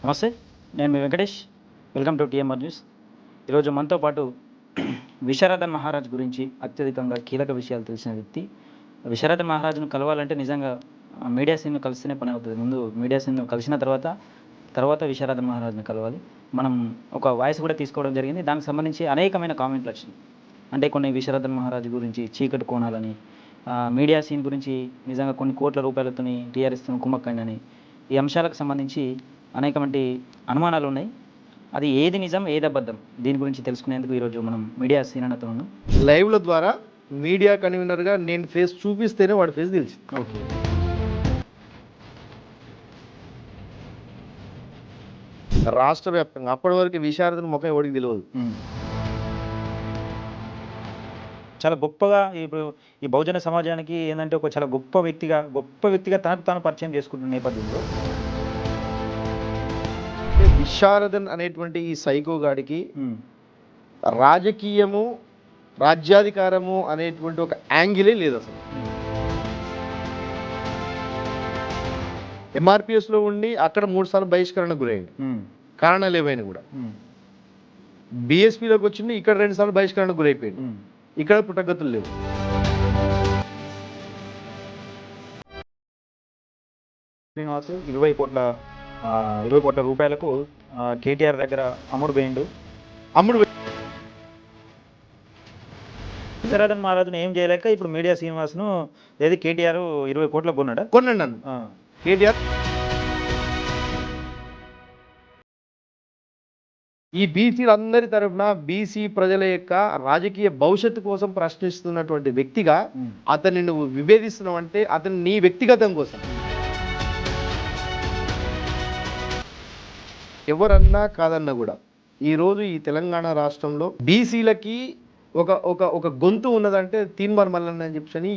నమస్తే. నేను మీ Venkatesh. Welcome to TMR news. ఈరోజు మనతో పాటు విశారదన్ మహారాజ్ గురించి అత్యధికంగా కీలక విషయాలు తెలిసిన వ్యక్తి. విశారదన్ మహారాజును కలవాలంటే నిజంగా మీడియా సీన్‌ను కలిస్తేనే పని అవుతది. ముందు మీడియా సీన్‌ను కలిసిన తర్వాత విశారదన్ మహారాజుని కలవాలి. మనం ఒక వాయిస్ కూడా తీసుకోవడం జరిగింది. దానికి సంబంధించి అనేకమైన కామెంట్లు వచ్చినాయి. అంటే కొన్ని విశారదన్ మహారాజు గురించి చీకటి కోణాలని, మీడియా సీన్ గురించి నిజంగా కొన్ని కోట్ల రూపాయలతోని టీఆర్ఎస్‌తోని కుమ్మక్కైందని, ఈ అంశాలకు సంబంధించి అనేకమంటి అనుమానాలున్నాయి. అది ఏది నిజం, ఏది అబద్ధం దీని గురించి తెలుసుకునేందుకు ఈరోజు మనం మీడియా సీనన్నతో ఉన్నాం. లైవ్ల ద్వారా మీడియా కన్వీనర్గా నేను ఫేస్ చూపిస్తేనే వాడి ఫేస్ తెలిసింది. ఓకే. రాష్ట్ర వ్యాప్తంగా అప్పటి వరకు విశారదన్ ముఖం ఎవరికి తెలియదు. చాలా గొప్పగా ఇప్పుడు ఈ బహుజన సమాజానికి ఏందంటే ఒక చాలా గొప్ప వ్యక్తిగా తనకు తాను పరిచయం చేసుకుంటున్న నేపథ్యంలో విశారదన్ అనేటువంటి ఈ సైకో గాడికి రాజకీయము, రాజ్యాధికారము అనేటువంటి ఒక యాంగిలే లేదు అసలు. ఎంఆర్పిఎస్లో ఉండి అక్కడ 3 సార్లు బహిష్కరణకు గురైంది. కారణాలు ఏవైనా కూడా. బీఎస్పీలోకి వచ్చింది, ఇక్కడ 2 సార్లు బహిష్కరణకు గురైపోయింది. ఇక్కడ పుట్టగతులు లేవు. శ్రీనివాస్ 20 కోట్ల రూపాయలకు కేటీఆర్ దగ్గర అమ్ముడు పోయిండు. విశారదన్ మహారాజును ఏం చేయలేక ఇప్పుడు మీడియా శ్రీనివాస్ను ఏది కేటీఆర్ 20 కోట్లకు కొన్నాడా? కొనండి నన్ను కేటీఆర్. ఈ బీసీలందరి తరఫున బీసీ ప్రజల యొక్క రాజకీయ భవిష్యత్తు కోసం ప్రశ్నిస్తున్నటువంటి వ్యక్తిగా అతన్ని నువ్వు విభేదిస్తున్నావు అంటే అతను నీ వ్యక్తిగతం కోసం. ఎవరన్నా కాదన్నా కూడా ఈరోజు ఈ తెలంగాణ రాష్ట్రంలో బీసీలకి ఒక ఒక ఒక గొంతు ఉన్నదంటే తీన్మార్ మల్లన్న అని చెప్పని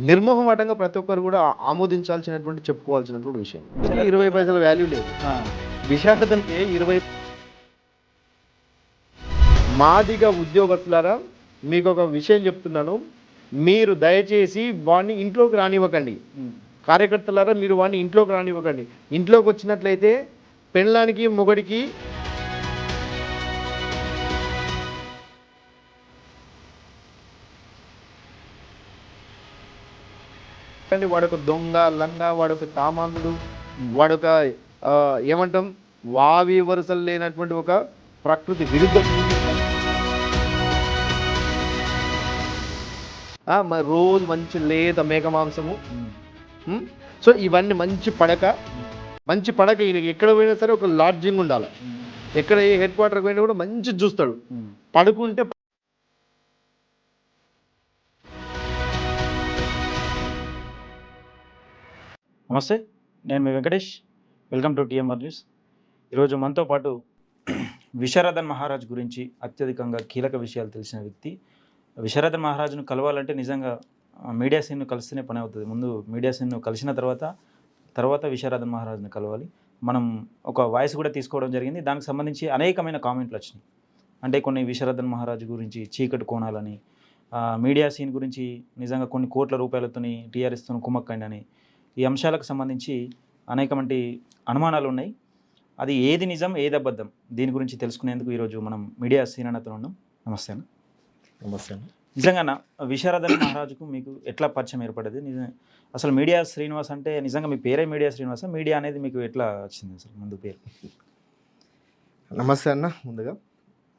నిర్మోహమాటంగా ప్రతి ఒక్కరు కూడా ఆమోదించాల్సినటువంటి చెప్పుకోవాల్సినటువంటి విషయం. 20 పైసల వాల్యూ లేదు విశాఖకి. 20 మాదిగా ఉద్యోగస్తులారా మీకు ఒక విషయం చెప్తున్నాను, మీరు దయచేసి వాడిని ఇంట్లోకి రానివ్వకండి. కార్యకర్తలారా మీరు వాడిని ఇంట్లోకి రానివ్వకండి. ఇంట్లోకి వచ్చినట్లయితే పెళ్ళానికి మొగడికి వాడొక దొంగ లంగ, వాడొక తామాంగుడు, వాడొక ఏమంటాం వావి వరుసలు లేనటువంటి ఒక ప్రకృతి విరుద్ధ మరి రోజు మంచి లేత మేక మాంసము. సో ఇవన్నీ మంచి పడక ఎక్కడ పోయినా సరే ఒక లాడ్జింగ్ ఉండాలి. ఎక్కడ ఏ హెడ్ క్వార్టర్కి పోయినా కూడా మంచి చూస్తాడు. పడుకుంటే నమస్తే. నేను మీ Venkatesh. Welcome to TMR news. ఈరోజు మనతో పాటు విశారదన్ మహారాజ్ గురించి అత్యధికంగా కీలక విషయాలు తెలిసిన వ్యక్తి. విశారదన్ మహారాజును కలవాలంటే నిజంగా మీడియా సీన్ను కలిస్తేనే పని అవుతుంది. ముందు మీడియా సీన్ను కలిసిన తర్వాత విశారదన్ మహారాజుని కలవాలి. మనం ఒక వాయిస్ కూడా తీసుకోవడం జరిగింది. దానికి సంబంధించి అనేకమైన కామెంట్లు వచ్చినాయి. అంటే కొన్ని విశారదన్ మహారాజు గురించి చీకటి కోణాలని, మీడియా సీన్ గురించి నిజంగా కొన్ని కోట్ల రూపాయలతోని టీఆర్ఎస్‌తోని కుమ్మక్కైందని, ఈ అంశాలకు సంబంధించి అనేకమంటి అనుమానాలు ఉన్నాయి. అది ఏది నిజం, ఏది అబద్ధం దీని గురించి తెలుసుకునేందుకు ఈరోజు మనం మీడియా సీనన్నతో ఉన్నాం. నమస్తే అన్న. నమస్తే అన్న. నిజంగా విశారదన్ మహారాజుకు మీకు ఎట్లా పరిచయం ఏర్పడ్డది? అసలు మీడియా శ్రీనివాస్ అంటే నిజంగా మీ పేరే మీడియా శ్రీనివాస? మీడియా అనేది మీకు ఎట్లా వచ్చింది అసలు ముందు పేరు? నమస్తే అన్న. ముందుగా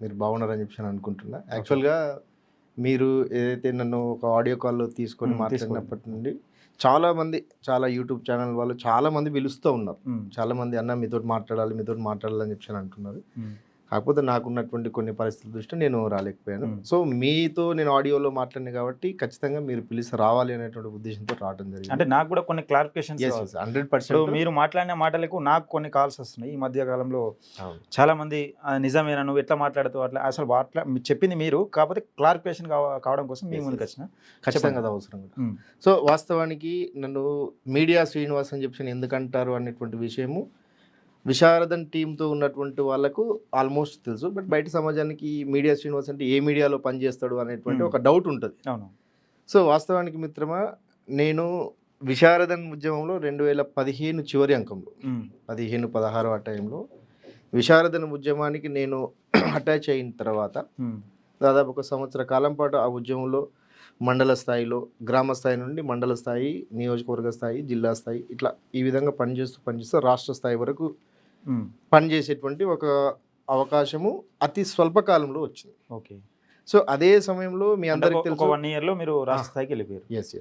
మీరు బాగున్నారని చెప్పి నేను అనుకుంటున్నా. యాక్చువల్గా మీరు ఏదైతే నన్ను ఒక ఆడియో కాల్లో తీసుకొని మాట్లాడినప్పటి నుండి చాలా యూట్యూబ్ ఛానల్ వాళ్ళు చాలామంది పిలుస్తూ ఉన్నారు. చాలామంది అన్న మీతో మాట్లాడాలని చెప్పి అంటున్నారు. కాకపోతే నాకున్నటువంటి కొన్ని పరిస్థితుల దృష్ట్యా నేను రాలేకపోయాను. సో మీతో నేను ఆడియోలో మాట్లాడినా కాబట్టి ఖచ్చితంగా మీరు పిలిచి రావాలి అనేటువంటి ఉద్దేశంతో రావడం జరిగింది. అంటే నాకు కూడా కొన్ని క్లారిఫికేషన్స్ 100% మీరు మాట్లాడిన మాటలకు నాకు కొన్ని కాల్స్ వస్తున్నాయి. ఈ మధ్య కాలంలో చాలా మంది నిజమేనా, నువ్వు ఎట్లా మాట్లాడుతావు, అట్లా అసలు చెప్పింది మీరు, కాకపోతే క్లారిఫికేషన్ కావడం కోసం మీ ముందుకు వచ్చిన. ఖచ్చితంగా అది అవసరం కూడా. సో వాస్తవానికి నన్ను మీడియా శ్రీనివాస్ అని చెప్పి ఎందుకంటారు అనేటువంటి విషయము విశారదన్ టీంతో ఉన్నటువంటి వాళ్ళకు ఆల్మోస్ట్ తెలుసు. బట్ బయట సమాజానికి మీడియా శ్రీనివాస్ అంటే ఏ మీడియాలో పనిచేస్తాడు అనేటువంటి ఒక డౌట్ ఉంటుంది. అవును. సో వాస్తవానికి మిత్రమా, నేను విశారదన్ ఉద్యమంలో 2015 చివరి అంకంలో 15-16 ఆ టైంలో విశారదన్ ఉద్యమానికి నేను అటాచ్ అయిన తర్వాత దాదాపు 1 సంవత్సర కాలం పాటు ఆ ఉద్యమంలో మండల స్థాయిలో, గ్రామ స్థాయి నుండి మండల స్థాయి, నియోజకవర్గ స్థాయి, జిల్లా స్థాయి ఇట్లా ఈ విధంగా పనిచేస్తూ రాష్ట్ర స్థాయి వరకు పనిచేసేటువంటి ఒక అవకాశము అతి స్వల్ప కాలంలో వచ్చింది. ఓకే. సో అదే సమయంలో మీ అందరికీ తెలుసు 1 ఇయర్లో మీరు రాష్ట్ర స్థాయికి వెళ్ళిపోయారు. ఎస్.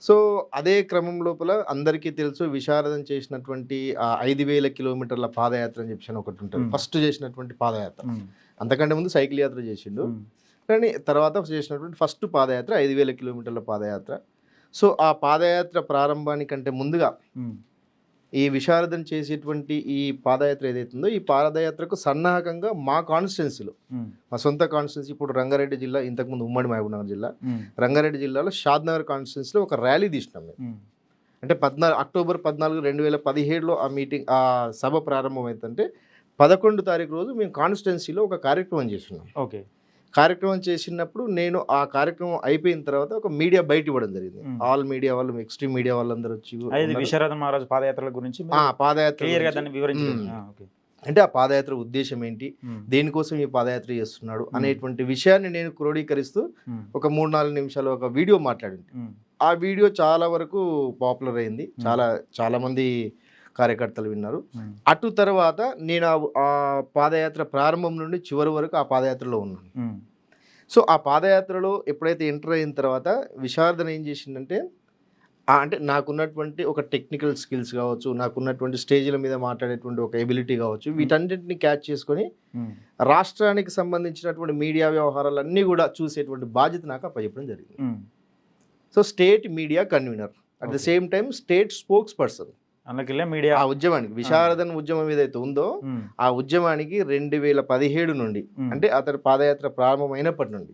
సో అదే క్రమం లోపల అందరికీ తెలుసు విశారదం చేసినటువంటి 5,000 కిలోమీటర్ల పాదయాత్ర అని చెప్పి ఒకటి ఉంటుంది. ఫస్ట్ చేసినటువంటి పాదయాత్ర, అంతకంటే ముందు సైకిల్ యాత్ర చేసిండు, కానీ తర్వాత చేసినటువంటి ఫస్ట్ పాదయాత్ర 5,000 కిలోమీటర్ల పాదయాత్ర. సో ఆ పాదయాత్ర ప్రారంభానికంటే ముందుగా ఈ విశారదం చేసేటువంటి ఈ పాదయాత్ర ఏదైతుందో ఈ పాదయాత్రకు సన్నాహకంగా మా కాన్స్టిట్యున్సీలో, మా సొంత కాన్స్టిట్యున్సీ, ఇప్పుడు రంగారెడ్డి జిల్లా, ఇంతకుముందు ఉమ్మడి మహబూబ్నగర్ జిల్లా, రంగారెడ్డి జిల్లాలో షాద్నగర్ కాన్స్టిట్యున్సీలో ఒక ర్యాలీ తీసినాం మేము. అంటే అక్టోబర్ 14, 2017లో ఆ మీటింగ్, ఆ సభ ప్రారంభమైందంటే 11 తారీఖు రోజు మేము కాన్స్టిట్యున్సీలో ఒక కార్యక్రమం చేస్తున్నాం. ఓకే. కార్యక్రమం చేసినప్పుడు నేను ఆ కార్యక్రమం అయిపోయిన తర్వాత ఒక మీడియా బయట ఇవ్వడం జరిగింది. ఆల్ మీడియా వాళ్ళు, ఎక్స్ట్రీమ్ మీడియా వాళ్ళందరూ వచ్చి విశారదన్ మహారాజ్ పాదయాత్రల గురించి పాదయాత్ర అంటే ఆ పాదయాత్ర ఉద్దేశం ఏంటి, దేనికోసం ఈ పాదయాత్ర చేస్తున్నాడు అనేటువంటి విషయాన్ని నేను క్రోడీకరిస్తూ ఒక 3-4 నిమిషాలు ఒక వీడియో మాట్లాడింది. ఆ వీడియో చాలా వరకు పాపులర్ అయింది, చాలా మంది కార్యకర్తలు విన్నారు. అటు తర్వాత నేను ఆ పాదయాత్ర ప్రారంభం నుండి చివరి వరకు ఆ పాదయాత్రలో ఉన్నాను. సో ఆ పాదయాత్రలో ఎప్పుడైతే ఎంటర్ అయిన తర్వాత విశారదన్ ఏం చేసిందంటే, అంటే నాకున్నటువంటి ఒక టెక్నికల్ స్కిల్స్ కావచ్చు, నాకున్నటువంటి స్టేజ్ల మీద మాట్లాడేటువంటి ఒక ఎబిలిటీ కావచ్చు, వీటన్నిటిని క్యాచ్ చేసుకొని రాష్ట్రానికి సంబంధించినటువంటి మీడియా వ్యవహారాలన్నీ కూడా చూసేటువంటి బాధ్యత నాకు అప్పచెప్పడం జరిగింది. So state media convener, at the same time state spokes person media. ఆ ఉద్యమానికి, విశారదన్ ఉద్యమం ఏదైతే ఉందో ఆ ఉద్యమానికి 2017 నుండి, అంటే అతడి పాదయాత్ర ప్రారంభమైనప్పటి నుండి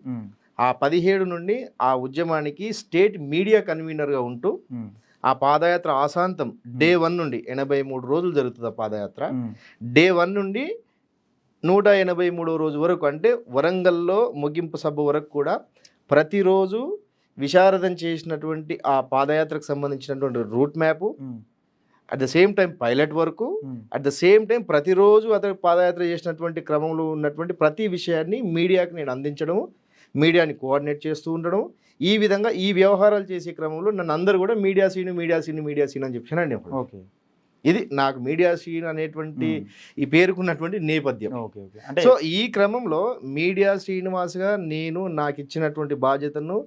ఆ 17 నుండి ఆ ఉద్యమానికి స్టేట్ మీడియా కన్వీనర్గా ఉంటూ ఆ పాదయాత్ర ఆశాంతం డే 1 నుండి 83 రోజులు జరుగుతుంది ఆ పాదయాత్ర. డే 1 నుండి 183వ రోజు వరకు, అంటే వరంగల్లో ముగింపు సభ వరకు కూడా ప్రతిరోజు విశారదం చేసినటువంటి ఆ పాదయాత్రకు సంబంధించినటువంటి route map, at the same time pilot work, at the same time ప్రతిరోజు అతను పాదయాత్ర చేసినటువంటి క్రమంలో ఉన్నటువంటి ప్రతి విషయాన్ని మీడియాకి నేను అందించడం, మీడియాని కోఆర్డినేట్ చేస్తూ ఉండడం, ఈ విధంగా ఈ వ్యవహారాలు చేసే క్రమంలో నన్ను అందరూ కూడా మీడియా సీన్ అని చెప్పానండి. ఓకే. ఇది నాకు మీడియా సీన్ అనేటువంటి ఈ పేరుకున్నటువంటి నేపథ్యం. సో ఈ క్రమంలో మీడియా శ్రీనివాస్గా నేను నాకు ఇచ్చినటువంటి బాధ్యతను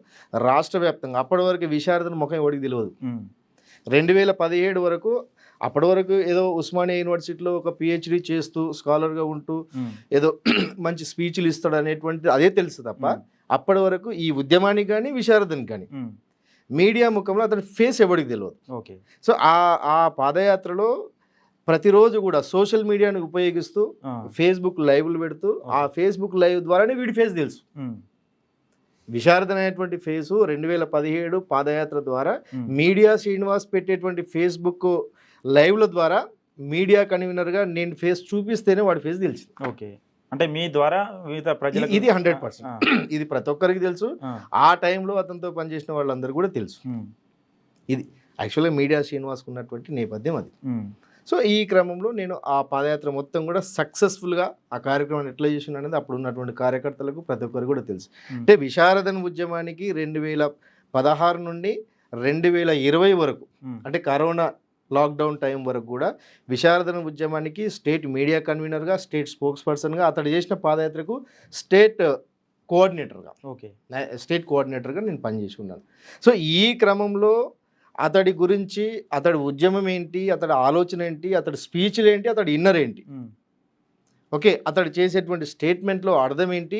రాష్ట్ర వ్యాప్తంగా, అప్పటి వరకు విశారదన్ ముఖం ఎవరికి తెలియదు, 2017 వరకు, అప్పటి వరకు ఏదో ఉస్మానియా యూనివర్సిటీలో ఒక పిహెచ్డి చేస్తూ స్కాలర్గా ఉంటూ ఏదో మంచి స్పీచ్లు ఇస్తాడు అనేటువంటి అదే తెలుసు తప్ప, అప్పటి వరకు ఈ ఉద్యమానికి కానీ విశారదన్ కానీ మీడియా ముఖంలో అతని ఫేస్ ఎవరికి తెలియదు. ఓకే. సో ఆ పాదయాత్రలో ప్రతిరోజు కూడా సోషల్ మీడియాని ఉపయోగిస్తూ ఫేస్బుక్ లైవ్లు పెడుతూ, ఆ ఫేస్బుక్ లైవ్ ద్వారానే వీడి ఫేస్ తెలుసు. విశారదన్ అనేటువంటి ఫేసు 2017 పాదయాత్ర ద్వారా మీడియా శ్రీనివాస్ పెట్టేటువంటి ఫేస్బుక్ లైవ్ల ద్వారా మీడియా కన్వీనర్గా నేను ఫేస్ చూపిస్తేనే వాడి ఫేస్ తెలిసింది. ఓకే. అంటే మీ ద్వారా మిగతా ప్రజలకు ఇది 100%, ఇది ప్రతి ఒక్కరికి తెలుసు, ఆ టైంలో అతనితో పనిచేసిన వాళ్ళందరూ కూడా తెలుసు. ఇది యాక్చువల్గా మీడియా శ్రీనివాస్కు ఉన్నటువంటి నేపథ్యం అది. సో ఈ క్రమంలో నేను ఆ పాదయాత్ర మొత్తం కూడా సక్సెస్ఫుల్గా ఆ కార్యక్రమాన్ని ఎట్లా చేసిన అనేది అప్పుడు ఉన్నటువంటి కార్యకర్తలకు ప్రతి ఒక్కరికి కూడా తెలుసు. అంటే విశారదన్ ఉద్యమానికి 2016 నుండి 2020 వరకు, అంటే కరోనా లాక్డౌన్ టైం వరకు కూడా విశారదన్ ఉద్యమానికి స్టేట్ మీడియా కన్వీనర్గా, స్టేట్ స్పోక్స్ పర్సన్గా, అతడు చేసిన పాదయాత్రకు స్టేట్ కోఆర్డినేటర్గా నేను పనిచేసుకున్నాను. సో ఈ క్రమంలో అతడి గురించి, అతడి ఉద్యమం ఏంటి, అతడి ఆలోచన ఏంటి, అతడి స్పీచ్లు ఏంటి, అతడి ఇన్నర్ ఏంటి, ఓకే, అతడు చేసేటువంటి స్టేట్మెంట్లో అర్థం ఏంటి,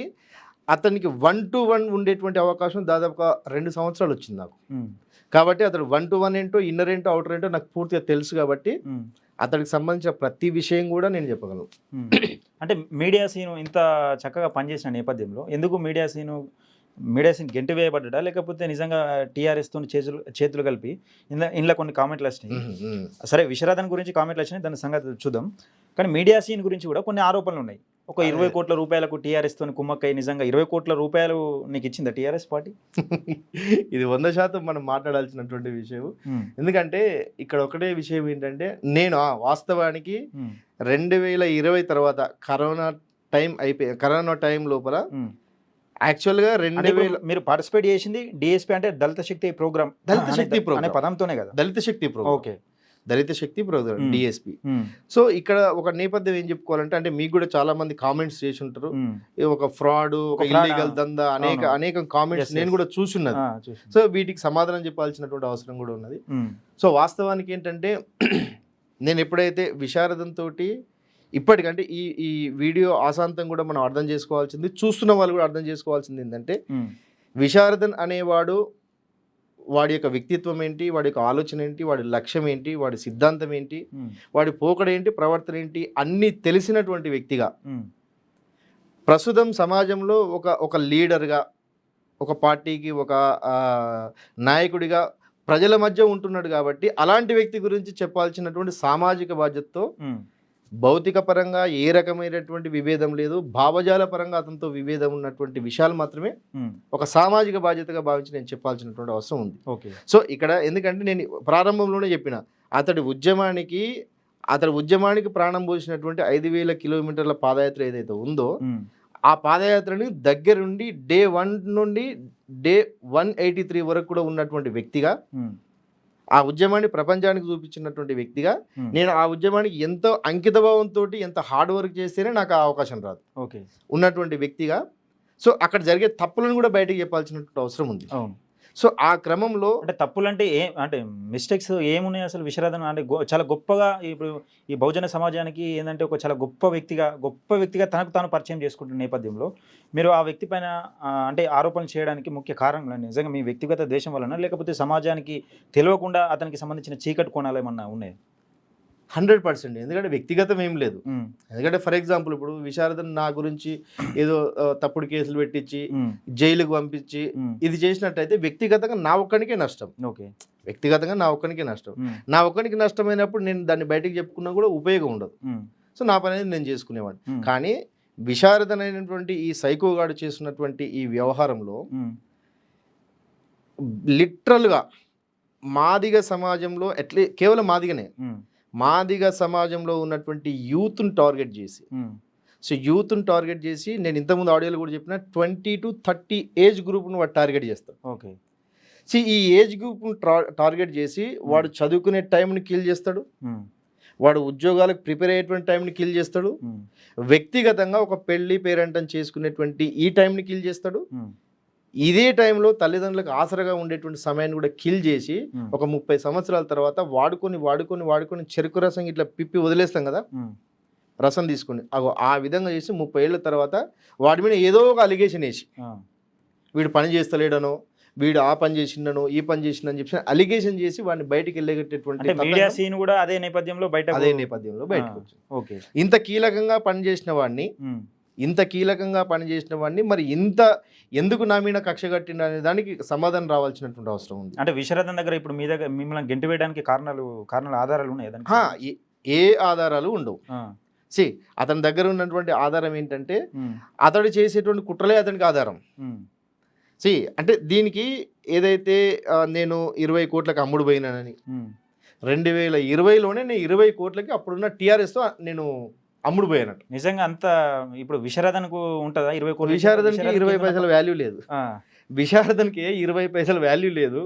అతనికి 1-to-1 ఉండేటువంటి అవకాశం దాదాపుగా 2 సంవత్సరాలు వచ్చింది నాకు. కాబట్టి అతడు 1-to-1 ఏంటో, ఇన్నర్ ఏంటో, అవుటర్ ఏంటో నాకు పూర్తిగా తెలుసు. కాబట్టి అతడికి సంబంధించిన ప్రతి విషయం కూడా నేను చెప్పగలను. అంటే మీడియా సీను ఇంత చక్కగా పనిచేసిన నేపథ్యంలో ఎందుకు మీడియా సీన్ గెంటి వేయబడ్డా, లేకపోతే నిజంగా టీఆర్ఎస్తో చేతులు కలిపి ఇందులో కొన్ని కామెంట్లు వచ్చినాయి. సరే, విశారదన్ గురించి కామెంట్లు వచ్చినాయి, దాని సంగతి చూద్దాం. కానీ మీడియా సీన్ గురించి కూడా కొన్ని ఆరోపణలు ఉన్నాయి. ఒక 20 కోట్ల రూపాయలకు టీఆర్ఎస్ తోని కుమ్మక్కై నిజంగా 20 కోట్ల రూపాయలు నీకు ఇచ్చిందా టీఆర్ఎస్ పార్టీ? ఇది 100% మనం మాట్లాడాల్సినటువంటి విషయం. ఎందుకంటే ఇక్కడ ఒకటే విషయం ఏంటంటే నేను వాస్తవానికి 2020 తర్వాత కరోనా టైం లోపల యాక్చువల్గా మీరు పార్టిసిపేట్ చేసింది డిఎస్పీ అంటే దళిత శక్తి ప్రోగ్రామ్ అనే పదంతోనే కదా? దళిత శక్తి ప్రోగ్రామ్. ఓకే, దళిత శక్తి ప్రోగ్రామ్ డిఎస్పి. సో ఇక్కడ ఒక నేపథ్యం ఏం చెప్పుకోవాలంటే మీకు కూడా చాలా మంది కామెంట్స్ చేసి ఉంటారు, ఒక ఫ్రాడ్, ఒక ఇల్లీగల్ దందా, అనేక కామెంట్స్ నేను కూడా చూసున్నది. సో వీటికి సమాధానం చెప్పాల్సినటువంటి అవసరం కూడా ఉన్నది. సో వాస్తవానికి ఏంటంటే నేను ఎప్పుడైతే విశారదంతో ఇప్పటికంటే ఈ వీడియో ఆశాంతం కూడా మనం అర్థం చేసుకోవాల్సింది, చూస్తున్న వాళ్ళు కూడా అర్థం చేసుకోవాల్సింది ఏంటంటే విశారదన్ అనేవాడు వాడి యొక్క వ్యక్తిత్వం ఏంటి, వాడి యొక్క ఆలోచన ఏంటి, వాడి లక్ష్యం ఏంటి, వాడి సిద్ధాంతం ఏంటి, వాడి పోకడేంటి, ప్రవర్తన ఏంటి అన్నీ తెలిసినటువంటి వ్యక్తిగా ప్రస్తుతం సమాజంలో ఒక లీడర్గా, ఒక పార్టీకి ఒక నాయకుడిగా ప్రజల మధ్య ఉంటున్నాడు. కాబట్టి అలాంటి వ్యక్తి గురించి చెప్పాల్సినటువంటి సామాజిక బాధ్యతతో భౌతిక పరంగా ఏ రకమైనటువంటి విభేదం లేదు, భావజాల పరంగా అతనితో విభేదం ఉన్నటువంటి విషయాలు మాత్రమే ఒక సామాజిక బాధ్యతగా భావించి నేను చెప్పాల్సినటువంటి అవసరం ఉంది. ఓకే, సో ఇక్కడ ఎందుకంటే నేను ప్రారంభంలోనే చెప్పిన అతడి ఉద్యమానికి ప్రాణం పోసినటువంటి 5,000 కిలోమీటర్ల పాదయాత్ర ఏదైతే ఉందో ఆ పాదయాత్రని దగ్గరుండి డే 1 నుండి డే 183 వరకు కూడా ఉన్నటువంటి వ్యక్తిగా, ఆ ఉద్యమాన్ని ప్రపంచానికి చూపించినటువంటి వ్యక్తిగా, నేను ఆ ఉద్యమానికి ఎంతో అంకితభావంతో ఎంత హార్డ్ వర్క్ చేస్తేనే నాకు ఆ అవకాశం రాదు. ఓకే, ఉన్నటువంటి వ్యక్తిగా సో అక్కడ జరిగే తప్పులను కూడా బయటకు చెప్పాల్సినటువంటి అవసరం ఉంది. సో ఆ క్రమంలో అంటే తప్పులు అంటే మిస్టేక్స్ ఏమున్నాయి అసలు? విశారదన్ అంటే చాలా గొప్పగా ఇప్పుడు ఈ బహుజన సమాజానికి ఏంటంటే ఒక చాలా గొప్ప వ్యక్తిగా తనకు తాను పరిచయం చేసుకుంటున్న నేపథ్యంలో మీరు ఆ వ్యక్తి పైన అంటే ఆరోపణలు చేయడానికి ముఖ్య కారణం నిజంగా మీ వ్యక్తిగత ద్వేషం వలన, లేకపోతే సమాజానికి తెలియకుండా అతనికి సంబంధించిన చీకటి కోణాలు ఏమన్నా ఉన్నాయి? 100%. ఎందుకంటే వ్యక్తిగతం ఏం లేదు. ఎందుకంటే ఫర్ ఎగ్జాంపుల్ ఇప్పుడు విశారదన్ నా గురించి ఏదో తప్పుడు కేసులు పెట్టించి జైలుకు పంపించి ఇది చేసినట్టయితే వ్యక్తిగతంగా నా ఒక్కడికే నష్టం. నా ఒక్కడికి నష్టమైనప్పుడు నేను దాన్ని బయటకు చెప్పుకున్నా కూడా ఉపయోగం ఉండదు. సో నా పని అనేది నేను చేసుకునేవాడిని. కానీ విశారదన్ అయినటువంటి ఈ సైకోగాడు చేస్తున్నటువంటి ఈ వ్యవహారంలో లిటరల్గా మాదిగ సమాజంలో కేవలం మాదిగ సమాజంలో ఉన్నటువంటి యూత్ని టార్గెట్ చేసి నేను ఇంతకుముందు ఆడియోలో కూడా చెప్పిన 20 to 30 ఏజ్ గ్రూప్ను వాడు టార్గెట్ చేస్తాడు. ఓకే, ఈ ఏజ్ గ్రూప్ను టార్గెట్ చేసి వాడు చదువుకునే టైంని కిల్ చేస్తాడు, వాడు ఉద్యోగాలకు ప్రిపేర్ అయ్యేటువంటి టైంని కిల్ చేస్తాడు, వ్యక్తిగతంగా ఒక పెళ్లి పేరెంటని చేసుకునేటువంటి ఈ టైంని కిల్ చేస్తాడు. ఇదే టైంలో తల్లిదండ్రులకు ఆసరగా ఉండేటువంటి సమయాన్ని కూడా కిల్ చేసి ఒక 30 సంవత్సరాల తర్వాత వాడుకొని చెరుకు రసం ఇట్లా పిప్పి వదిలేస్తాం కదా, రసం తీసుకుని ఆ విధంగా చేసి 30 ఏళ్ళ తర్వాత వాడి మీద ఏదో ఒక అలిగేషన్ వేసి వీడు పని చేస్తలేడనో, వీడు ఆ పని చేసిండనో, ఈ పని చేసిండని చెప్పి అలిగేషన్ చేసి వాడిని బయటికి వెళ్ళగట్టేటువంటి అదే నేపథ్యంలో బయటకు వచ్చింది. ఇంత కీలకంగా పనిచేసిన వాడిని మరి ఎందుకు నా మీద కక్ష కట్టిండ అనే దానికి సమాధానం రావాల్సినటువంటి అవసరం ఉంది. అంటే విశారదన్ దగ్గర ఇప్పుడు మీ దగ్గర మిమ్మల్ని గెంటి వేయడానికి కారణాలు ఆధారాలు ఉన్నాయి? ఏ ఆధారాలు ఉండవు. అతని దగ్గర ఉన్నటువంటి ఆధారం ఏంటంటే అతడు చేసేటువంటి కుట్రలే అతనికి ఆధారం. అంటే దీనికి ఏదైతే నేను 20 కోట్లకు అమ్ముడు పోయినానని 2020లోనే నేను 20 కోట్లకి అప్పుడున్న టీఆర్ఎస్తో నేను అమ్ముడు పోయానట్టు. నిజంగా అంత ఇప్పుడు విశారదన్కు ఉంటుందా 20 కోట్లు? విశారదన్కి 20 పైసల వాల్యూ లేదు. విశారదన్కి 20 పైసల వాల్యూ లేదు.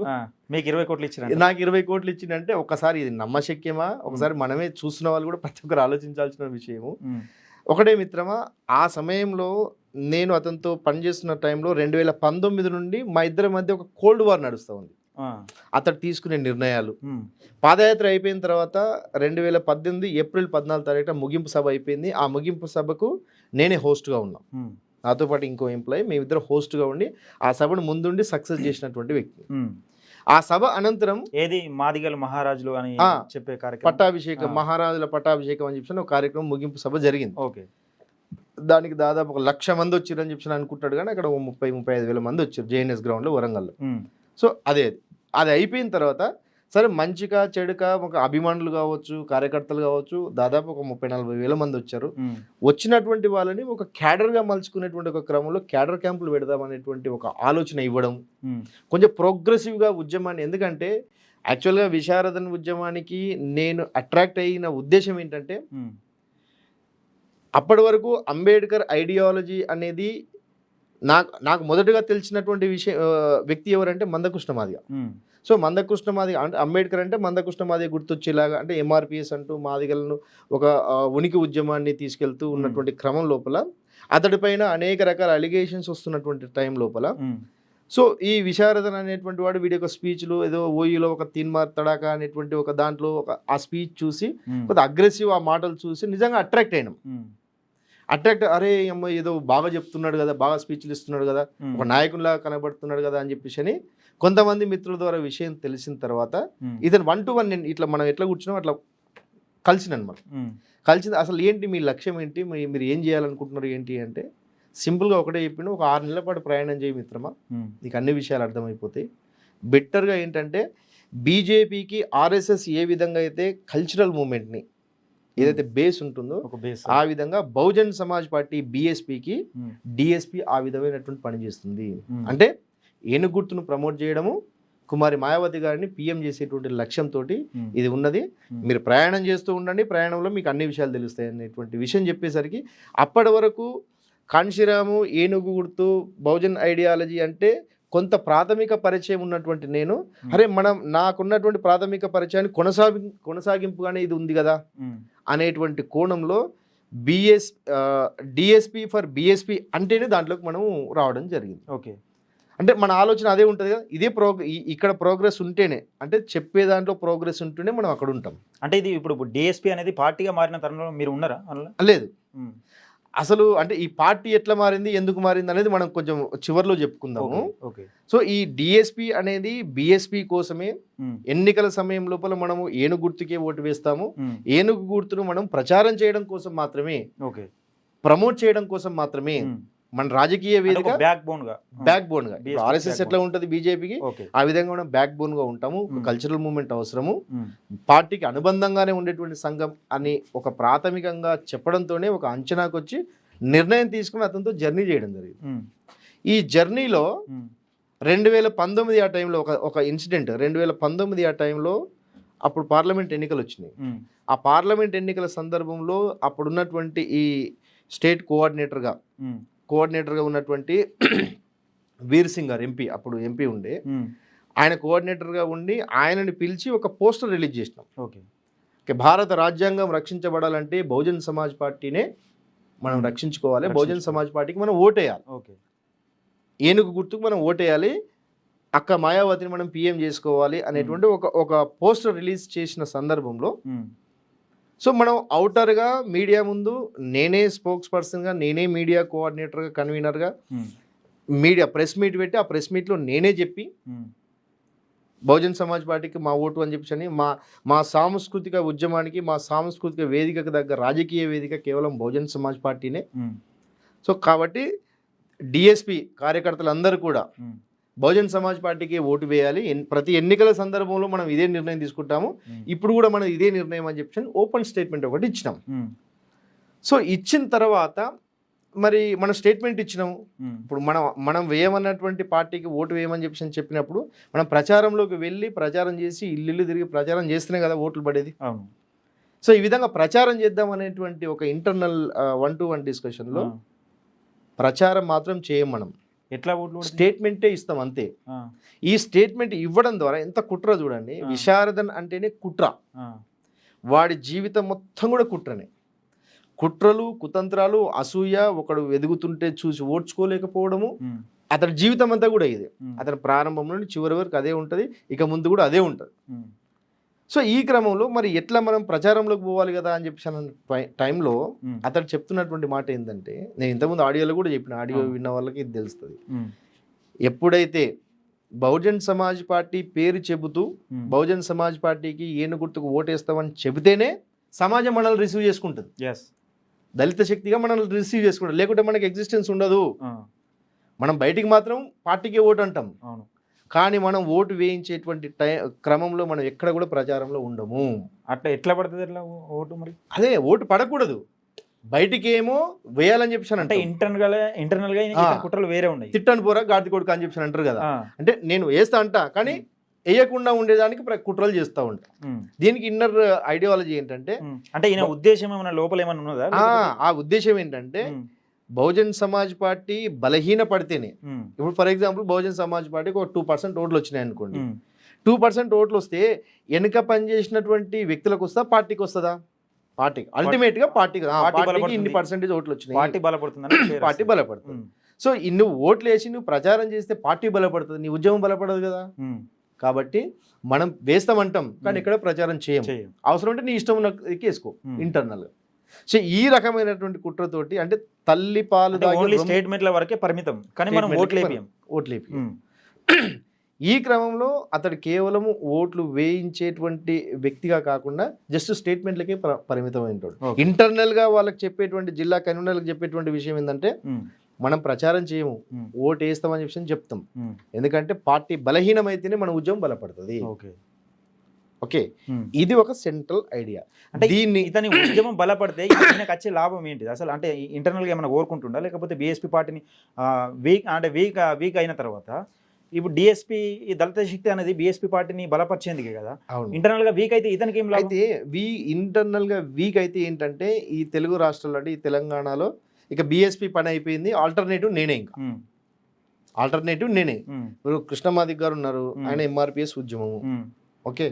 మీకు 20 కోట్లు ఇచ్చిన? నాకు 20 కోట్లు ఇచ్చిందంటే ఒకసారి ఇది నమ్మశక్యమా? ఒకసారి మనమే చూస్తున్న వాళ్ళు కూడా ప్రతి ఒక్కరు ఆలోచించాల్సిన విషయము. ఒకటే మిత్రమా, ఆ సమయంలో నేను అతనితో పనిచేస్తున్న టైంలో 2019 నుండి మా ఇద్దరి మధ్య ఒక కోల్డ్ వార్ నడుస్తూ ఉంది. అతడు తీసుకునే నిర్ణయాలు, పాదయాత్ర అయిపోయిన తర్వాత 2018 ఏప్రిల్ 14 తారీఖున ముగింపు సభ అయిపోయింది. ఆ ముగింపు సభకు నేనే హోస్ట్గా ఉన్నా, నాతో పాటు ఇంకో ఎంప్లాయీ, మేమిద్దరు హోస్ట్గా ఉండి ఆ సభను ముందుండి సక్సెస్ చేసినటువంటి వ్యక్తి. ఆ సభ అనంతరం ఏది మాదిగల మహారాజులు అని చెప్పే కార్యక్రమం, పట్టాభిషేకం, మహారాజుల పట్టాభిషేకం అని చెప్పి ఒక కార్యక్రమం ముగింపు సభ జరిగింది. ఓకే, దానికి దాదాపు 1,00,000 మంది వచ్చారని చెప్పి అనుకుంటాడు, కానీ అక్కడ 30-35 వేల మంది వచ్చారు జేఎన్ఎస్ గ్రౌండ్లో వరంగల్లో. సో అది అయిపోయిన తర్వాత సరే మంచిగా చెడుక ఒక అభిమానులు కావచ్చు, కార్యకర్తలు కావచ్చు, దాదాపు ఒక 30-40 వేల మంది వచ్చారు. వచ్చినటువంటి వాళ్ళని ఒక క్యాడర్గా మలుచుకునేటువంటి ఒక క్రమంలో క్యాడర్ క్యాంపులు పెడదామనేటువంటి ఒక ఆలోచన ఇవ్వడం, కొంచెం ప్రోగ్రెసివ్గా ఉద్యమాన్ని. ఎందుకంటే యాక్చువల్గా విశారదన్ ఉద్యమానికి నేను అట్రాక్ట్ అయిన ఉద్దేశం ఏంటంటే, అప్పటి వరకు అంబేద్కర్ ఐడియాలజీ అనేది నాకు మొదటగా తెలిసినటువంటి వ్యక్తి ఎవరంటే మందకృష్ణ మాదిగ. సో మందకృష్ణ మాదిగ అంటే అంబేద్కర్ అంటే మందకృష్ణ మాదిగ గుర్తొచ్చేలాగా, అంటే ఎంఆర్పిఎస్ అంటూ మాదిగలను ఒక ఉనికి ఉద్యమాన్ని తీసుకెళ్తూ ఉన్నటువంటి క్రమం లోపల అతడిపైన అనేక రకాల అలిగేషన్స్ వస్తున్నటువంటి టైం లోపల సో ఈ విశారదన్ అనేటువంటి వాడు వీడి యొక్క స్పీచ్లు ఏదో ఓయిలో ఒక తీన్మార్ తడాక అనేటువంటి ఒక దాంట్లో ఒక ఆ స్పీచ్ చూసి కొద్దిగా అగ్రెసివ్ ఆ మాటలు చూసి నిజంగా అట్రాక్ట్ అయినాం. అరే అమ్మ ఏదో బాగా చెప్తున్నాడు కదా, బాగా స్పీచ్లు ఇస్తున్నాడు కదా, ఒక నాయకునిలాగా కనబడుతున్నాడు కదా అని చెప్పేసి కొంతమంది మిత్రుల ద్వారా విషయం తెలిసిన తర్వాత ఇతను 1-to-1 నేను ఇట్లా మనం ఎట్లా కూర్చున్నాం అట్లా కలిసినమాట. కలిసింది అసలు ఏంటి మీ లక్ష్యం ఏంటి, మీరు ఏం చేయాలనుకుంటున్నారు ఏంటి అంటే సింపుల్గా ఒకటే చెప్పిండు, ఒక 6 నెలల పాటు ప్రయాణం చేయి మిత్రమా, నీకు అన్ని విషయాలు అర్థమైపోతాయి. బెటర్గా ఏంటంటే బీజేపీకి ఆర్ఎస్ఎస్ ఏ విధంగా అయితే కల్చరల్ మూమెంట్ని ఏదైతే బేస్ ఉంటుందో ఆ విధంగా బహుజన్ సమాజ్ పార్టీ బీఎస్పీకి డిఎస్పీ ఆ విధమైనటువంటి పని చేస్తుంది. అంటే ఏనుగు గుర్తును ప్రమోట్ చేయడము, కుమారి మాయావతి గారిని పీఎం చేసేటువంటి లక్ష్యంతో ఇది ఉన్నది. మీరు ప్రయాణం చేస్తూ ఉండండి, ప్రయాణంలో మీకు అన్ని విషయాలు తెలుస్తాయి అనేటువంటి విషయం చెప్పేసరికి అప్పటి వరకు కాన్షీరాము, ఏనుగు గుర్తు, బహుజన్ ఐడియాలజీ అంటే కొంత ప్రాథమిక పరిచయం ఉన్నటువంటి నేను, అరే నాకున్నటువంటి ప్రాథమిక పరిచయాన్ని కొనసాగింపుగానే ఇది ఉంది కదా అనేటువంటి కోణంలో డిఎస్పీ ఫర్ బిఎస్పీ అంటేనే దాంట్లోకి మనం రావడం జరిగింది. ఓకే, అంటే మన ఆలోచన అదే ఉంటుంది కదా, ఇదే ఇక్కడ ప్రోగ్రెస్ ఉంటేనే, అంటే చెప్పే దాంట్లో ప్రోగ్రెస్ ఉంటేనే మనం అక్కడ ఉంటాం. అంటే ఇది ఇప్పుడు డిఎస్పీ అనేది పార్టీగా మారిన తరుణంలో మీరు ఉన్నారా? లేదు, అసలు అంటే ఈ పార్టీ ఎట్లా మారింది, ఎందుకు మారింది అనేది మనం కొంచెం చివర్లో చెప్పుకుందాము. సో ఈ డిఎస్పీ అనేది బిఎస్పీ కోసమే ఎన్నికల సమయం లోపల మనము ఏనుగు గుర్తుకే ఓటు వేస్తాము. ఏనుగు గుర్తును మనం ప్రచారం చేయడం కోసం మాత్రమే, ప్రమోట్ చేయడం కోసం మాత్రమే, మన రాజకీయ వేదిక బ్యాక్ బోన్ గా ఆర్ఎస్ఎస్ ఎట్లా ఉంటుంది బీజేపీకి, ఆ విధంగా మనం బ్యాక్ బోన్ గా ఉంటాము. కల్చరల్ మూవ్మెంట్ అవసరము, పార్టీకి అనుబంధంగానే ఉండేటువంటి సంఘం అని ఒక ప్రాథమికంగా చెప్పడంతోనే ఒక అంచనాకు వచ్చి నిర్ణయం తీసుకుని అతనితో జర్నీ చేయడం జరిగింది. ఈ జర్నీలో 2019 ఆ టైంలో ఒక ఇన్సిడెంట్, 2019 ఆ టైంలో అప్పుడు పార్లమెంట్ ఎన్నికలు వచ్చినాయి. ఆ పార్లమెంట్ ఎన్నికల సందర్భంలో అప్పుడున్నటువంటి ఈ స్టేట్ కోఆర్డినేటర్గా ఉన్నటువంటి వీర్ సింగ్ గారు ఎంపీ, అప్పుడు ఎంపీ ఉండే ఆయన కోఆర్డినేటర్గా ఉండి ఆయనని పిలిచి ఒక పోస్టర్ రిలీజ్ చేసినాం. ఓకే, భారత రాజ్యాంగం రక్షించబడాలంటే బహుజన్ సమాజ్ పార్టీనే మనం రక్షించుకోవాలి, బహుజన్ సమాజ్ పార్టీకి మనం ఓటేయాలి, ఏనుగు గుర్తుకు మనం ఓటేయాలి, అక్క మాయావతిని మనం పీఎం చేసుకోవాలి అనేటువంటి ఒక పోస్టర్ రిలీజ్ చేసిన సందర్భంలో సో మనం అవుటర్గా మీడియా ముందు నేనే స్పోక్స్ పర్సన్గా, నేనే మీడియా కోఆర్డినేటర్గా, కన్వీనర్గా మీడియా ప్రెస్ మీట్ పెట్టి ఆ ప్రెస్ మీట్లో నేనే చెప్పి బహుజన్ సమాజ్ పార్టీకి మా ఓటు అని చెప్పి మా సాంస్కృతిక ఉద్యమానికి, మా సాంస్కృతిక వేదికకు దగ్గర రాజకీయ వేదిక కేవలం బహుజన్ సమాజ్ పార్టీనే. సో కాబట్టి డిఎస్పీ కార్యకర్తలందరూ కూడా బహుజన్ సమాజ్ పార్టీకి ఓటు వేయాలి, ప్రతి ఎన్నికల సందర్భంలో మనం ఇదే నిర్ణయం తీసుకుంటాము, ఇప్పుడు కూడా మనం ఇదే నిర్ణయం అని చెప్పి ఓపెన్ స్టేట్మెంట్ ఒకటి ఇచ్చినాం. సో ఇచ్చిన తర్వాత మరి మన స్టేట్మెంట్ ఇచ్చినాము, ఇప్పుడు మనం వేయమన్నటువంటి పార్టీకి ఓటు వేయమని చెప్పినప్పుడు మనం ప్రచారంలోకి వెళ్ళి ప్రచారం చేసి ఇల్లు తిరిగి ప్రచారం చేస్తేనే కదా ఓట్లు పడేది. సో ఈ విధంగా ప్రచారం చేద్దాం అనేటువంటి ఒక ఇంటర్నల్ 1-to-1 డిస్కషన్లో ప్రచారం మాత్రం చేయం, మనం ఎట్లా ఓట్లు స్టేట్మెంటే ఇస్తాం అంతే. ఈ స్టేట్మెంట్ ఇవ్వడం ద్వారా ఎంత కుట్ర చూడండి. విశారదన్ అంటేనే కుట్ర, వాడి జీవితం మొత్తం కూడా కుట్రనే, కుట్రలు, కుతంత్రాలు, అసూయ, ఒకడు ఎదుగుతుంటే చూసి ఓడ్చుకోలేకపోవడము, అతని జీవితం అంతా కూడా ఇదే. అతని ప్రారంభం నుండి చివరి వరకు అదే ఉంటుంది, ఇక ముందు కూడా అదే ఉంటుంది. సో ఈ క్రమంలో మరి ఎట్లా మనం ప్రచారంలోకి పోవాలి కదా అని చెప్పి టైంలో అతడు చెప్తున్నటువంటి మాట ఏంటంటే, నేను ఇంతకుముందు ఆడియోలో కూడా చెప్పిన, ఆడియో విన్న వాళ్ళకి ఇది తెలుస్తుంది. ఎప్పుడైతే బహుజన్ సమాజ్ పార్టీ పేరు చెబుతూ బహుజన్ సమాజ్ పార్టీకి ఏనుగు గుర్తుకు ఓటేస్తామని చెబితేనే సమాజం మనల్ని రిసీవ్ చేసుకుంటుంది, దళిత శక్తిగా మనల్ని రిసీవ్ చేసుకుంటుంది, లేకుంటే మనకి ఎగ్జిస్టెన్స్ ఉండదు. మనం బయటికి మాత్రం పార్టీకి ఓటు అంటాం, కానీ మనం ఓటు వేయించేటువంటి క్రమంలో మనం ఎక్కడ కూడా ప్రచారంలో ఉండము. అట్లా ఎట్లా పడుతుంది ఎట్లా ఓటు మరి? అదే ఓటు పడకూడదు, బయటికి ఏమో వేయాలని చెప్పి అంటే ఇంటర్నల్ గా కుట్రలు వేరే ఉన్నాయి. తిట్టని పోరా గాడి కొడుకు అని చెప్పి అంటారు కదా. అంటే నేను వేస్తా అంట కానీ వేయకుండా ఉండేదానికి కుట్రలు చేస్తూ ఉంటా. దీనికి ఇన్నర్ ఐడియాలజీ ఏంటంటే, అంటే ఈయన ఉద్దేశం ఏమైనా లోపల ఏమైనా ఉన్నదా? ఆ ఉద్దేశం ఏంటంటే బహుజన్ సమాజ్ పార్టీ బలహీన పడితేనే, ఇప్పుడు ఫర్ ఎగ్జాంపుల్ బహుజన్ సమాజ్ పార్టీకి ఒక 2% ఓట్లు వచ్చినాయి అనుకోండి. 2% ఓట్లు వస్తే వెనుక పనిచేసినటువంటి వ్యక్తులకు వస్తా, పార్టీకి వస్తుందా? పార్టీకి అల్టిమేట్ గా పార్టీకి ఇన్ని పర్సెంటేజ్ ఓట్లు వచ్చినాయి, పార్టీ బలపడుతుంది, పార్టీ బలపడుతుంది. సో నువ్వు ఓట్లు వేసి నువ్వు ప్రచారం చేస్తే పార్టీ బలపడుతుంది, నీ ఉద్యమం బలపడదు కదా. కాబట్టి మనం వేస్తామంటాం కానీ ఇక్కడ ప్రచారం చేయం. అవసరం అంటే నీ ఇష్టం వేసుకో ఇంటర్నల్ గా. సో ఈ రకమైనటువంటి కుట్రతోటి, అంటే తల్లి పాలు స్టేట్మెంట్ల వరకే పరిమితం కానీ మనం ఓట్లేపి. ఈ క్రమంలో అతడు కేవలం ఓట్లు వేయించేటువంటి వ్యక్తిగా కాకుండా జస్ట్ స్టేట్మెంట్లకే పరిమితం అయింటాడు. ఇంటర్నల్ గా వాళ్ళకి చెప్పేటువంటి జిల్లా కన్వీనర్లకు చెప్పేటువంటి విషయం ఏంటంటే, మనం ప్రచారం చేయము, ఓటు వేస్తామని చెప్పి చెప్తాం. ఎందుకంటే పార్టీ బలహీనమైతేనే మన ఉద్యమం బలపడుతుంది. ఓకే, ఇది ఒక సెంట్రల్ ఐడియా. అంటే దీన్ని ఇతని ఉద్యమం బలపడితే ఈయనకు వచ్చే లాభం ఏంటిది అసలు? అంటే ఇంటర్నల్ గా ఏమైనా కోరుకుంటుండా, లేకపోతే బీఎస్పీ పార్టీని వీక్ అయిన తర్వాత ఇప్పుడు డిఎస్పీ దళిత శక్తి అనేది బీఎస్పీ పార్టీని బలపరిచేందుకే కదా. ఇంటర్నల్ గా వీక్ అయితే ఇతనికి ఏం లాభం? అయితే ఇంటర్నల్ గా వీక్ అయితే ఏంటంటే, ఈ తెలుగు రాష్ట్రాల్లో అంటే ఈ తెలంగాణలో ఇక బీఎస్పీ పని అయిపోయింది, ఆల్టర్నేటివ్ నేనే. ఇంకా ఆల్టర్నేటివ్ నేనే. ఇప్పుడు కృష్ణమాదిక్ గారు ఉన్నారు, ఆయన ఎంఆర్పిఎస్ ఉద్యమము. ఓకే,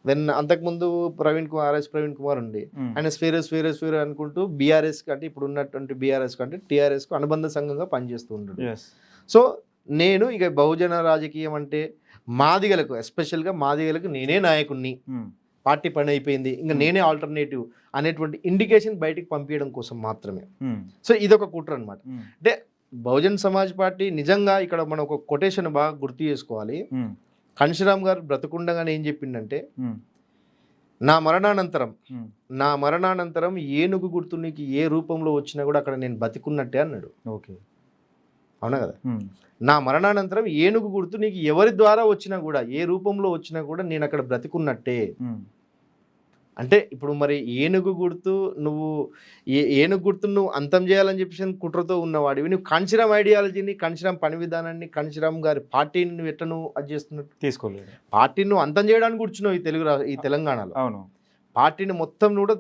దెన్ అంతకుముందు ఆర్ఎస్ ప్రవీణ్ కుమార్ ఉండి ఆయన స్వేరే అనుకుంటూ బీఆర్ఎస్ అంటే ఇప్పుడు ఉన్నటువంటి బీఆర్ఎస్ కంటే టీఆర్ఎస్ కు అనుబంధ సంఘంగా పనిచేస్తూ ఉంటాడు. సో నేను ఇక బహుజన రాజకీయం అంటే మాదిగలకు, ఎస్పెషల్గా మాదిగలకు నేనే నాయకుడిని, పార్టీ పని అయిపోయింది, ఇంకా నేనే ఆల్టర్నేటివ్ అనేటువంటి ఇండికేషన్ బయటికి పంపించడం కోసం మాత్రమే. సో ఇదొక కుట్ర అనమాట. అంటే బహుజన్ సమాజ్ పార్టీ నిజంగా ఇక్కడ మనం ఒక కొటేషన్ బాగా గుర్తు చేసుకోవాలి. కన్షిరామ్ గారు బ్రతుకుండగానే ఏం చెప్పిండంటే, నా మరణానంతరం ఏనుగు గుర్తు నీకు ఏ రూపంలో వచ్చినా కూడా అక్కడ నేను బతికున్నట్టే అన్నాడు. ఓకే, అవునా కదా. నా మరణానంతరం ఏనుగు గుర్తు నీకు ఎవరి ద్వారా వచ్చినా కూడా, ఏ రూపంలో వచ్చినా కూడా నేను అక్కడ బ్రతికున్నట్టే. అంటే ఇప్పుడు మరి ఏనుగు గుర్తు నువ్వు అంతం చేయాలని చెప్పేసి కుట్రతో ఉన్నవాడివి, నువ్వు కన్షిరామ్ ఐడియాలజీని, కన్షిరామ్ పని విధానాన్ని, కన్షిరామ్ గారి పార్టీని నువ్వు ఎట్లా నువ్వు అది చేస్తున్నట్టు తీసుకోలేదు. పార్టీని నువ్వు అంతం చేయడానికి కూర్చున్నావు ఈ తెలంగాణలో. అవును, పార్టీని మొత్తం కూడా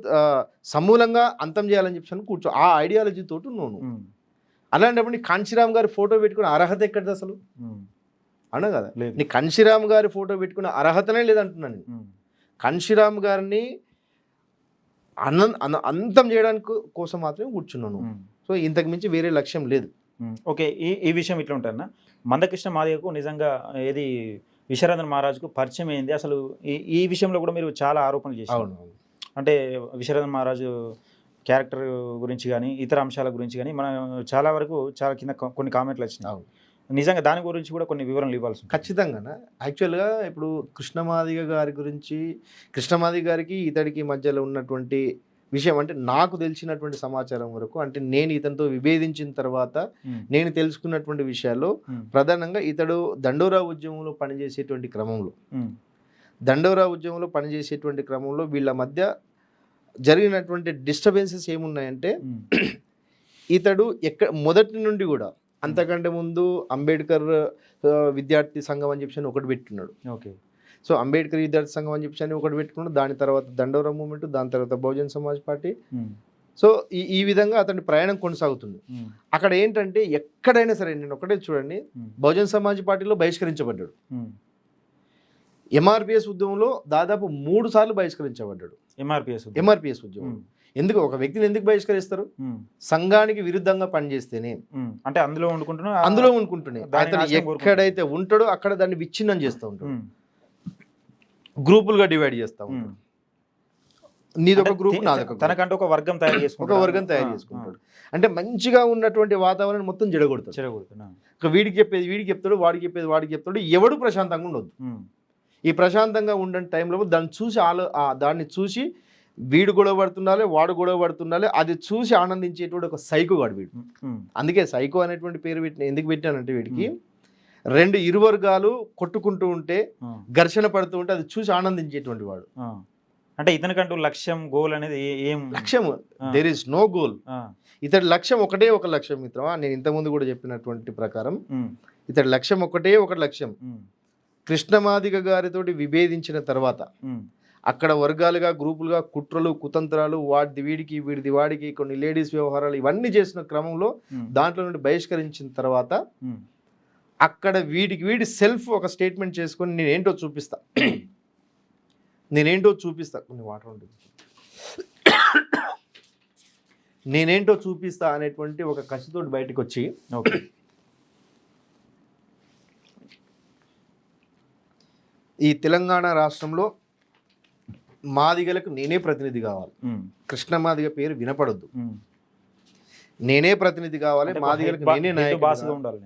సమూలంగా అంతం చేయాలని చెప్పేసి కూర్చో, ఆ ఐడియాలజీ తోటి నువ్వు. అలాంటప్పుడు నీ కన్షిరామ్ గారి ఫోటో పెట్టుకునే అర్హత ఎక్కడిది అసలు? అవునా కదా. నీ కన్షిరామ్ గారి ఫోటో పెట్టుకునే అర్హతనే లేదంటున్నాను నేను. కన్షిరామ్ గారిని అంతం చేయడానికి కోసం మాత్రమే కూర్చున్నాను. సో ఇంతకు మించి వేరే లక్ష్యం లేదు. ఓకే, ఈ విషయం ఇట్లా ఉంటారన్నా, మందకృష్ణ మాదిగకు నిజంగా ఏది విశ్వరంజన్ మహారాజుకు పరిచయం అయింది అసలు? ఈ విషయంలో కూడా మీరు చాలా ఆరోపణలు చేశారు. అంటే విశ్వరంజన్ మహారాజు క్యారెక్టర్ గురించి కానీ ఇతర అంశాల గురించి కానీ మనం చాలా వరకు కింద కొన్ని కామెంట్లు వచ్చినాయి. నిజంగా దాని గురించి కూడా కొన్ని వివరణలు ఇవ్వాల్సి ఉంది. ఖచ్చితంగా. యాక్చువల్గా ఇప్పుడు కృష్ణమాదిగ గారి గురించి, కృష్ణమాదిగ గారికి ఇతడికి మధ్యలో ఉన్నటువంటి విషయం అంటే నాకు తెలిసినటువంటి సమాచారం వరకు, అంటే నేను ఇతనితో విభేదించిన తర్వాత నేను తెలుసుకున్నటువంటి విషయాల్లో ప్రధానంగా ఇతడు దండోరా ఉద్యమంలో పనిచేసేటువంటి క్రమంలో వీళ్ళ మధ్య జరిగినటువంటి డిస్టర్బెన్సెస్ ఏమున్నాయంటే, ఇతడు మొదటి నుండి కూడా అంతకంటే ముందు అంబేద్కర్ విద్యార్థి సంఘం అని చెప్పి ఒకటి పెట్టుకున్నాడు. ఓకే, సో అంబేద్కర్ విద్యార్థి సంఘం అని చెప్పి ఒకటి పెట్టుకున్నాడు. దాని తర్వాత దండోరా మూవ్మెంట్, దాని తర్వాత బహుజన్ సమాజ్ పార్టీ. సో ఈ విధంగా అతని ప్రయాణం కొనసాగుతుంది. అక్కడ ఏంటంటే ఎక్కడైనా సరే నేను ఒకటే చూడండి, బహుజన్ సమాజ్ పార్టీలో బహిష్కరించబడ్డాడు. ఎంఆర్పిఎస్ ఉద్యమంలో దాదాపు 3 సార్లు బహిష్కరించబడ్డాడు. ఎంఆర్పిఎస్ ఉద్యమం ఎందుకు ఒక వ్యక్తిని ఎందుకు బహిష్కరిస్తారు? సంఘానికి విరుద్ధంగా పనిచేస్తేనే, అంటే అందులో ఉండుకుంటూనే అతను ఎక్కడైతే ఉంటాడో అక్కడ దాన్ని విచ్ఛిన్నం చేస్తూ ఉంటాడు, గ్రూపులుగా డివైడ్ చేస్తూ ఉంటాడు. నీదొక గ్రూప్, నాదొక, తనకంటే ఒక వర్గం తయారు చేసుకుంటాడు. అంటే మంచిగా ఉన్నటువంటి వాతావరణం మొత్తం చెడగొడతాడు. వీడికి చెప్పేది వీడికి చెప్తాడు, వాడికి చెప్పేది వాడికి చెప్తాడు. ఎవడు ప్రశాంతంగా ఉండొద్దు. ఈ ప్రశాంతంగా ఉండే టైంలో దాన్ని చూసి వీడు గొడవ పడుతుండాలి, వాడు గొడవ పడుతుండాలి, అది చూసి ఆనందించేటువంటి ఒక సైకో గాడు వీడు. అందుకే సైకో అనేటువంటి పేరు ఎందుకు పెట్టానంటే, వీడికి రెండు ఇరు వర్గాలు కొట్టుకుంటూ ఉంటే, ఘర్షణ పడుతూ ఉంటే అది చూసి ఆనందించేటువంటి వాడు. అంటే ఇతనికంటూ లక్ష్యం గోల్ అనేది ఏం లక్ష్యం దేర్ ఇస్ నో గోల్. ఇతడి లక్ష్యం ఒకటే ఒక లక్ష్యం మిత్రమా. నేను ఇంతకుముందు కూడా చెప్పినటువంటి ప్రకారం ఇతడి లక్ష్యం ఒకటే ఒక లక్ష్యం. కృష్ణమాదిగ గారితోటి విభేదించిన తర్వాత అక్కడ వర్గాలుగా గ్రూపులుగా కుట్రలు కుతంత్రాలు వాడిది వీడికి వీడిది వాడికి కొన్ని లేడీస్ వ్యవహారాలు ఇవన్నీ చేసిన క్రమంలో దాంట్లో నుండి బహిష్కరించిన తర్వాత అక్కడ వీడి సెల్ఫ్ ఒక స్టేట్మెంట్ చేసుకొని నేనేంటో చూపిస్తా కొన్ని వాటర్ ఉంటుంది నేనేంటో చూపిస్తా అనేటువంటి ఒక కసితోటి బయటకు వచ్చి ఈ తెలంగాణ రాష్ట్రంలో మాదిగలకు నేనే ప్రతినిధి కావాలి. కృష్ణ మాదిగ పేరు వినపడొద్దు. నేనే ప్రతినిధి కావాలి. మాదిగలకు నేనే నాయకుడిగా ఉండాలి.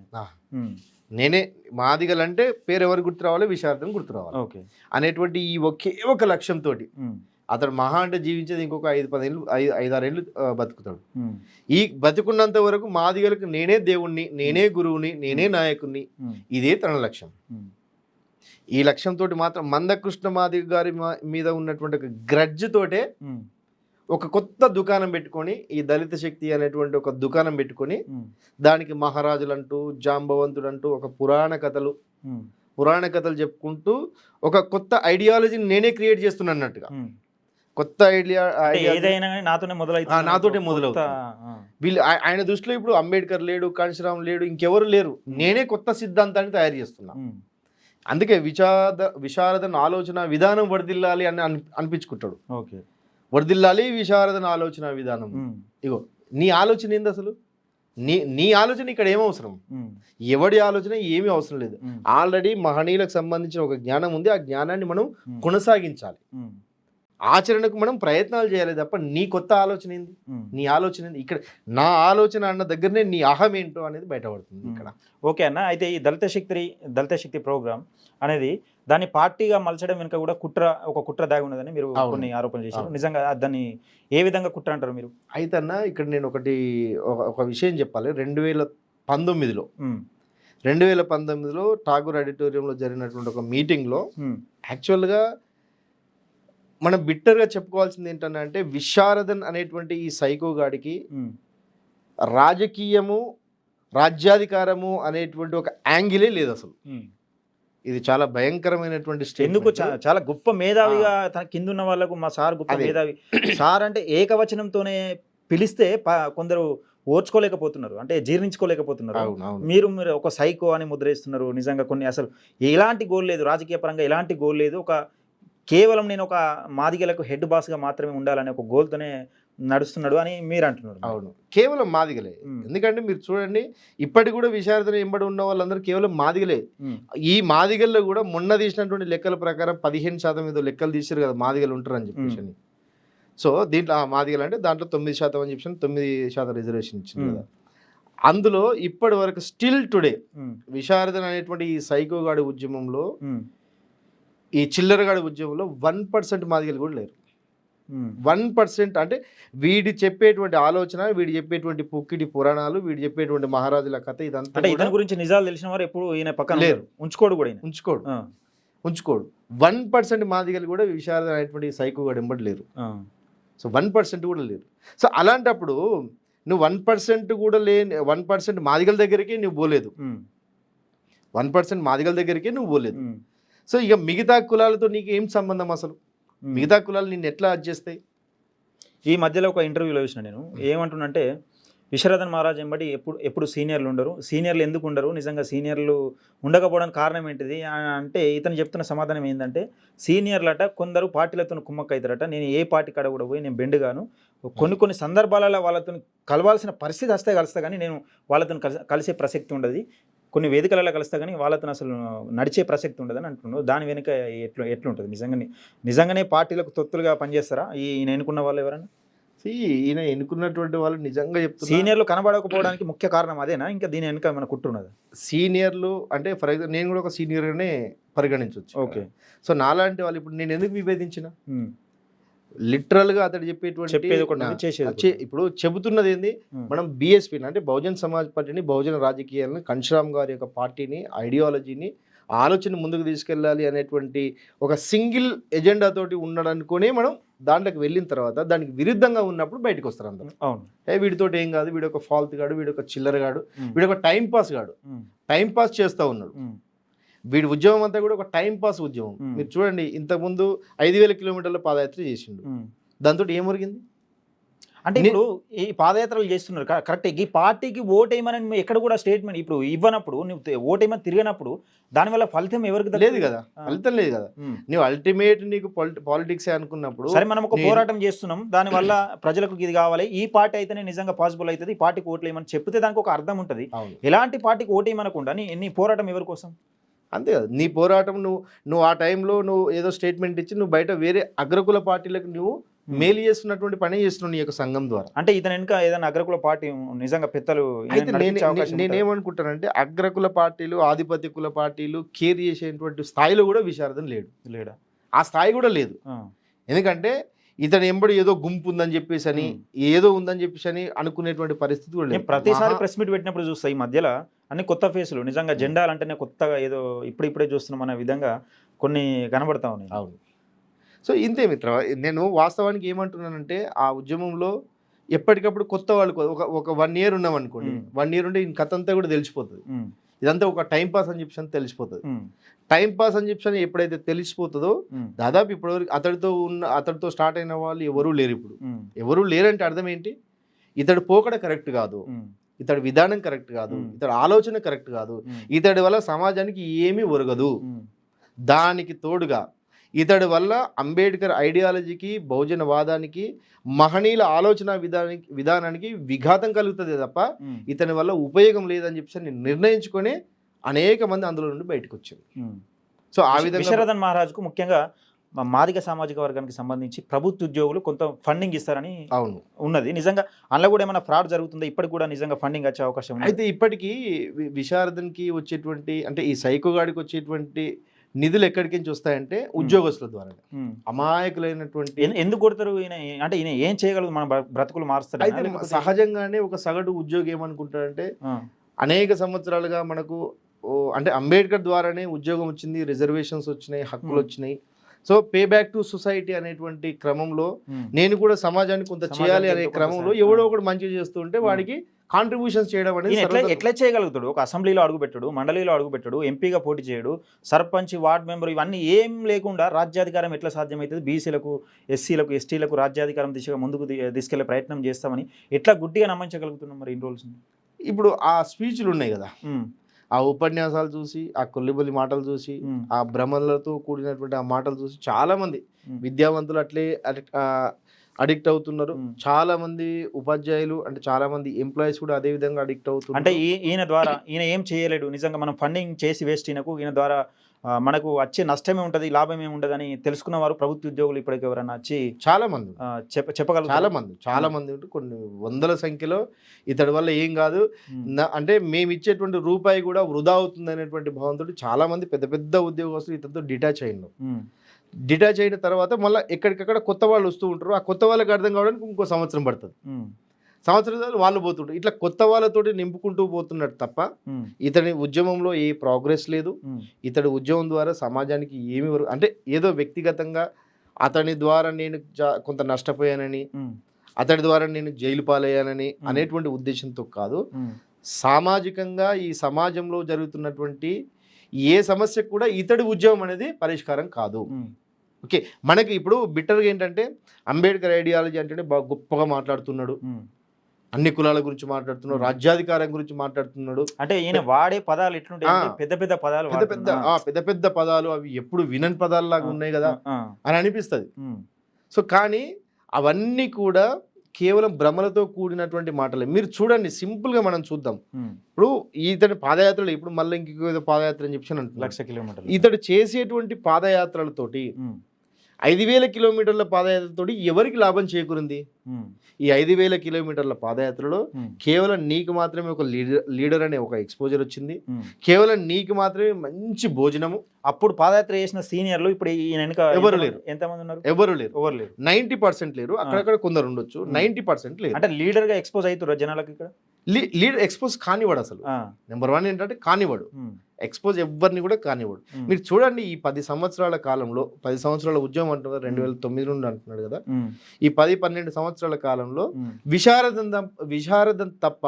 నేనే మాదిగలంటే పేరు ఎవరు గుర్తు రావాలి, విశారదన్ గుర్తు రావాలి అనేటువంటి ఈ ఒకే ఒక లక్ష్యంతో అతడు మహా అంటే జీవించేది ఇంకొక 5-10 ఏళ్ళు 5-6 ఏళ్ళు బతుకుతాడు. ఈ బతుకున్నంత వరకు మాదిగలకు నేనే దేవుణ్ణి, నేనే గురువుని, నేనే నాయకుడిని, ఇదే తన లక్ష్యం. ఈ లక్ష్యంతో మాత్రం మందకృష్ణ మాదిగ గారి మీద ఉన్నటువంటి ఒక గ్రడ్జ్ తోటే ఒక కొత్త దుకాణం పెట్టుకొని, ఈ దళిత శక్తి అనేటువంటి ఒక దుకాణం పెట్టుకొని దానికి మహారాజులు అంటూ జాంబవంతుడు అంటూ ఒక పురాణ కథలు చెప్పుకుంటూ ఒక కొత్త ఐడియాలజీని నేనే క్రియేట్ చేస్తున్నా అన్నట్టుగా. కొత్త నాతోటే మొదలవుతుంది. వీళ్ళు ఆయన దృష్టిలో ఇప్పుడు అంబేద్కర్ లేడు, కాంశీరామ్ లేడు, ఇంకెవరు లేరు. నేనే కొత్త సిద్ధాంతాన్ని తయారు చేస్తున్నా. అందుకే విశారదన్ ఆలోచన విధానం వర్దిల్లాలి అని అనిపించుకుంటాడు. వర్దిల్లాలి విశారదన్ ఆలోచన విధానం. ఇగో నీ ఆలోచన ఏంది అసలు? నీ ఆలోచన ఇక్కడ ఏమవసరం? ఎవడి ఆలోచన ఏమీ అవసరం లేదు. ఆల్రెడీ మహనీయులకు సంబంధించిన ఒక జ్ఞానం ఉంది. ఆ జ్ఞానాన్ని మనం కొనసాగించాలి. ఆచరణకు మనం ప్రయత్నాలు చేయాలి తప్ప నీ కొత్త ఆలోచన ఏంది, నీ ఆలోచన ఏంది? ఇక్కడ నా ఆలోచన అన్న దగ్గరనే నీ అహం ఏంటో అనేది బయటపడుతుంది ఇక్కడ. ఓకే అన్న, అయితే ఈ దళిత శక్తి ప్రోగ్రామ్ అనేది దాన్ని పార్టీగా మలచడం వెనుక కూడా ఒక కుట్ర దాగి ఉన్నదని మీరు కొన్ని ఆరోపణలు చేశారు. నిజంగా దాన్ని ఏ విధంగా కుట్ర అంటారు మీరు? అయితే అన్న ఇక్కడ నేను ఒక విషయం చెప్పాలి. 2019లో ఠాగూర్ ఆడిటోరియంలో జరిగినటువంటి ఒక మీటింగ్లో యాక్చువల్గా మనం బిట్టర్గా చెప్పుకోవాల్సింది ఏంటంటే విశారదన్ అనేటువంటి ఈ సైకో గాడికి రాజకీయము రాజ్యాధికారము అనేటువంటి ఒక యాంగిలే లేదు అసలు. ఇది చాలా భయంకరమైనటువంటి స్టేట్. ఎందుకు చాలా గొప్ప మేధావిగా తన కింద ఉన్న వాళ్ళకు మా సార్ గొప్ప మేధావి. సార్ అంటే ఏకవచనంతోనే పిలిస్తే కొందరు ఓర్చుకోలేకపోతున్నారు, అంటే జీర్ణించుకోలేకపోతున్నారు. మీరు ఒక సైకో అని ముద్రేస్తున్నారు. నిజంగా కొన్ని అసలు ఎలాంటి గోల్ లేదు, రాజకీయ పరంగా ఎలాంటి గోల్ లేదు. కేవలం నేను ఒక మాదిగలకు హెడ్ బాస్గా మాత్రమే ఉండాలనే ఒక గోల్తోనే నడుస్తున్నాడు అని మీరు అంటున్నారు. అవును, కేవలం మాదిగలే. ఎందుకంటే మీరు చూడండి, ఇప్పటికి కూడా విశారదన ఎంబడి ఉన్న వాళ్ళందరూ కేవలం మాదిగలే. ఈ మాదిగల్లో కూడా మొన్న తీసినటువంటి లెక్కల ప్రకారం 15% ఏదో లెక్కలు తీసారు కదా మాదిగలు ఉంటారు అని చెప్పేసి. సో దీంట్లో మాదిగలు అంటే దాంట్లో 9% అని చెప్పి 9% రిజర్వేషన్ ఇచ్చింది కదా. అందులో ఇప్పటి వరకు స్టిల్ టుడే విశారదన అనేటువంటి ఈ సైకోగాడి ఉద్యమంలో, ఈ చిల్లరగాడి ఉద్యమంలో 1% మాదిగలు కూడా లేరు. 1% అంటే వీడి చెప్పేటువంటి ఆలోచన, వీడి చెప్పేటువంటి పుక్కిడి పురాణాలు, వీడి చెప్పేటువంటి మహారాజుల కథ ఇదంతా అంటే ఇతని గురించి నిజాలు తెలిసిన వారు ఎప్పుడు ఈయన పక్కన లేరు. ఉంచుకోడు 1% మాదిగలు కూడా విశారద అనేటువంటి సైకోగాడు ఎంబడి లేరు. సో 1% కూడా లేరు. సో అలాంటప్పుడు నువ్వు 1% కూడా లేని 1% మాదిగల దగ్గరికి నువ్వు పోలేదు. 1% మాదిగల దగ్గరికి నువ్వు పోలేదు. సో ఇక మిగతా కులాలతో నీకు ఏం సంబంధం అసలు? మిగతా కులాలు నిన్ను ఎట్లా చేస్తాయి? ఈ మధ్యలో ఒక ఇంటర్వ్యూలో చూసిన నేను ఏమంటున్నంటే, విశారదన్ మహారాజ్ ఎంబడి ఎప్పుడు సీనియర్లు ఉండరు. సీనియర్లు ఎందుకు ఉండరు? నిజంగా సీనియర్లు ఉండకపోవడానికి కారణం ఏంటిది అంటే ఇతను చెప్తున్న సమాధానం ఏంటంటే, సీనియర్లట కొందరు పార్టీలతో కుమ్మక్కవుతారట. నేను ఏ పార్టీ కాడ కూడా పోయి నేను బెండుగాను. కొన్ని సందర్భాలలో వాళ్ళతో కలవాల్సిన పరిస్థితి కలుస్తా కానీ నేను వాళ్ళతో కలిసే ప్రసక్తి ఉండదు. కొన్ని వేదికలలో కలుస్తా కానీ వాళ్ళతో అసలు నడిచే ప్రసక్తి ఉండదని అంటున్నాడు. దాని వెనుక ఎట్లుంటుంది? నిజంగానే పార్టీలకు తొత్తులుగా పనిచేస్తారా ఈయన ఎన్నుకున్న వాళ్ళు ఎవరైనా? ఈయన ఎన్నుకున్నటువంటి వాళ్ళు నిజంగా చెప్తారు. సీనియర్లు కనబడకపోవడానికి ముఖ్య కారణం అదేనా? ఇంకా దీని వెనుక ఏమైనా కుట్రున్నదా? సీనియర్లు అంటే ఫర్ ఎగ్జాంపుల్ నేను కూడా ఒక సీనియర్గానే పరిగణించవచ్చు. ఓకే. సో నాలాంటి వాళ్ళు ఇప్పుడు నేను ఎందుకు విభేదించిన? లిటరల్గా అతడు చెప్పేటువంటి చెప్పేది ఒకటి ఉంది, చేసేది ఒకటి. ఇప్పుడు చెబుతున్నది ఏంది, మనం బీఎస్పీ అంటే బహుజన్ సమాజ్ పార్టీని, బహుజన రాజకీయాలను, కన్షరామ్ గారి యొక్క పార్టీని, ఐడియాలజీని, ఆలోచన ముందుకు తీసుకెళ్ళాలి అనేటువంటి ఒక సింగిల్ ఎజెండా తోటి ఉండడనుకునే మనం దాంట్లోకి వెళ్ళిన తర్వాత దానికి విరుద్ధంగా ఉన్నప్పుడు బయటకు వస్తారు అందరూ. అవును. వీడితోటి ఏం కాదు, వీడు ఒక ఫాల్త్ గాడు, వీడు ఒక చిల్లర గాడు, వీడు ఒక టైం పాస్ గాడు, టైం పాస్ చేస్తూ ఉన్నాడు. వీడి ఉద్యమం అంతా కూడా ఒక టైం పాస్ ఉద్యమం. మీరు చూడండి, ఇంతకుముందు 5,000 కిలోమీటర్ల పాదయాత్ర చేసిండు, దాంతో ఏం ఒరిగింది? అంటే ఇప్పుడు ఈ పాదయాత్రలు చేస్తున్నారు కరెక్ట్. ఈ పార్టీకి ఓటేయమని ఎక్కడ కూడా స్టేట్మెంట్ ఇప్పుడు ఇవ్వనప్పుడు, నువ్వు ఓటేయమని తిరిగినప్పుడు దానివల్ల ఫలితం ఎవరికి లేదు కదా, ఫలితం లేదు కదా. నువ్వు అల్టిమేట్ నీకు పాలిటిక్స్ అనుకున్నప్పుడు, సరే మనం ఒక పోరాటం చేస్తున్నాం, దానివల్ల ప్రజలకు ఇది కావాలి, ఈ పార్టీ అయితేనే నిజంగా పాసిబుల్ అవుతుంది, ఈ పార్టీకి ఓట్లేయమని చెప్తే దానికి ఒక అర్థం ఉంటుంది. ఎలాంటి పార్టీకి ఓటేయమనకుండా నీ పోరాటం ఎవరి కోసం? అంతే కదా, నీ పోరాటం నువ్వు ఆ టైంలో నువ్వు ఏదో స్టేట్మెంట్ ఇచ్చి నువ్వు బయట వేరే అగ్రకుల పార్టీలకు నువ్వు మేలు చేస్తున్నటువంటి పని చేస్తున్నావు నీ యొక్క సంఘం ద్వారా. అంటే ఇతను వెనుక ఏదైనా అగ్రకుల పార్టీ నిజంగా పెద్దలు నేనేమనుకుంటానంటే, అగ్రకుల పార్టీలు, ఆధిపత్య కుల పార్టీలు కేర్ చేసేటువంటి స్థాయిలో కూడా విశారదం లేడా, ఆ స్థాయి కూడా లేదు. ఎందుకంటే ఇతను ఎంబడి ఏదో గుంపు ఉందని చెప్పేసి అని, ఏదో ఉందని చెప్పేసి అని అనుకునేటువంటి పరిస్థితి కూడా లేదు. ప్రతిసారి ప్రెస్ మీట్ పెట్టినప్పుడు చూస్తా ఈ మధ్యలో అన్ని కొత్త ఫేసులు, నిజంగా జెండాలు అంటేనే కొత్తగా ఏదో ఇప్పుడిప్పుడే చూస్తున్నాం అనే విధంగా కొన్ని కనబడతా ఉన్నాయి. అవును. సో ఇంతే మిత్ర, నేను వాస్తవానికి ఏమంటున్నానంటే, ఆ ఉద్యమంలో ఎప్పటికప్పుడు కొత్త వాళ్ళు ఒక 1 year ఉన్నాం అనుకోండి, 1 year ఉంటే ఈ కథ అంతా కూడా తెలిసిపోతుంది. ఇదంతా ఒక టైం పాస్ అని చెప్పి తెలిసిపోతుంది. టైం పాస్ అని చెప్పి ఎప్పుడైతే తెలిసిపోతుందో, దాదాపు ఇప్పటివరకు అతడితో స్టార్ట్ అయిన వాళ్ళు ఎవరూ లేరు. ఇప్పుడు ఎవరూ లేరంటే అర్థం ఏంటి? ఇతడు పోకడ కరెక్ట్ కాదు, ఇతడి విధానం కరెక్ట్ కాదు, ఇతడి ఆలోచన కరెక్ట్ కాదు, ఇతడి వల్ల సమాజానికి ఏమీ ఒరగదు. దానికి తోడుగా ఇతడి వల్ల అంబేద్కర్ ఐడియాలజీకి, బహుజన వాదానికి, మహనీయుల ఆలోచన విధానానికి విఘాతం కలుగుతుంది తప్ప ఇతని వల్ల ఉపయోగం లేదని చెప్పి నేను నిర్ణయించుకొని అనేక మంది అందులో నుండి బయటకు వచ్చారు. సో ఆ విధంగా విశారదన్ మహారాజ్కు ముఖ్యంగా మాదిగ సామాజిక వర్గానికి సంబంధించి ప్రభుత్వ ఉద్యోగులు కొంత ఫండింగ్ ఇస్తారని అవును ఉన్నది. నిజంగా అందులో కూడా ఏమైనా ఫ్రాడ్ జరుగుతుందో? ఇప్పటికి కూడా నిజంగా ఫండింగ్ వచ్చే అవకాశం ఉంది? అయితే ఇప్పటికీ విశారదన్కి వచ్చేటువంటి, అంటే ఈ సైకోగాడికి వచ్చేటువంటి నిధులు ఎక్కడికి నుంచి వస్తాయంటే ఉద్యోగస్తుల ద్వారా. అమాయకులైనటువంటి ఎందుకు కొడతారు ఈయన? అంటే ఈయన ఏం చేయగలదు? మన బ్రతుకులు మారుస్తారు. అయితే సహజంగానే ఒక సగటు ఉద్యోగి ఏమనుకుంటాడంటే, అనేక సంవత్సరాలుగా మనకు అంటే అంబేద్కర్ ద్వారానే ఉద్యోగం వచ్చింది, రిజర్వేషన్స్ వచ్చినాయి, హక్కులు వచ్చినాయి. So pay back to society అనేటువంటి క్రమంలో నేను కూడా సమాజానికి కొంత చేయాలి అనే క్రమంలో ఎవడో ఒకడు మంచి చేస్తూ ఉంటే వాడికి కాంట్రిబ్యూషన్స్ చేయడం అనేది ఎట్లా చేయగలుగుతాడు? ఒక అసెంబ్లీలో అడుగుపెట్టాడు, మండలిలో అడుగుపెట్టాడు, ఎంపీగా పోటీ చేయడు, సర్పంచ్, వార్డ్ మెంబర్ ఇవన్నీ ఏం లేకుండా రాజ్యాధికారం ఎట్లా సాధ్యమవుతుంది? బీసీలకు, ఎస్సీలకు, ఎస్టీలకు రాజ్యాధికారం దిశగా ముందుకు తీసుకెళ్లే ప్రయత్నం చేస్తామని ఎట్లా గుడ్డిగా నమ్మించగలుగుతున్నాం మరి ఇన్ని రోజులు? ఇప్పుడు ఆ స్పీచ్లు ఉన్నాయి కదా, ఆ ఉపన్యాసాలు చూసి, ఆ కొల్లిబొల్లి మాటలు చూసి, ఆ భ్రమలతో కూడినటువంటి ఆ మాటలు చూసి చాలా మంది విద్యావంతులు అట్లే అడిక్ట్ అవుతున్నారు. చాలా మంది ఉపాధ్యాయులు, అంటే చాలా మంది ఎంప్లాయీస్ కూడా అదే విధంగా అడిక్ట్ అవుతున్నారు. అంటే ఈయన ద్వారా ఈయన ఏం చేయలేడు, నిజంగా మనం ఫండింగ్ చేసి వేస్ట్ ఈయన ద్వారా మనకు వచ్చే నష్టమే ఉంటుంది, లాభం ఏమి ఉండదు అని తెలుసుకున్న వారు ప్రభుత్వ ఉద్యోగులు ఇప్పటికి ఎవరన్నా వచ్చి చాలా మంది చెప్పగలరు? చాలా మంది కొన్ని వందల సంఖ్యలో ఇతడి వల్ల ఏం కాదు, అంటే మేము ఇచ్చేటువంటి రూపాయి కూడా వృధా అవుతుంది అనేటువంటి భావంతో చాలా మంది పెద్ద పెద్ద ఉద్యోగస్తులు ఇతనితో డిటాచ్ అయినారు. డిటాచ్ అయిన తర్వాత మళ్ళీ ఎక్కడికక్కడ కొత్త వాళ్ళు వస్తూ ఉంటారు. ఆ కొత్త వాళ్ళకి అర్థం కావడానికి ఇంకో సంవత్సరం పడుతుంది. సంవత్సరాలు వాళ్ళు పోతుంటారు. ఇట్లా కొత్త వాళ్ళతోటి నింపుకుంటూ పోతున్నట్టు తప్ప ఇతని ఉద్యమంలో ఏ ప్రోగ్రెస్ లేదు. ఇతడి ఉద్యమం ద్వారా సమాజానికి ఏమి అంటే ఏదో వ్యక్తిగతంగా అతని ద్వారా నేను కొంత నష్టపోయానని, అతడి ద్వారా నేను జైలు పాలయ్యానని అనేటువంటి ఉద్దేశంతో కాదు. సామాజికంగా ఈ సమాజంలో జరుగుతున్నటువంటి ఏ సమస్యకు కూడా ఇతడి ఉద్యమం అనేది పరిష్కారం కాదు. ఓకే, మనకి ఇప్పుడు బిట్టర్గా ఏంటంటే అంబేద్కర్ ఐడియాలజీ అంటేనే బాగా గొప్పగా మాట్లాడుతున్నాడు, అన్ని కులాల గురించి మాట్లాడుతున్నాడు, రాజ్యాధికారం గురించి మాట్లాడుతున్నాడు. అంటే ఈయన వాడే పదాలు ఎట్లుంటాయి? పెద్ద పెద్ద పదాలు, పెద్ద పెద్ద పదాలు, అవి ఎప్పుడు వినని పదాలు లాగా ఉన్నాయి కదా అని అనిపిస్తుంది. సో కానీ అవన్నీ కూడా కేవలం భ్రమలతో కూడినటువంటి మాటలే. మీరు చూడండి, సింపుల్గా మనం చూద్దాం. ఇప్పుడు ఇతని పాదయాత్రలు, ఇప్పుడు మళ్ళీ ఇంకేదో పాదయాత్ర అని చెప్పి 1,00,000 కిలోమీటర్లు ఇతడు చేసేటువంటి పాదయాత్రలతోటి 5,000 కిలోమీటర్ల పాదయాత్రతోటి ఎవరికి లాభం చేకూరింది? ఈ 5,000 కిలోమీటర్ల పాదయాత్రలో కేవలం నీకు మాత్రమే ఒక లీడర్ అనే ఒక ఎక్స్పోజర్ వచ్చింది. కేవలం నీకు మాత్రమే మంచి భోజనము. అప్పుడు పాదయాత్ర చేసిన సీనియర్లు ఇప్పుడు ఈయన వెనుక ఎవరు లేరు. ఎంతమంది ఉన్నారు? ఎవరు లేరు. 90% లేరు. అక్కడక్కడ కొందరు ఉండొచ్చు. 90% లేరు. అంటే లీడర్ గా ఎక్స్పోజ్ అవుతారు జనాలకు ఇక్కడ. లీడర్ ఎక్స్పోజ్ కానివాడు అసలు. నెంబర్ 1 ఏంటంటే కానివాడు. ఎక్స్పోజ్ ఎవరిని కూడా కానివాడు. మీరు చూడండి, ఈ 10 సంవత్సరాల కాలంలో 10 సంవత్సరాల ఉద్యమం అంటున్నారు, 2009 నుండి అంటున్నాడు కదా, ఈ 10-12 సంవత్సరాల కాలంలో విశారదం తప్ప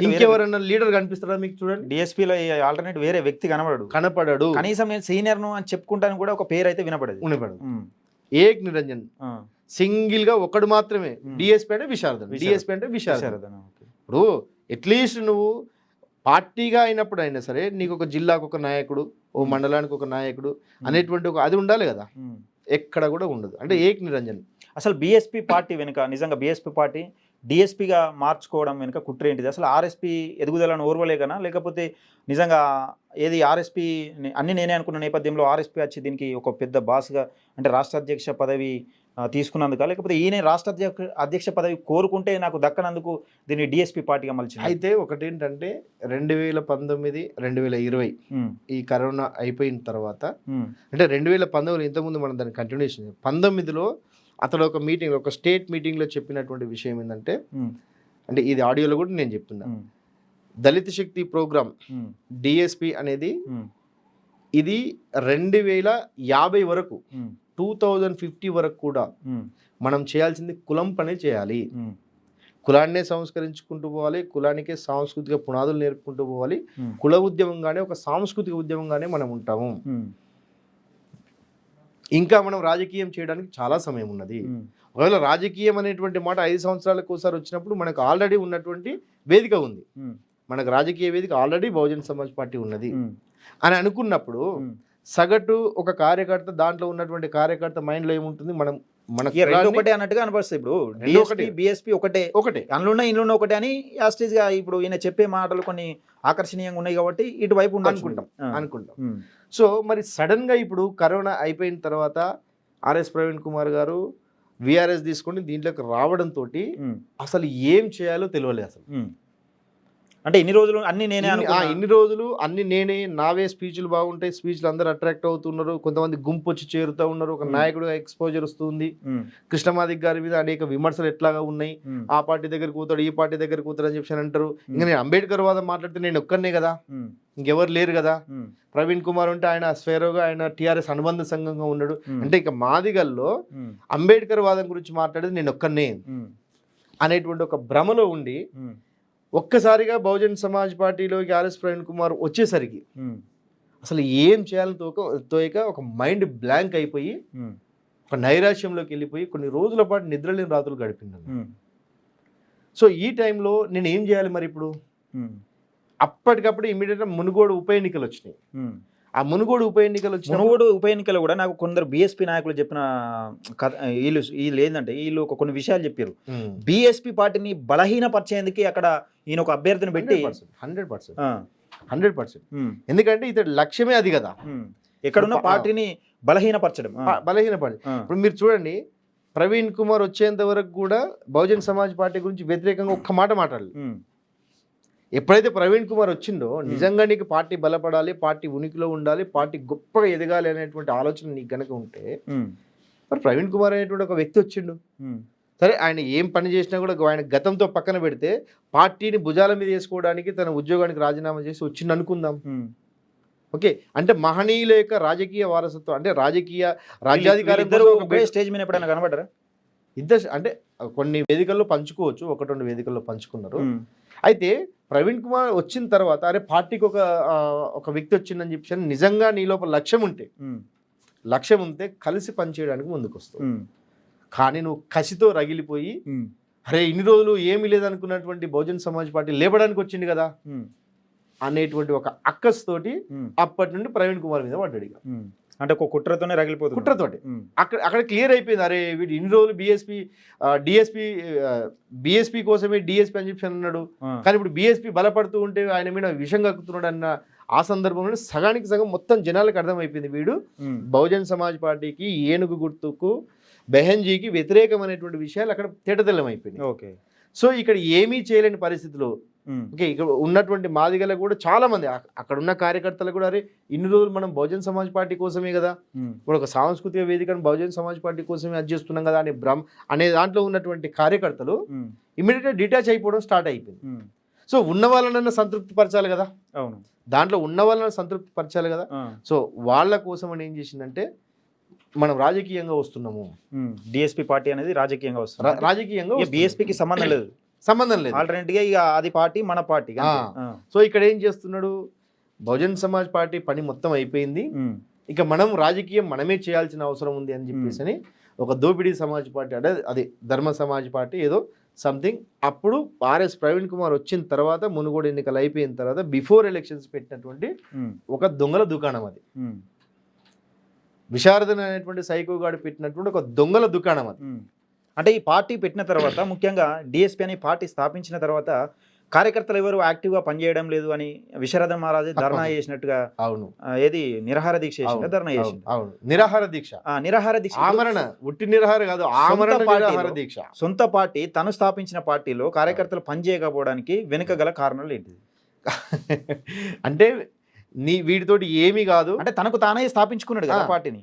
ఇంకెవరైనా లీడర్ కనిపిస్తారా మీకు? చూడండి, డిఎస్పీలో ఆల్టర్నేట్ వేరే వ్యక్తి కనపడడు. కనీసం నేను సీనియర్ ను అని చెప్పుకుంటాను కూడా ఒక పేరు అయితే వినపడదు. ఏక్ నిరంజన్ సింగిల్ గా ఒకడు మాత్రమే డిఎస్పీ అంటే విశారదన్. ఇప్పుడు అట్లీస్ట్ నువ్వు పార్టీగా అయినప్పుడు అయినా సరే నీకు ఒక జిల్లాకు ఒక నాయకుడు, ఓ మండలానికి ఒక నాయకుడు అనేటువంటి ఒక అది ఉండాలి కదా. ఎక్కడ కూడా ఉండదు. అంటే ఏక్ నిరంజన్. అసలు బీఎస్పీ పార్టీ వెనుక నిజంగా బీఎస్పీ పార్టీ డిఎస్పీగా మార్చుకోవడం వెనుక కుట్ర ఏంటిది? అసలు ఆర్ఎస్పీ ఎదుగుదలను ఓర్వలేకనా, లేకపోతే నిజంగా ఏది ఆర్ఎస్పీ అన్ని నేనే అనుకున్న నేపథ్యంలో ఆర్ఎస్పీ వచ్చి దీనికి ఒక పెద్ద బాస్గా అంటే రాష్ట్ర అధ్యక్ష పదవి తీసుకున్నందుక, లేకపోతే ఈయన రాష్ట్ర అధ్యక్ష పదవి కోరుకుంటే నాకు దక్కనందుకు దీన్ని డిఎస్పీ పార్టీగా మలిచింది? అయితే ఒకటేంటంటే 2019, 2020 ఈ కరోనా అయిపోయిన తర్వాత, అంటే 2019 ఇంతకుముందు మనం దాన్ని కంటిన్యూషన్ 19లో అతడు ఒక మీటింగ్, ఒక స్టేట్ మీటింగ్లో చెప్పినటువంటి విషయం ఏంటంటే, అంటే ఇది ఆడియోలో కూడా నేను చెప్తున్నా, దళిత శక్తి ప్రోగ్రామ్ డిఎస్పి అనేది ఇది 2050 వరకు 2050 వరకు కూడా మనం చేయాల్సింది కులం పని చేయాలి. కులాన్నే సంస్కరించుకుంటూ పోవాలి, కులానికే సాంస్కృతిక పునాదులు నేర్పుకుంటూ పోవాలి. కుల ఉద్యమంగానే ఒక సాంస్కృతిక ఉద్యమంగానే మనం ఉంటాము. ఇంకా మనం రాజకీయం చేయడానికి చాలా సమయం ఉన్నది. ఒకవేళ రాజకీయం అనేటువంటి మాట 5 సంవత్సరాలకు ఒకసారి వచ్చినప్పుడు మనకు ఆల్రెడీ ఉన్నటువంటి వేదిక ఉంది. మనకు రాజకీయ వేదిక ఆల్రెడీ బహుజన్ సమాజ్ పార్టీ ఉన్నది అని అనుకున్నప్పుడు సగటు ఒక కార్యకర్త, దాంట్లో ఉన్నటువంటి కార్యకర్త మైండ్లో ఏముంటుంది, ఒకటే అన్నట్టుగా అనిపిస్తుంది. ఇప్పుడు బీఎస్పీ ఒకటే అందులో ఒకటే అని యాస్టేజ్గా ఇప్పుడు ఈయన చెప్పే మాటలు కొన్ని ఆకర్షణీయంగా ఉన్నాయి కాబట్టి ఇటువైపు అనుకుంటాం. సో మరి సడన్గా ఇప్పుడు కరోనా అయిపోయిన తర్వాత ఆర్ఎస్ ప్రవీణ్ కుమార్ గారు విఆర్ఎస్ తీసుకొని దీంట్లోకి రావడంతో అసలు ఏం చేయాలో తెలియలేదు అసలు. అంటే ఇన్ని రోజులు అన్ని నేనే నావే స్పీచ్లు బాగుంటాయి, స్పీచ్లు అందరూ అట్రాక్ట్ అవుతున్నారు, కొంతమంది గుంపు వచ్చి చేరుతూ ఉన్నారు, ఒక నాయకుడు ఎక్స్పోజర్ వస్తుంది. కృష్ణమాదిక్ గారి మీద అనేక విమర్శలు ఎట్లాగా ఉన్నాయి, ఆ పార్టీ దగ్గర కూతాడు, ఈ పార్టీ దగ్గర కూతాడు అని చెప్పి అంటారు. ఇంకా నేను అంబేద్కర్ వాదం మాట్లాడితే నేను ఒక్కనే కదా, ఇంకెవరు లేరు కదా. ప్రవీణ్ కుమార్ ఉంటే ఆయన స్వేరోగా ఆయన టీఆర్ఎస్ అనుబంధ సంఘంగా ఉన్నాడు. అంటే ఇక మాదిగల్లో అంబేద్కర్ వాదం గురించి మాట్లాడేది నేను ఒక్కనే అనేటువంటి ఒక భ్రమలో ఉండి ఒక్కసారిగా బహుజన్ సమాజ్ పార్టీలోకి ఆర్ఎస్ ప్రవీణ్ కుమార్ వచ్చేసరికి అసలు ఏం చేయాలని తోయక ఒక మైండ్ బ్లాంక్ అయిపోయి ఒక నైరాశ్యంలోకి వెళ్ళిపోయి కొన్ని రోజుల పాటు నిద్రలేని రాత్రులు గడిపింది. సో ఈ టైంలో నేను ఏం చేయాలి మరి ఇప్పుడు? అప్పటికప్పుడు ఇమీడియట్గా మునుగోడు ఉప ఎన్నికలు వచ్చినాయి. ఆ మునుగోడు ఉప ఎన్నికలు కూడా నాకు కొందరు బీఎస్పీ నాయకులు చెప్పిన వీళ్ళు ఏంటంటే వీళ్ళు కొన్ని విషయాలు చెప్పారు. బీఎస్పీ పార్టీని బలహీనపరిచేందుకు అక్కడ ఈయన ఒక అభ్యర్థిని పెట్టి 100%. ఎందుకంటే ఇతడి లక్ష్యమే అది కదా, ఎక్కడున్న పార్టీని బలహీనపరచడం. ఇప్పుడు మీరు చూడండి, ప్రవీణ్ కుమార్ వచ్చేంత వరకు కూడా బహుజన్ సమాజ్ పార్టీ గురించి వ్యతిరేకంగా ఒక్క మాట మాట్లాడలేదు. ఎప్పుడైతే ప్రవీణ్ కుమార్ వచ్చిండో నిజంగా నీకు పార్టీ బలపడాలి, పార్టీ ఉనికిలో ఉండాలి, పార్టీ గొప్పగా ఎదగాలి అనేటువంటి ఆలోచన నీకు గనక ఉంటే మరి ప్రవీణ్ కుమార్ అనేటువంటి ఒక వ్యక్తి వచ్చిండు. సరే, ఆయన ఏం పని చేసినా కూడా ఆయన గతంతో పక్కన పెడితే పార్టీని భుజాల మీద వేసుకోవడానికి తన ఉద్యోగానికి రాజీనామా చేసి వచ్చిండు అనుకుందాం. ఓకే, అంటే మహనీయుల యొక్క రాజకీయ వారసత్వం, అంటే రాజ్యాధికారం స్టేజ్ మీద ఎప్పుడైనా కనబడ్డారా? ఇద్దరు అంటే కొన్ని వేదికల్లో పంచుకోవచ్చు, 1-2 వేదికల్లో పంచుకున్నారు. అయితే ప్రవీణ్ కుమార్ వచ్చిన తర్వాత అరే పార్టీకి ఒక వ్యక్తి వచ్చిందని చెప్పి నిజంగా నీ లోపల లక్ష్యం ఉంటే కలిసి పనిచేయడానికి ముందుకు వస్తావు. కానీ నువ్వు కసితో రగిలిపోయి అరే ఇన్ని రోజులు ఏమీ లేదనుకున్నటువంటి బహుజన్ సమాజ్ పార్టీ లేపడానికి వచ్చింది కదా అనేటువంటి ఒక అక్కస్తోటి అప్పటి నుండి ప్రవీణ్ కుమార్ మీద పడ్డాడు. అంటే ఒక కుట్రతోనే రగిలిపోతుంది. కుట్రతోటి అక్కడ క్లియర్ అయిపోయింది. అరే వీడు ఇన్ని రోజులు బీఎస్పీ కోసమే డిఎస్పీ అని చెప్పి అన్నాడు, కానీ ఇప్పుడు బీఎస్పీ బలపడుతూ ఉంటే ఆయన మీద విషం కక్కుతున్నాడు అన్న ఆ సందర్భంలో సగానికి సగం మొత్తం జనాలకు అర్థమైపోయింది వీడు బహుజన్ సమాజ్ పార్టీకి, ఏనుగు గుర్తుకు, బెహెన్జీకి వ్యతిరేకమైనటువంటి విషయాలు అక్కడ తేటతెల్లమైపోయినాయి. ఓకే. సో ఇక్కడ ఏమీ చేయలేని పరిస్థితిలో ఓకే ఇక్కడ ఉన్నటువంటి మాదిగలకు కూడా చాలా మంది అక్కడ ఉన్న కార్యకర్తలు కూడా అరే ఇన్ని రోజులు మనం బహుజన్ సమాజ్ పార్టీ కోసమే కదా, ఇప్పుడు ఒక సాంస్కృతిక వేదికను బహుజన్ సమాజ్ పార్టీ కోసమే అది చేస్తున్నాం కదా అనే దాంట్లో ఉన్నటువంటి కార్యకర్తలు ఇమీడియట్గా డిటాచ్ అయిపోవడం స్టార్ట్ అయిపోయింది. సో ఉన్న వాళ్ళనన్నా సంతృప్తి పరచాలి కదా, అవును, దాంట్లో ఉన్న వాళ్ళని సంతృప్తి పరచాలి కదా. సో వాళ్ళ కోసం అని ఏం చేసిందంటే మనం రాజకీయంగా వస్తున్నాము, డిఎస్పీ పార్టీ అనేది రాజకీయంగా వస్తుంది, రాజకీయంగా బిఎస్పీకి సంబంధం లేదు, సంబంధం లేదు, ఆల్టర్నేట్ గా ఇక అది పార్టీ మన పార్టీ. సో ఇక్కడ ఏం చేస్తున్నాడు, బహుజన్ సమాజ్ పార్టీ పని మొత్తం అయిపోయింది, ఇక మనం రాజకీయం మనమే చేయాల్సిన అవసరం ఉంది అని చెప్పేసి అని ఒక దోపిడీ సమాజ్ పార్టీ అంటే అది ధర్మ సమాజ్ పార్టీ ఏదో సంథింగ్. అప్పుడు ఆర్ఎస్ ప్రవీణ్ కుమార్ వచ్చిన తర్వాత, మునుగోడు ఎన్నికలు అయిపోయిన తర్వాత బిఫోర్ ఎలక్షన్స్ పెట్టినటువంటి ఒక దొంగల దుకాణం అది. విశారదన్ అనేటువంటి సైకోగాడు పెట్టినటువంటి ఒక దొంగల దుకాణం అది. అంటే ఈ పార్టీ పెట్టిన తర్వాత ముఖ్యంగా డిఎస్పీ అనే పార్టీ స్థాపించిన తర్వాత కార్యకర్తలు ఎవరు యాక్టివ్గా పనిచేయడం లేదు అని విశారదన్ మహారాజు ధర్నా చేసినట్టుగా, అవును, ఏది నిరాహార దీక్ష చేసిన ధర్నా చేసిన, అవును, నిరాహార దీక్ష, నిరాహార దీక్ష, ఆమరణ, ఉట్టి నిరాహార కాదు, ఆమరణ నిరాహార దీక్ష. సొంత పార్టీ తను స్థాపించిన పార్టీలో కార్యకర్తలు పనిచేయకపోవడానికి వెనుక గల కారణాలు ఏంటిది? అంటే వీటితోటి ఏమీ కాదు, అంటే తనకు తానే స్థాపించుకున్నాడు కదా పార్టీని.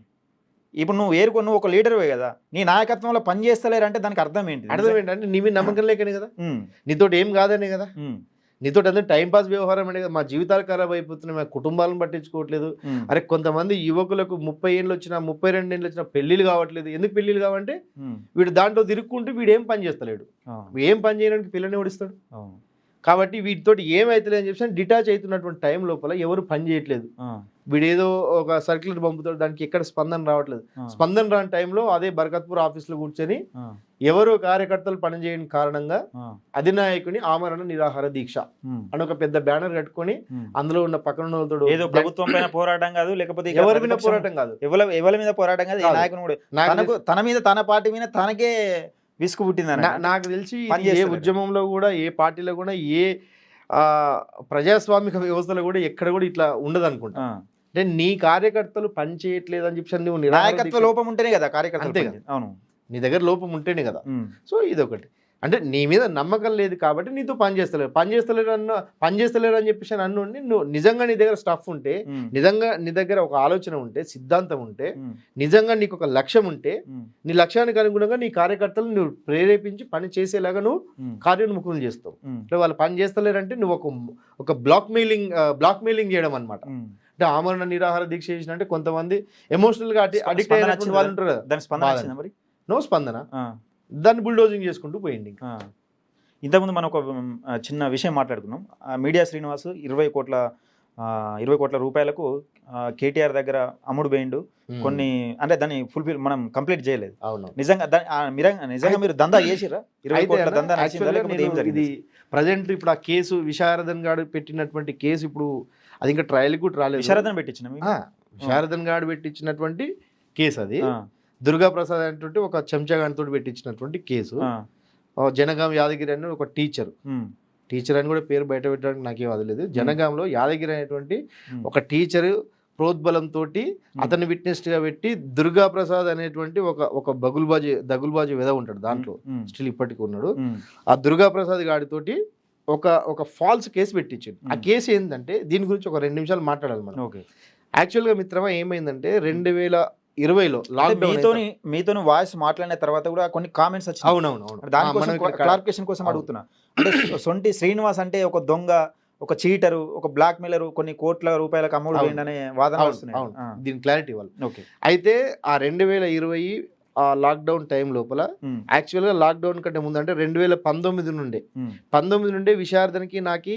ఇప్పుడు నువ్వు ఒక లీడర్వే కదా, నీ నాయకత్వంలో పని చేస్తలేరంటే దానికి అర్థం ఏంటి? అర్థం ఏంటంటే నీ మీద నమ్మకం లేకనే కదా, నీతోటి ఏం కాదనే కదా, నీతోటి అందరూ టైంపాస్ వ్యవహారం అనే కదా. మా జీవితాలు ఖరాబ్ అయిపోతున్నాయి, మా కుటుంబాలను పట్టించుకోవట్లేదు. అరే కొంతమంది యువకులకు 30 ఏళ్ళు వచ్చినా 32 ఏళ్ళు వచ్చినా పెళ్లిళ్ళు కావట్లేదు. ఎందుకు పెళ్లిళ్ళు కావంటే వీడు దాంట్లో తిరుక్కుంటూ వీడు ఏం పని చేస్తలేడు, ఏం పని చేయడానికి పిల్లని ఓడిస్తాడు. కాబట్టి వీటితోటి ఏమైతలేదు అని చెప్పి డిటాచ్ అవుతున్నటువంటి టైం లోపల ఎవరు పని చేయట్లేదు. వీడేదో ఒక సర్క్యులర్ పంపుతాడు, దానికి ఎక్కడ స్పందన రావట్లేదు. స్పందన రాని టైంలో అదే బర్కత్పూర్ ఆఫీస్లో కూర్చొని ఎవరు కార్యకర్తలు పనిచేయని కారణంగా అధినాయకుని ఆమరణ నిరాహార దీక్ష అని ఒక పెద్ద బ్యానర్ కట్టుకొని అందులో ఉన్న పక్కన ఏదో ప్రభుత్వం పైన పోరాటం కాదు, లేకపోతే ఎవరి మీద పోరాటం కాదు, ఎవరి మీద పోరాటం కాదు, నాయకుడు తన మీద తన పార్టీ మీద తనకే విసుగు పుట్టిందని నాకు తెలిసి ఏ ఉద్యమంలో కూడా, ఏ పార్టీలో కూడా, ఏ ప్రజాస్వామిక వ్యవస్థలో కూడా ఎక్కడ కూడా ఇట్లా ఉండదు అనుకుంటా. అంటే నీ కార్యకర్తలు పని చేయట్లేదు అని చెప్పి నువ్వు నాయకత్వ లోపం ఉంటేనే కదా కార్యకర్త, అంతే కదా, అవును, నీ దగ్గర లోపం ఉంటేనే కదా. సో ఇదొకటి, అంటే నీ మీద నమ్మకం లేదు కాబట్టి నీతో పని చేస్తలేరు అని చెప్పేసి నన్ను నువ్వు నిజంగా నీ దగ్గర స్టఫ్ ఉంటే, నిజంగా నీ దగ్గర ఒక ఆలోచన ఉంటే, సిద్ధాంతం ఉంటే, నిజంగా నీకు ఒక లక్ష్యం ఉంటే, నీ లక్ష్యానికి అనుగుణంగా నీ కార్యకర్తలు నువ్వు ప్రేరేపించి పని చేసేలాగా నువ్వు కార్యోన్ముఖులు చేస్తావు. అంటే వాళ్ళు పని చేస్తలేరంటే నువ్వు ఒక బ్లాక్ మెయిలింగ్ చేయడం అనమాట. అంటే ఆమరణ నిరాహార దీక్ష చేసినంటే కొంతమంది ఎమోషనల్ గా అడిక్ట్ అయినటువంటి వాళ్ళు ఉంటారు కదా, నో స్పందన, దాన్ని బుల్డోజింగ్ చేసుకుంటూ పోయింది. ఇంతకుముందు మనం ఒక చిన్న విషయం మాట్లాడుకున్నాం. మీడియా శ్రీనివాస్ 20 కోట్ల రూపాయలకు కేటీఆర్ దగ్గర అమ్ముడు పోయిండు. కొన్ని అంటే దాన్ని ఫుల్ఫిల్ మనం కంప్లీట్ చేయలేదు. నిజంగా మీరు దందా చేసిరా? 20 కోట్ల దందా ఇది ప్రజెంట్ ఇప్పుడు ఆ కేసు విశారదన్ గారు పెట్టినటువంటి కేసు ఇప్పుడు అది ఇంకా ట్రయల్ కూడా రాలేదు. విశారదన్ గారు పెట్టించినటువంటి కేసు అది. దుర్గా ప్రసాద్ అనేటువంటి ఒక చెంచాగానితో పెట్టించినటువంటి కేసు. జనగాం యాదగిరి అని ఒక టీచర్ అని కూడా పేరు బయట పెట్టడానికి నాకేం వదలేదు. జనగాంలో యాదగిరి అనేటువంటి ఒక టీచరు ప్రోద్బలంతో అతన్ని విట్నెస్గా పెట్టి దుర్గా ప్రసాద్ అనేటువంటి ఒక దగుల్బాజీ వెద ఉంటాడు దాంట్లో, స్టిల్ ఇప్పటికీ ఉన్నాడు. ఆ దుర్గా ప్రసాద్ గాడితోటి ఒక ఫాల్స్ కేసు పెట్టించాడు. ఆ కేసు ఏంటంటే దీని గురించి ఒక 2 నిమిషాలు మాట్లాడాలి మనం. యాక్చువల్గా మిత్రమా ఏమైందంటే 2020లో లాక్డౌన్ మీతో వాయిస్ మాట్లాడిన తర్వాత కూడా కొన్ని కామెంట్స్ వచ్చాయి. అవునవును, దానికోసం క్లారిఫికేషన్ కోసం అడుగుతున్నా. అంటే సొంటి శ్రీనివాస్ అంటే ఒక దొంగ, ఒక చీటరు, ఒక బ్లాక్ మెయిలర్, కొన్ని కోట్ల రూపాయలకు అమ్ముడు పోయిందనే వాదన వస్తున్నాయి. దీని క్లారిటీ వాళ్ళు. అయితే ఆ 2020 ఆ లాక్డౌన్ టైం లోపల యాక్చువల్గా లాక్డౌన్ కంటే ముందు అంటే 2019 నుండే విశారదన్కి నాకు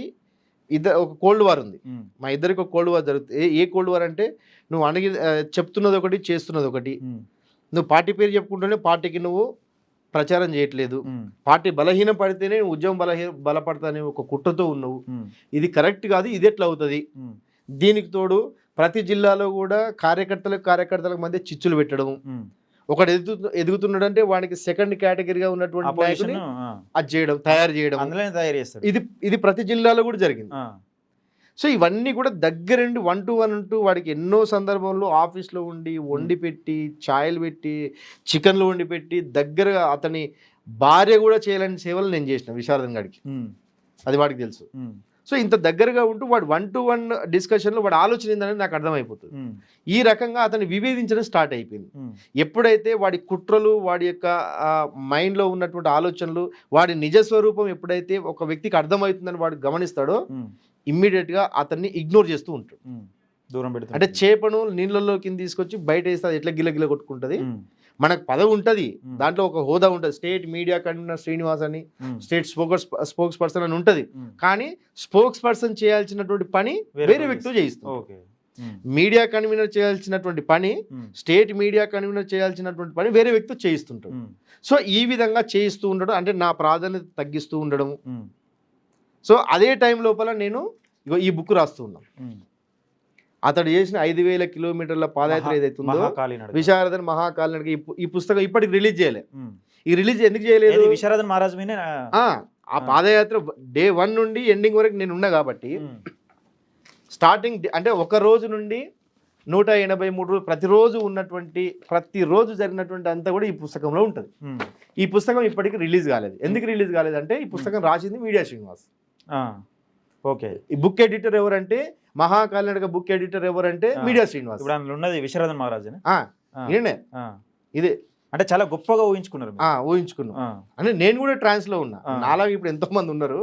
ఒక కోల్డ్ వార్ ఉంది. మా ఇద్దరికి ఒక కోల్డ్ వార్ జరుగుతుంది. ఏ కోల్డ్ వార్ అంటే నువ్వు చెప్తున్నది ఒకటి, చేస్తున్నది ఒకటి. నువ్వు పార్టీ పేరు చెప్పుకుంటూనే పార్టీకి నువ్వు ప్రచారం చేయట్లేదు. పార్టీ బలహీన పడితేనే ఉద్యమం బలపడతానే ఒక కుట్రతో ఉన్నావు. ఇది కరెక్ట్ కాదు, ఇది ఎట్లా అవుతుంది? దీనికి తోడు ప్రతి జిల్లాలో కూడా కార్యకర్తలకు మధ్య చిచ్చులు పెట్టడం. ఒకడు ఎదుగుతున్నాడంటే వాడికి సెకండ్ కేటగిరీగా ఉన్నటువంటి నాయకుని అది చేయడం, తయారు చేయడం. ఇది ప్రతి జిల్లాలో కూడా జరిగింది. సో ఇవన్నీ కూడా దగ్గరుండి 1 to 1 ఉంటూ వాడికి ఎన్నో సందర్భంలో ఆఫీస్లో ఉండి వండి పెట్టి ఛాయలు పెట్టి చికెన్లు వండి పెట్టి దగ్గరగా అతని భార్య కూడా చేయలేని సేవలు నేను చేసిన విశారదన్ గారికి. అది వాడికి తెలుసు. సో ఇంత దగ్గరగా ఉంటూ వాడు 1 to 1 డిస్కషన్లో వాడు ఆలోచన ఏందనేది నాకు అర్థమైపోతుంది. ఈ రకంగా అతన్ని విభేదించడం స్టార్ట్ అయిపోయింది. ఎప్పుడైతే వాడి కుట్రలు వాడి యొక్క మైండ్లో ఉన్నటువంటి ఆలోచనలు వాడి నిజ స్వరూపం ఎప్పుడైతే ఒక వ్యక్తికి అర్థమవుతుందని వాడు గమనిస్తాడో ఇమ్మీడియట్గా అతన్ని ఇగ్నోర్ చేస్తూ ఉంటాడు, దూరం పెడుతుంది. అంటే చేపను నీళ్ళలోకి తీసుకొచ్చి బయట వేస్తే అది ఎట్లా గిల్ల కొట్టుకుంటుంది. మనకు పదవి ఉంటుంది, దాంట్లో ఒక హోదా ఉంటుంది. స్టేట్ మీడియా కన్వీనర్ శ్రీనివాస్ అని, స్టేట్ స్పోక్స్ పర్సన్ అని ఉంటుంది. కానీ స్పోక్స్ పర్సన్ చేయాల్సినటువంటి పని వేరే వ్యక్తులు చేయిస్తారు. మీడియా కన్వీనర్ చేయాల్సినటువంటి పని, స్టేట్ మీడియా కన్వీనర్ చేయాల్సినటువంటి పని వేరే వ్యక్తులు చేయిస్తుంటాడు. సో ఈ విధంగా చేయిస్తూ ఉండడం అంటే నా ప్రాధాన్యత తగ్గిస్తూ ఉండడం. సో అదే టైం లోపల నేను ఈ బుక్ రాస్తూ ఉన్నాను. అతడు చేసిన 5,000 కిలోమీటర్ల పాదయాత్ర ఏదైతే ఉందో విశారదన్ మహాకాలినడక, ఈ పుస్తకం ఇప్పటికి రిలీజ్ చేయలేదు. ఈ రిలీజ్ ఎందుకు చేయలేదు? విశారదన్ మహారాజ్ మీనే ఆ పాదయాత్ర డే 1 నుండి ఎండింగ్ వరకు నేను ఉన్నా కాబట్టి స్టార్టింగ్ అంటే ఒక రోజు నుండి 183 రోజులు ప్రతిరోజు జరిగినటువంటి అంతా కూడా ఈ పుస్తకంలో ఉంటుంది. ఈ పుస్తకం ఇప్పటికి రిలీజ్ కాలేదు. ఎందుకు రిలీజ్ కాలేదంటే ఈ పుస్తకం రాసింది మీడియా శ్రీనివాస్. ఓకే. ఈ బుక్ ఎడిటర్ ఎవరంటే మహాకాలినడక బుక్ ఎడిటర్ ఎవరంటే మీడియా శ్రీనివాస్. ఇప్పుడు అందులో ఉన్నది విశారదన్ మహారాజ్. ఇదే అంటే చాలా గొప్పగా ఊహించుకున్నారు. ఊహించుకున్నాం అంటే నేను కూడా ట్రాన్స్ లో ఉన్నా. నాలాగా ఇప్పుడు ఎంతో మంది ఉన్నారు,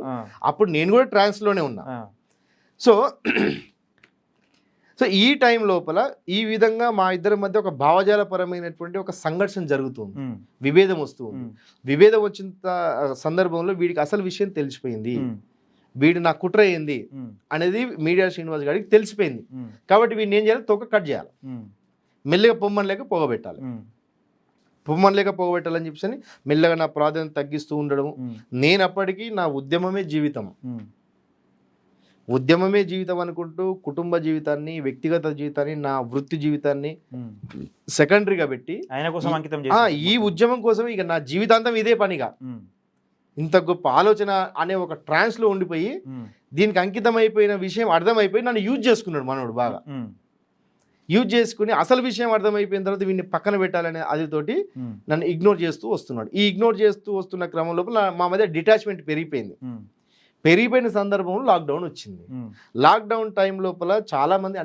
అప్పుడు నేను కూడా ట్రాన్స్ లోనే ఉన్నా. సో సో ఈ టైం లోపల ఈ విధంగా మా ఇద్దరి మధ్య ఒక భావజాలపరమైనటువంటి ఒక సంఘర్షణ జరుగుతుంది, విభేదం వస్తుంది. విభేదం వచ్చిన సందర్భంలో వీడికి అసలు విషయం తెలిసిపోయింది, వీడు నా కుట్ర ఏంది అనేది మీడియా శ్రీనివాస్ గారికి తెలిసిపోయింది. కాబట్టి వీడిని ఏం చేయాలి? తొక్క కట్ చేయాలి, మెల్లగా పొమ్మని లేక పొగబెట్టాలి. పొమ్మని లేక పొగబెట్టాలని చెప్పేసి మెల్లగా నా ప్రాధాన్యత తగ్గిస్తూ ఉండడం. నేను అప్పటికీ నా ఉద్యమమే జీవితం అనుకుంటూ కుటుంబ జీవితాన్ని, వ్యక్తిగత జీవితాన్ని, నా వృత్తి జీవితాన్ని సెకండరీగా పెట్టి ఆయన కోసం అంకితం ఈ ఉద్యమం కోసం ఇక నా జీవితాంతం ఇదే పనిగా ఇంత గొప్ప ఆలోచన అనే ఒక ట్రాన్స్లో ఉండిపోయి దీనికి అంకితం అయిపోయిన విషయం అర్థమైపోయి నన్ను యూజ్ చేసుకున్నాడు మనోడు. బాగా యూజ్ చేసుకుని అసలు విషయం అర్థమైపోయిన తర్వాత వీడిని పక్కన పెట్టాలనే అదితోటి నన్ను ఇగ్నోర్ చేస్తూ వస్తున్నాడు. ఈ ఇగ్నోర్ చేస్తూ వస్తున్న క్రమం లోపల మా మధ్య డిటాచ్మెంట్ పెరిగిపోయిన సందర్భంలో లాక్డౌన్ వచ్చింది. లాక్డౌన్ టైం లోపల చాలా మంది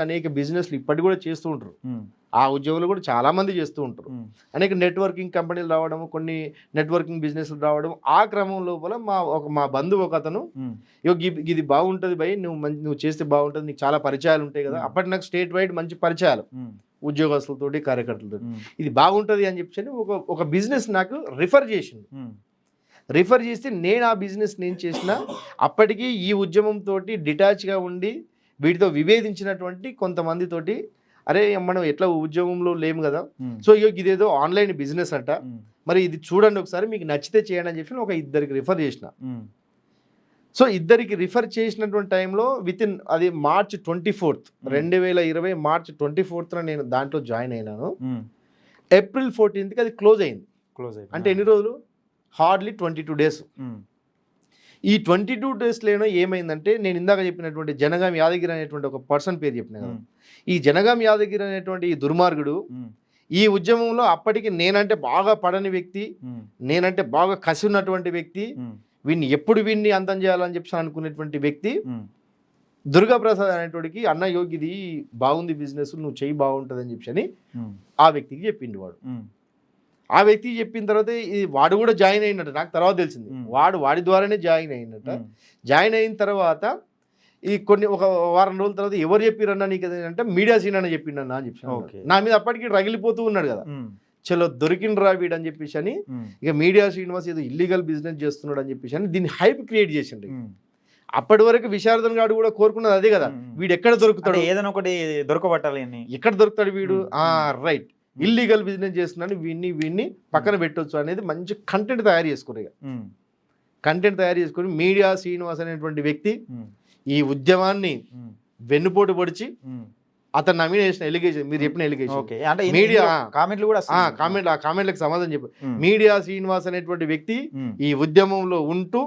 అనేక బిజినెస్లు ఇప్పటికి కూడా చేస్తూ ఉంటారు. ఆ ఉద్యోగులు కూడా చాలా మంది చేస్తూ ఉంటారు. అనేక నెట్వర్కింగ్ కంపెనీలు రావడం, కొన్ని నెట్వర్కింగ్ బిజినెస్లు రావడం. ఆ క్రమం లోపల మా బంధువు ఒక అతను, ఇది బాగుంటుంది భయ్, నువ్వు చేస్తే బాగుంటుంది, నీకు చాలా పరిచయాలు ఉంటాయి కదా. అప్పటి నాకు స్టేట్ వైడ్ మంచి పరిచయాలు ఉద్యోగస్తులతోటి, కార్యకర్తలతో, ఇది బాగుంటుంది అని చెప్పి ఒక బిజినెస్ నాకు రిఫర్ చేస్తే నేను ఆ బిజినెస్ నేను చేసిన అప్పటికి ఈ ఉద్యమంతో డిటాచ్గా ఉండి వీటితో విభేదించినటువంటి కొంతమందితోటి, అరే మనం ఎట్లా ఉద్యోగంలో లేము కదా, సో ఇదేదో ఆన్లైన్ బిజినెస్ అంట, మరి ఇది చూడండి ఒకసారి, మీకు నచ్చితే చేయండి అని చెప్పి ఒక ఇద్దరికి రిఫర్ చేసిన. సో ఇద్దరికి రిఫర్ చేసినటువంటి టైంలో అది March 24, 2020 March 24 నేను దాంట్లో జాయిన్ అయినాను. April 14 అది క్లోజ్ అయింది. అంటే ఎన్ని రోజులు? Hardly 22 days. ఈ 22 డేస్లో ఏమైందంటే నేను ఇందాక చెప్పినటువంటి జనగాం యాదగిరి అనేటువంటి ఒక పర్సన్ పేరు చెప్పిన కదా, ఈ జనగాం యాదగిరి అనేటువంటి ఈ దుర్మార్గుడు ఈ ఉద్యమంలో అప్పటికి నేనంటే బాగా పడని వ్యక్తి, నేనంటే బాగా కసి ఉన్నటువంటి వ్యక్తి, వీడిని అంతం చేయాలని చెప్పి అనుకునేటువంటి వ్యక్తి దుర్గాప్రసాద్ అనేటోడికి, అన్న ఇది బాగుంది బిజినెస్, నువ్వు చెయ్యి బాగుంటుంది అని చెప్పి ఆ వ్యక్తికి చెప్పిండు. ఆ వ్యక్తి చెప్పిన తర్వాత వాడు కూడా జాయిన్ అయినట్టు నాకు తర్వాత తెలిసింది. వాడి ద్వారానే జాయిన్ అయినట్ట. జాయిన్ అయిన తర్వాత ఒక వారం రోజుల తర్వాత ఎవరు చెప్పిరన్నా నీకు అంటే మీడియా సీన్ అని చెప్పిండన్నా అని చెప్పి నా మీద అప్పటికి రగిలిపోతూ ఉన్నాడు కదా. చలో దొరికిండ్రా వీడు అని చెప్పేసి అని ఇక మీడియా శ్రీనివాస్ ఏదో ఇల్లీగల్ బిజినెస్ చేస్తున్నాడు అని చెప్పేసి అని దీన్ని హైప్ క్రియేట్ చేసిండు. అప్పటి వరకు విశారదన్ గారు కూడా కోరుకున్నది అదే కదా, వీడు ఎక్కడ దొరుకుతాడు, ఏదైనా ఒకటి దొరకబట్టాలి, ఎక్కడ దొరుకుతాడు వీడు, రైట్ ఇల్లీగల్ బిజినెస్ చేస్తున్నాడు, వీడిని పక్కన పెట్టొచ్చు అనేది మంచి కంటెంట్ తయారు చేసుకుని మీడియా శ్రీనివాస్ అనేటువంటి వ్యక్తి ఈ ఉద్యమాన్ని వెన్నుపోటు పొడిచి అతను నా మీద చేసిన ఎలిగేషన్, మీరు చెప్పిన ఎలిగేషన్ మీడియా కామెంట్లకు సమాధానం చెప్పారు. మీడియా శ్రీనివాస్ అనేటువంటి వ్యక్తి ఈ ఉద్యమంలో ఉంటూ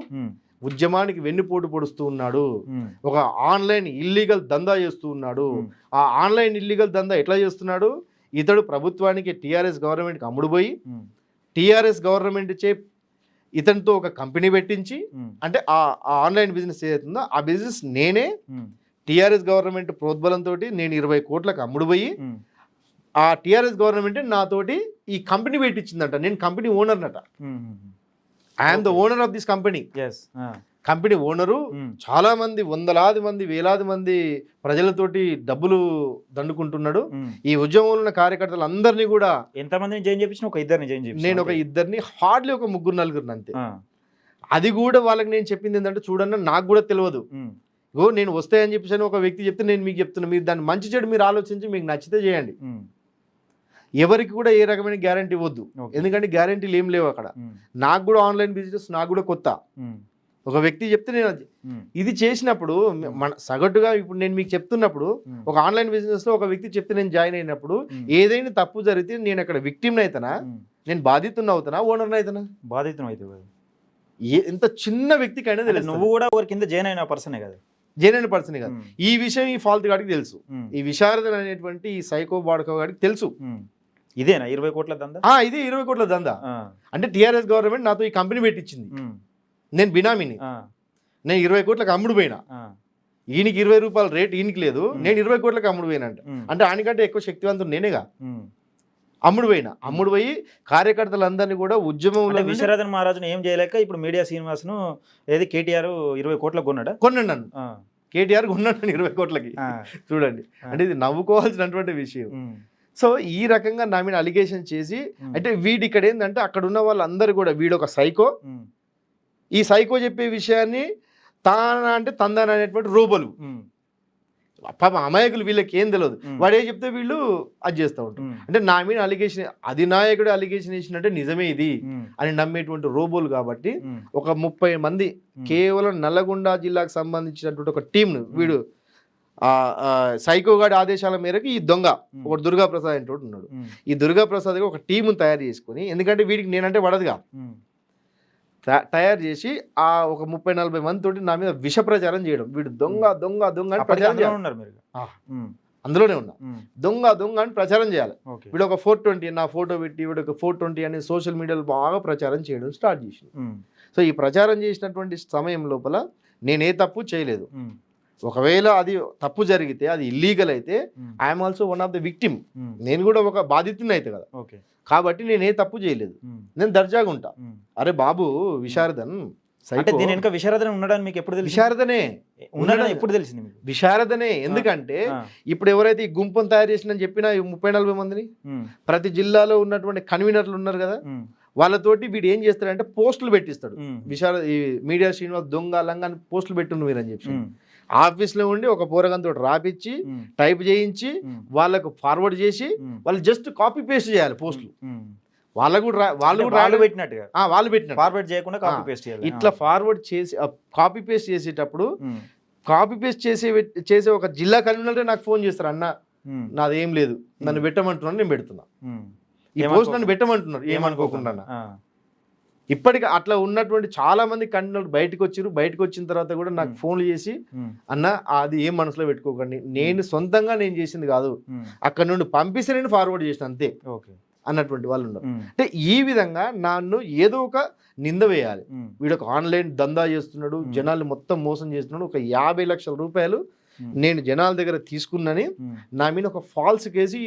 ఉద్యమానికి వెన్నుపోటు పొడుస్తూ ఉన్నాడు, ఒక ఆన్లైన్ ఇల్లీగల్ దందా చేస్తూ ఉన్నాడు. ఆ ఆన్లైన్ ఇల్లీగల్ దందా ఎట్లా చేస్తున్నాడు? ఇతడు ప్రభుత్వానికి టీఆర్ఎస్ గవర్నమెంట్కి అమ్ముడుపోయి టీఆర్ఎస్ గవర్నమెంట్ చే ఇతనితో ఒక కంపెనీ పెట్టించి, అంటే ఆ ఆన్లైన్ బిజినెస్ ఏదైతుందో ఆ బిజినెస్ నేనే టీఆర్ఎస్ గవర్నమెంట్ ప్రోద్బలంతో నేను 20 కోట్లకు అమ్ముడుపోయి ఆ టీఆర్ఎస్ గవర్నమెంట్ నాతోటి ఈ కంపెనీ పెట్టించిందంట. నేను కంపెనీ ఓనర్నట. I'm the owner of this company. Company owner చాలా మంది, వందలాది మంది, వేలాది మంది ప్రజలతోటి డబ్బులు దండుకుంటున్నాడు. ఈ ఉద్యమంలో ఉన్న కార్యకర్తలు అందరినీ కూడా ఎంతమందిని జాయిన్ చేయించిన? ఒక ఇద్దరిని జాయిన్ చేయించిన. నేను ఒక ఇద్దరిని, హార్డ్లీ ఒక 3-4 అంతే. అది కూడా వాళ్ళకి నేను చెప్పింది ఏంటంటే, చూడన్న నాకు కూడా తెలియదు, నేను వస్తాయని చెప్పేసి ఒక వ్యక్తి చెప్తే నేను మీకు చెప్తున్నా, మీరు దాన్ని మంచి చెడు మీరు ఆలోచించి మీకు నచ్చితే చేయండి. ఎవరికి కూడా ఏ రకమైన గ్యారంటీ ఇవ్వద్దు, ఎందుకంటే గ్యారంటీలు ఏం లేవు అక్కడ. నాకు కూడా ఆన్లైన్ బిజినెస్ నాకు కూడా కొత్త. ఒక వ్యక్తి చెప్తే నేను ఇది చేసినప్పుడు మన సగటుగా ఇప్పుడు నేను మీకు చెప్తున్నప్పుడు ఒక ఆన్లైన్ బిజినెస్ లో ఒక వ్యక్తి చెప్తే నేను జాయిన్ అయినప్పుడు ఏదైనా తప్పు జరిగితే నేను అక్కడ విక్టిమ్ అవుతానా, నేను బాధితున్న అవుతానా, ఓనర్ అవుతానా? బాధితులు అవుతావు. ఎంత చిన్న వ్యక్తికైనా తెలుసు. నువ్వు కూడా ఎవరి కింద జాయిన్ అయిన పర్సనే కదా, జాయిన్ అయిన పర్సనే కదా. ఈ విషయం ఈ ఫాల్త్ గాడికి తెలుసు, ఈ విశారదన్ అనేటువంటి ఈ సైకో బాడకో గాడికి తెలుసు. ఇదేనా 20 కోట్ల దందా? ఇది 20 కోట్ల దందా. అంటే టీఆర్ఎస్ గవర్నమెంట్ నాతో ఈ కంపెనీ పెట్టించింది, నేను బినామీని, నేను 20 కోట్లకు అమ్ముడు పోయినా. ఈయనకి 20 రూపాయల రేట్ ఈయనకి లేదు, నేను 20 కోట్లకు అమ్ముడు పోయినంట. అంటే ఆయనకంటే ఎక్కువ శక్తివంతుడు నేనేగా. అమ్ముడు పోయి కార్యకర్తలందరినీ కూడా ఉద్యమంలో విశ్వనాథన్ మహారాజును ఏం చేయలేక ఇప్పుడు మీడియా శ్రీనివాస్ను ఏది కేటీఆర్ 20 కోట్లకు కొన్నాడు నన్ను. కేటీఆర్ కొన్నాడు 20 కోట్లకి. చూడండి, అంటే ఇది నవ్వుకోవాల్సినటువంటి విషయం. సో ఈ రకంగా నా మీద అలిగేషన్ చేసి, అంటే వీడి ఇక్కడ ఏంటంటే అక్కడ ఉన్న వాళ్ళందరూ కూడా వీడొక సైకో, ఈ సైకో చెప్పే విషయాన్ని తానా అంటే తందాన అనేటువంటి రోబోలు, పాప అమాయకులు, వీళ్ళకి ఏం తెలియదు. వాడు ఏం చెప్తే వీళ్ళు అది చేస్తూ ఉంటారు. అంటే నా మీద అలిగేషన్, అధినాయకుడు అలిగేషన్ వేసినట్టే నిజమే ఇది అని నమ్మేటువంటి రోబోలు. కాబట్టి ఒక 30 మంది కేవలం నల్లగొండ జిల్లాకు సంబంధించినటువంటి ఒక టీంను వీడు సైకోగాడి ఆదేశాల మేరకు ఈ దొంగ ఒక దుర్గాప్రసాద్ అంటే ఉన్నాడు. ఈ దుర్గాప్రసాద్ ఒక టీమును తయారు చేసుకుని, ఎందుకంటే వీడికి నేనంటే పడదుగా, తయారు చేసి ఆ ఒక 30-40 మంది తోటి నా మీద విష ప్రచారం చేయడం. వీడు దొంగ దొంగ దొంగ అని ప్రచారం చేయాలి. అందులోనే ఉన్నా, దొంగ దొంగ అని ప్రచారం చేయాలి. వీడు ఒక 420 నా ఫోటో పెట్టి వీడు ఒక 420 అని సోషల్ మీడియాలో బాగా ప్రచారం చేయడం స్టార్ట్ చేసింది. సో ఈ ప్రచారం చేసినటువంటి సమయం లోపల నేనే తప్పు చేయలేదు. ఒకవేళ అది తప్పు జరిగితే, అది ఇల్లీగల్ అయితే, I'm also one of the victim. నేను కూడా ఒక బాధితుని అయితే కదా. కాబట్టి నేనే తప్పు చేయలేదు, నేను దర్జాగా ఉంటా. అరే బాబు విశారదన్ దీని వెనక విశారదన్ ఉన్నాడని మీకు ఎప్పుడు తెలిసింది? విశారదనే ఉన్నాడని ఎప్పుడు తెలిసింది మీకు? విశారదనే. ఎందుకంటే ఇప్పుడు ఎవరైతే ఈ గుంపును తయారు చేసిందని చెప్పినా 30-40 మందిని ప్రతి జిల్లాలో ఉన్నటువంటి కన్వీనర్లు ఉన్నారు కదా, వాళ్ళతోటి వీడు ఏం చేస్తాడంటే పోస్టులు పెట్టిస్తాడు. ఈ మీడియా శ్రీనివాస్ దొంగ లంగా పోస్టులు పెట్టుండు మీరు అని చెప్పి ఆఫీస్లో ఉండి ఒక పోరగంతో రాపిచ్చి టైప్ చేయించి వాళ్ళకు ఫార్వర్డ్ చేసి వాళ్ళు జస్ట్ కాపీ పేస్ట్ చేయాలి పోస్టులు. వాళ్ళు పెట్టినట్టుగా వాళ్ళు పెట్టిన ఫార్వర్డ్ చేయకుండా కాపీ పేస్ట్ చేయాలి. ఇట్లా ఫార్వర్డ్ చేసి కాపీ పేస్ట్ చేసేటప్పుడు కాపీ పేస్ట్ చేసే ఒక జిల్లా కన్వీనర్ నాకు ఫోన్ చేస్తారు, అన్న నాదేం లేదు, నన్ను పెట్టమంటున్నాను, నేను పెడుతున్నా, ఈ పోస్ట్ నన్ను పెట్టమంటున్నారు ఏమనుకోకుండా. ఇప్పటికి అట్లా ఉన్నటువంటి చాలా మంది కన్వీనర్లు బయటకు వచ్చారు. బయటకు వచ్చిన తర్వాత కూడా నాకు ఫోన్లు చేసి, అన్న అది ఏం మనసులో పెట్టుకోకండి, నేను సొంతంగా నేను చేసింది కాదు, అక్కడ నుండి పంపిస్తే నేను ఫార్వర్డ్ చేసిన అంతే అన్నటువంటి వాళ్ళు ఉన్నారు. అంటే ఈ విధంగా నన్ను ఏదో ఒక నింద వేయాలి. వీడొక ఆన్లైన్ దందా చేస్తున్నాడు, జనాలు మొత్తం మోసం చేస్తున్నాడు, ఒక 50 లక్షల రూపాయలు నేను జనాల దగ్గర తీసుకున్నాని నా మీద ఒక ఫాల్స్ కేసు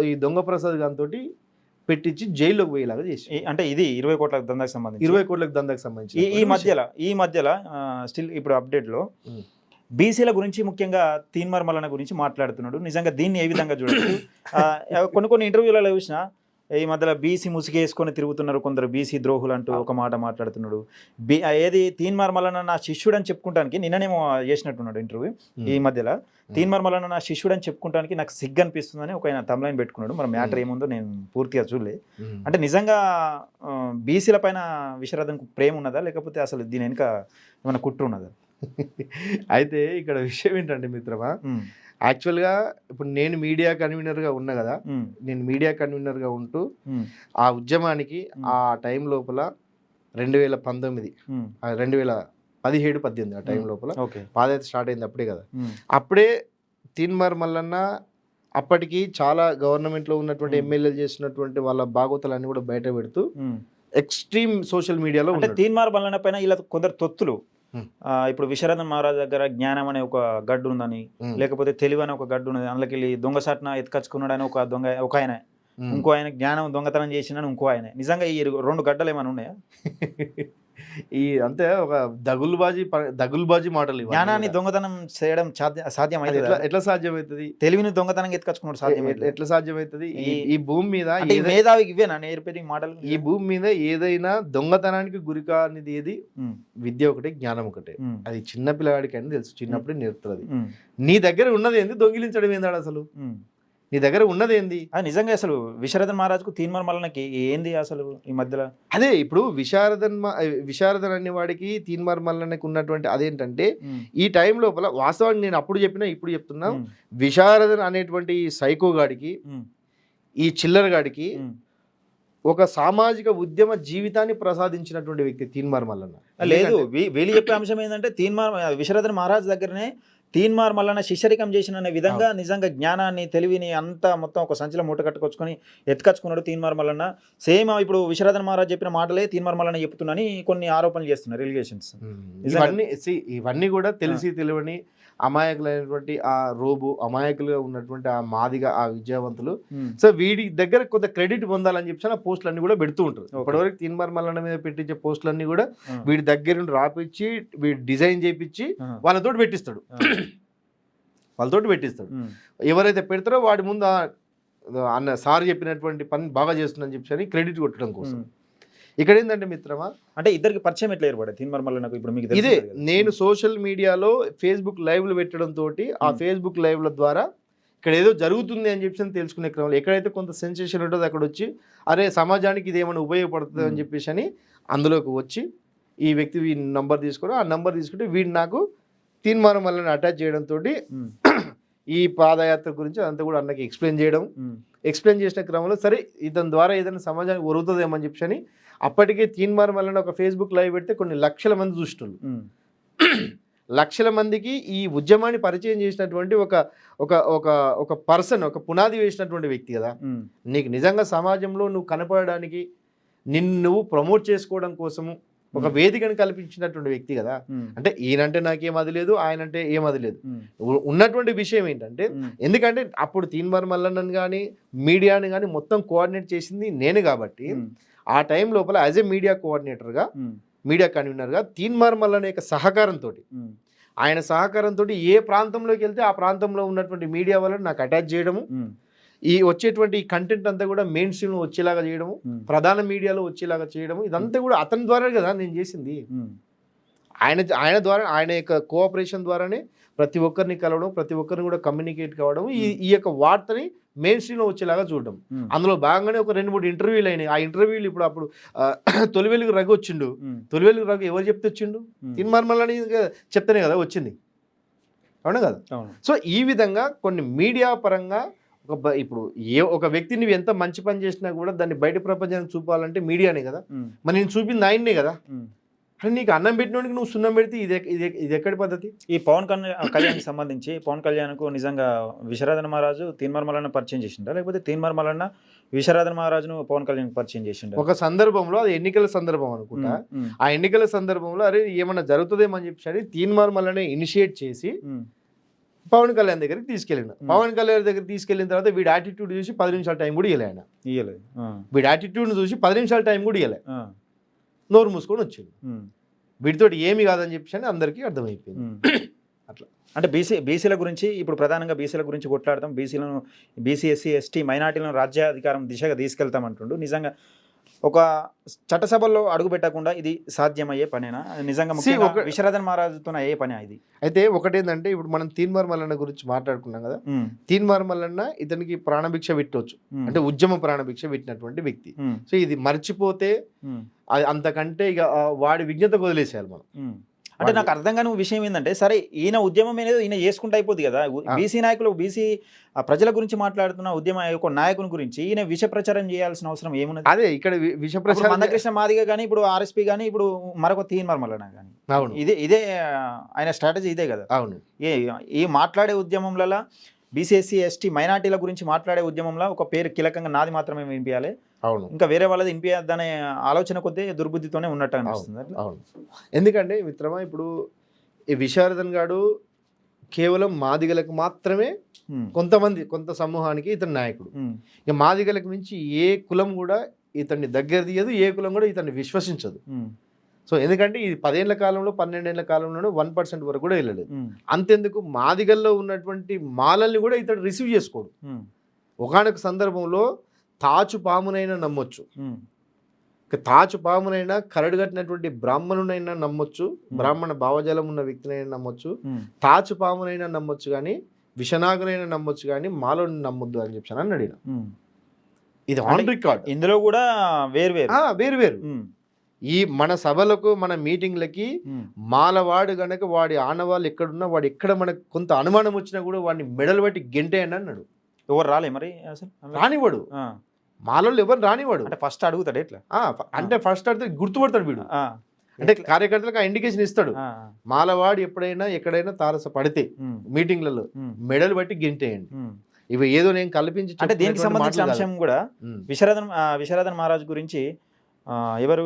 ఈ దొంగ ప్రసాద్ గారితో పెట్టించి జైల్లోకి పోయేలాగా చేసి, అంటే ఇది 20 కోట్ల దందాకు సంబంధించి 20 కోట్ల దందాకు సంబంధించి ఈ మధ్యలో స్టిల్ ఇప్పుడు అప్డేట్లో బీసీల గురించి ముఖ్యంగా తీన్మార్ మల్లన్న గురించి మాట్లాడుతున్నాడు. నిజంగా దీన్ని ఏ విధంగా చూడొచ్చు? కొన్ని ఇంటర్వ్యూలలో చూసిన ఈ మధ్యలో బీసీ ముసుగేసుకొని తిరుగుతున్నారు కొందరు, బీసీ ద్రోహులు అంటూ ఒక మాట మాట్లాడుతున్నాడు. ఏది తీన్మార్ మల్లన్న నా శిష్యుడు అని చెప్పుకుంటానికి నిన్ననేమో చేసినట్టున్నాడు ఇంటర్వ్యూ. ఈ మధ్యలో తీన్మార్ మల్లన్న నా శిష్యుడు అని చెప్పుకుంటానికి నాకు సిగ్గు అనిపిస్తుందని ఒక ఆయన తమ్లైన్ పెట్టుకున్నాడు. మరి మ్యాటర్ ఏముందో నేను పూర్తిగా చూడలే. అంటే నిజంగా బీసీల పైన విశారదన్కు ప్రేమ ఉన్నదా, లేకపోతే అసలు దీని వెనుక ఏమైనా కుట్ర ఉన్నదా? అయితే ఇక్కడ విషయం ఏంటంటే మిత్రమా, యాక్చువల్గా ఇప్పుడు నేను మీడియా కన్వీనర్గా ఉన్నా కదా, నేను మీడియా కన్వీనర్గా ఉంటూ ఆ ఉద్యమానికి ఆ టైం లోపల 2019 17-18 ఆ టైం లోపల ఓకే. పాదయాత్ర స్టార్ట్ అయింది అప్పుడే కదా. ఉమ్. అప్పుడే తీన్మార్ మల్లన్న అప్పటికి చాలా గవర్నమెంట్లో ఉన్నటువంటి ఎమ్మెల్యేలు చేసినటువంటి వాళ్ళ బాగోతలన్నీ కూడా బయట పెడుతూ ఉమ్. ఎక్స్ట్రీమ్ సోషల్ మీడియాలో అంటే ఉన్నాడు. తీన్మార్ మల్లన్న పైన ఇలా కొందరు తొత్తులు ఉమ్. ఇప్పుడు విశ్వనాథన్ మహారాజ్ దగ్గర జ్ఞానం అనే ఒక గడ్డు ఉందని, ఉమ్. లేకపోతే తెలివి అనే ఒక గడ్డు ఉన్నది, అందులోకి వెళ్ళి దొంగసాట్న ఎత్తుకచ్చుకున్నాడు అని ఒక దొంగ ఒక ఆయన, ఉమ్. ఇంకో ఆయన జ్ఞానం దొంగతనం చేసిందని ఇంకో ఆయన. నిజంగా ఈ రెండు గడ్డలు ఏమైనా ఉన్నాయా? ఈ అంతే ఒక దగులుబాజీ మాటలు ఇవన్నీ జ్ఞానాన్ని కూడా. దొంగతనం చేయడం అది సాధ్యమైతే ఎట్లా సాధ్యమవుతుంది? తెలివిని దొంగతనం ఎత్తుకచ్చుకున్నాడు సాధ్యమైతే? ఎట్లా సాధ్యమవుతుంది? ఈ భూమి మీద అంటే ఈ మేధావికి ఇవేనా నేర్పేది మాటలు? ఈ భూమి మీద ఏదైనా దొంగతనానికి గురి కానిది ఏది? విద్య ఒకటి, జ్ఞానం ఒకటే. అది చిన్న పిల్లవాడికి అని తెలుసు, చిన్నప్పుడే నేర్పుతుంది. నీ దగ్గర ఉన్నది ఏంది? దొంగిలించడం ఏందాడు అసలు? నీ దగ్గర ఉన్నది ఏంది? అది నిజంగా అసలు విశ్వనాథన్ మహారాజ్కు తీన్మార్ మల్లన్నకి ఏంది అసలు ఈ మధ్యలో? అదే ఇప్పుడు విశారదన్ అనే వాడికి తీన్మార్ మల్లన్నకి ఉన్నటువంటి అదేంటంటే, ఈ టైం లోపల వాస్తవానికి నేను అప్పుడు చెప్పినా ఇప్పుడు చెప్తున్నా, విశారదన్ అనేటువంటి సైకో గాడికి, ఈ చిల్లర గాడికి ఒక సామాజిక ఉద్యమ జీవితాన్ని ప్రసాదించినటువంటి వ్యక్తి తీన్మార్ మల్లన్న. లేదు, వీళ్ళు చెప్పే అంశం ఏంటంటే విశ్వనాథన్ మహారాజ్ దగ్గరనే తీన్మార్ మల్లన్న శిష్యరికం చేసిన అనే విధంగా నిజంగా జ్ఞానాన్ని తెలివిని అంతా మొత్తం ఒక సంచిలో మూట కట్టుకొచ్చుకొని ఎత్తుకచ్చుకున్నాడు తీన్మార్ మల్లన్న. సేమ్ ఇప్పుడు విశ్వనాథన్ మహారాజ్ చెప్పిన మాటలే తీన్మార్ మల్లన్న చెప్తున్నాని కొన్ని ఆరోపణలు చేస్తున్నారు ఎలిగేషన్స్. ఇవన్నీ కూడా తెలిసి తెలియని అమాయకులైనటువంటి ఆ రోబు, అమాయకులుగా ఉన్నటువంటి ఆ మాదిగా ఆ విద్యావంతులు, సో వీడి దగ్గర కొంత క్రెడిట్ పొందాలని చెప్పి ఆ పోస్టులన్నీ కూడా పెడుతూ ఉంటారు. ఇప్పటివరకు తీన్మార్ మల్లన్న మీద పెట్టించే పోస్టులన్నీ కూడా వీడి దగ్గర నుండి రాపిచ్చి, వీడి డిజైన్ చేయించి వాళ్ళతోటి పెట్టిస్తాడు. ఎవరైతే పెడతారో వాడి ముందు అన్న సార్ చెప్పినటువంటి పని బాగా చేస్తుందని చెప్పి క్రెడిట్ కొట్టడం కోసం. ఇక్కడ ఏంటంటే మిత్రమా, అంటే ఇద్దరికి పరిచయం ఎట్లా ఏర్పడేది తీన్మార్ మల్లన్నకు? ఇప్పుడు మీకు ఇదే నేను సోషల్ మీడియాలో ఫేస్బుక్ లైవ్లు పెట్టడం తోటి ఆ ఫేస్బుక్ లైవ్ల ద్వారా ఇక్కడ ఏదో జరుగుతుంది అని చెప్పి తెలుసుకునే క్రమంలో ఎక్కడైతే కొంత సెన్సేషన్ ఉంటుందో అక్కడ వచ్చి అరే సమాజానికి ఇది ఏమైనా ఉపయోగపడుతుంది అని చెప్పేసి అని అందులోకి వచ్చి ఈ వ్యక్తి వీడి నంబర్ తీసుకొని ఆ నంబర్ తీసుకుంటే వీడు నాకు తీన్మార్ మల్లన్న అటాచ్ చేయడంతో ఈ పాదయాత్ర గురించి అదంతా కూడా అన్నకి ఎక్స్ప్లెయిన్ చేసిన క్రమంలో సరే ఇతని ద్వారా ఏదైనా సమాజానికి ఒరుగుతుందేమని చెప్పి అప్పటికే తీన్మార్ మల్లన్న ఒక ఫేస్బుక్ లైవ్ పెడితే కొన్ని లక్షల మంది చూస్తున్నారు. లక్షల మందికి ఈ ఉద్యమాన్ని పరిచయం చేసినటువంటి ఒక పర్సన్, ఒక పునాది వేసినటువంటి వ్యక్తి కదా. నీకు నిజంగా సమాజంలో నువ్వు కనపడడానికి, నువ్వు ప్రమోట్ చేసుకోవడం కోసము ఒక వేదికను కల్పించినటువంటి వ్యక్తి కదా. అంటే ఈయనంటే నాకేం అది లేదు, ఆయనంటే ఏం అది లేదు. ఉన్నటువంటి విషయం ఏంటంటే, ఎందుకంటే అప్పుడు తీన్మార్ మల్లన్నని కానీ మీడియాని కానీ మొత్తం కోఆర్డినేట్ చేసింది నేనే కాబట్టి ఆ టైం లోపల యాజ్ ఏ మీడియా కోఆర్డినేటర్గా, మీడియా కన్వీనర్గా తీన్మార్ మల్లన్న యొక్క సహకారంతో, ఆయన సహకారంతో ఏ ప్రాంతంలోకి వెళ్తే ఆ ప్రాంతంలో ఉన్నటువంటి మీడియా వాళ్ళని నాకు అటాచ్ చేయడము, ఈ వచ్చేటువంటి కంటెంట్ అంతా కూడా మెయిన్ స్ట్రీమ్లో వచ్చేలాగా చేయడము, ప్రధాన మీడియాలో వచ్చేలాగా చేయడము, ఇదంతా కూడా అతని ద్వారా కదా నేను చేసింది. ఆయన ద్వారా, ఆయన యొక్క కోఆపరేషన్ ద్వారానే ప్రతి ఒక్కరిని కలవడం, ప్రతి ఒక్కరిని కూడా కమ్యూనికేట్ కావడం, ఈ యొక్క వార్తని మెయిన్ స్ట్రీమ్లో వచ్చేలాగా చూడడం. అందులో భాగంగానే ఒక 2-3 ఇంటర్వ్యూలు అయినాయి. ఆ ఇంటర్వ్యూలు అప్పుడు తొలివెలుగు రఘు వచ్చిండు. తొలివెలుగు రఘు ఎవరు చెప్తే వచ్చిండు? తీన్మార్ మల్లన్న చెప్తేనే కదా వచ్చింది, అవునా కదా. సో ఈ విధంగా కొన్ని మీడియా పరంగా ఇప్పుడు ఒక వ్యక్తి నువ్వు ఎంత మంచి పని చేసినా కూడా దాన్ని బయట ప్రపంచానికి చూపాలంటే మీడియానే కదా. మరి నేను చూపింది ఆయన్నే కదా. అంటే నీకు అన్నం పెట్టినోడికి నువ్వు సున్నం పెడితే ఇది ఎక్కడి పద్ధతి? ఈ పవన్ కళ్యాణ్కి సంబంధించి పవన్ కళ్యాణ్కు నిజంగా విశ్వనాథన్ మహారాజు తీన్మార్ మల్లన్న పరిచయం చేసిండా, లేకపోతే తీన్మార్ మల్లన్న విశ్వనాథన్ మహారాజును పవన్ కళ్యాణ్ పరిచయం చేసిండా? ఒక సందర్భంలో, అది ఎన్నికల సందర్భం అనుకుంటా, ఆ ఎన్నికల సందర్భంలో అరే ఏమన్నా జరుగుతుందేమని చెప్పి తీన్మార్ మల్లన్న ఇనిషియేట్ చేసి పవన్ కళ్యాణ్ దగ్గరికి తీసుకెళ్ళిన. పవన్ కళ్యాణ్ దగ్గర తీసుకెళ్ళిన తర్వాత వీడి యాటిట్యూడ్ చూసి 10 నిమిషాల టైం కూడా ఇవ్వలే. ఆయన వీడి యాటిట్యూడ్ని చూసి 10 నిమిషాల టైం కూడా ఇవ్వలే, నోరు మూసుకొని వచ్చింది. వీటితోటి ఏమి కాదని చెప్పి అందరికీ అర్థమైపోయింది. అట్లా అంటే బీసీల గురించి ఇప్పుడు ప్రధానంగా బీసీల గురించి కొట్లాడతాం, బీసీ ఎస్సీ ఎస్టీ మైనార్టీలను రాజ్యాధికారం దిశగా తీసుకెళ్తామంటుండు. నిజంగా ఒక చట్టసభల్లో అడుగు పెట్టకుండా ఇది సాధ్యమయ్యే పనేనా? నిజంగా విశ్వనాథన్ మహారాజుతో అయ్యే పని ఇది? అయితే ఒకటేందంటే, ఇప్పుడు మనం తీన్మార్ మల్లన్న గురించి మాట్లాడుకున్నాం కదా. తీన్మార్ మల్లన్న ఇతనికి ప్రాణభిక్ష పెట్టవచ్చు, అంటే ఉద్యమ ప్రాణభిక్ష పెట్టినటువంటి వ్యక్తి. సో ఇది మర్చిపోతే అంతకంటే ఇక వాడి విజ్ఞత వదిలేసేయాలి మనం. అంటే నాకు అర్థం కాని విషయం ఏంటంటే, సరే ఈయన ఉద్యమం అనేది ఈయన చేసుకుంటూ అయిపోద్ది కదా. బీసీ నాయకులు, బీసీ ప్రజల గురించి మాట్లాడుతున్న ఉద్యమ ఒక నాయకుని గురించి ఈయన విష ప్రచారం చేయాల్సిన అవసరం ఏమున్నది? అదే ఇక్కడ విష ప్రచారం మందకృష్ణ మాదిగ కానీ, ఇప్పుడు ఆర్ఎస్పీ కానీ, ఇప్పుడు మరొక తీన్మార్ మల్లన్న కానీ, అవును ఇదే ఆయన స్ట్రాటజీ ఇదే కదా. అవును ఈ మాట్లాడే ఉద్యమంలో బీసీఎస్సీ ఎస్టీ మైనార్టీల గురించి మాట్లాడే ఉద్యమంలో ఒక పేరు కీలకంగా నాది మాత్రమే వినిపించాలి, అవును ఇంకా వేరే వాళ్ళది వినిపించద్దనే ఆలోచన కొద్దీ దుర్బుద్ధితోనే ఉన్నట్టు అనిపిస్తుంది. అవును ఎందుకంటే మిత్రమా, ఇప్పుడు ఈ విశారదన్ గాడు కేవలం మాదిగలకు మాత్రమే కొంత సమూహానికి ఇతని నాయకుడు. ఇక మాదిగలకు మించి ఏ కులం కూడా ఇతన్ని దగ్గర తీయదు, ఏ కులం కూడా ఇతన్ని విశ్వసించదు. సో ఎందుకంటే ఇది 10 ఏళ్ల కాలంలో 12 ఏళ్ల కాలంలోనే 1% వరకు కూడా వెళ్ళలేదు. అంతెందుకు మాదిగల్లో ఉన్నటువంటి మాలల్ని కూడా ఇతడు రిసీవ్ చేసుకోడు. ఒకానొక సందర్భంలో తాచు పామునైనా నమ్మొచ్చు, తాచు పామునైనా కరడుగట్టినటువంటి బ్రాహ్మణునైనా నమ్మొచ్చు, బ్రాహ్మణ భావజాలం ఉన్న వ్యక్తినైనా నమ్మొచ్చు, తాచు పామునైనా నమ్మొచ్చు, కానీ విషనాగునైనా నమ్మొచ్చు, కానీ మాలోని నమ్మొద్దు అని చెప్పాను అని అడిగిన. ఇది ఆన్ రికార్డ్. ఇందులో కూడా వేరు ఈ మన సభలకు మన మీటింగ్లకి మాలవాడు గనక వాడి ఆనవాళ్ళు ఎక్కడున్నా, వాడు ఎక్కడ మనకు కొంత అనుమానం వచ్చినా కూడా వాడిని మెడలు బట్టి గెంటేయండి అన్నాడు. ఎవరు రాలే మరి అసలు రానివాడు, మాలోళ్ళు ఎవరు రానివాడు. అంటే ఫస్ట్ అడుగుతాడు ఎట్లా, అంటే ఫస్ట్ అడితే గుర్తుపడతాడు వీడు. అంటే కార్యకర్తలకు ఆ ఇండికేషన్ ఇస్తాడు. మాలవాడు ఎప్పుడైనా ఎక్కడైనా తారస పడితే మీటింగ్లలో మెడలు బట్టి గెంటేయండి. ఇవి ఏదో నేను కల్పించి అంటే దీనికి సంబంధించిన అంశం కూడా విశారదన్ మహారాజ్ గురించి ఎవరు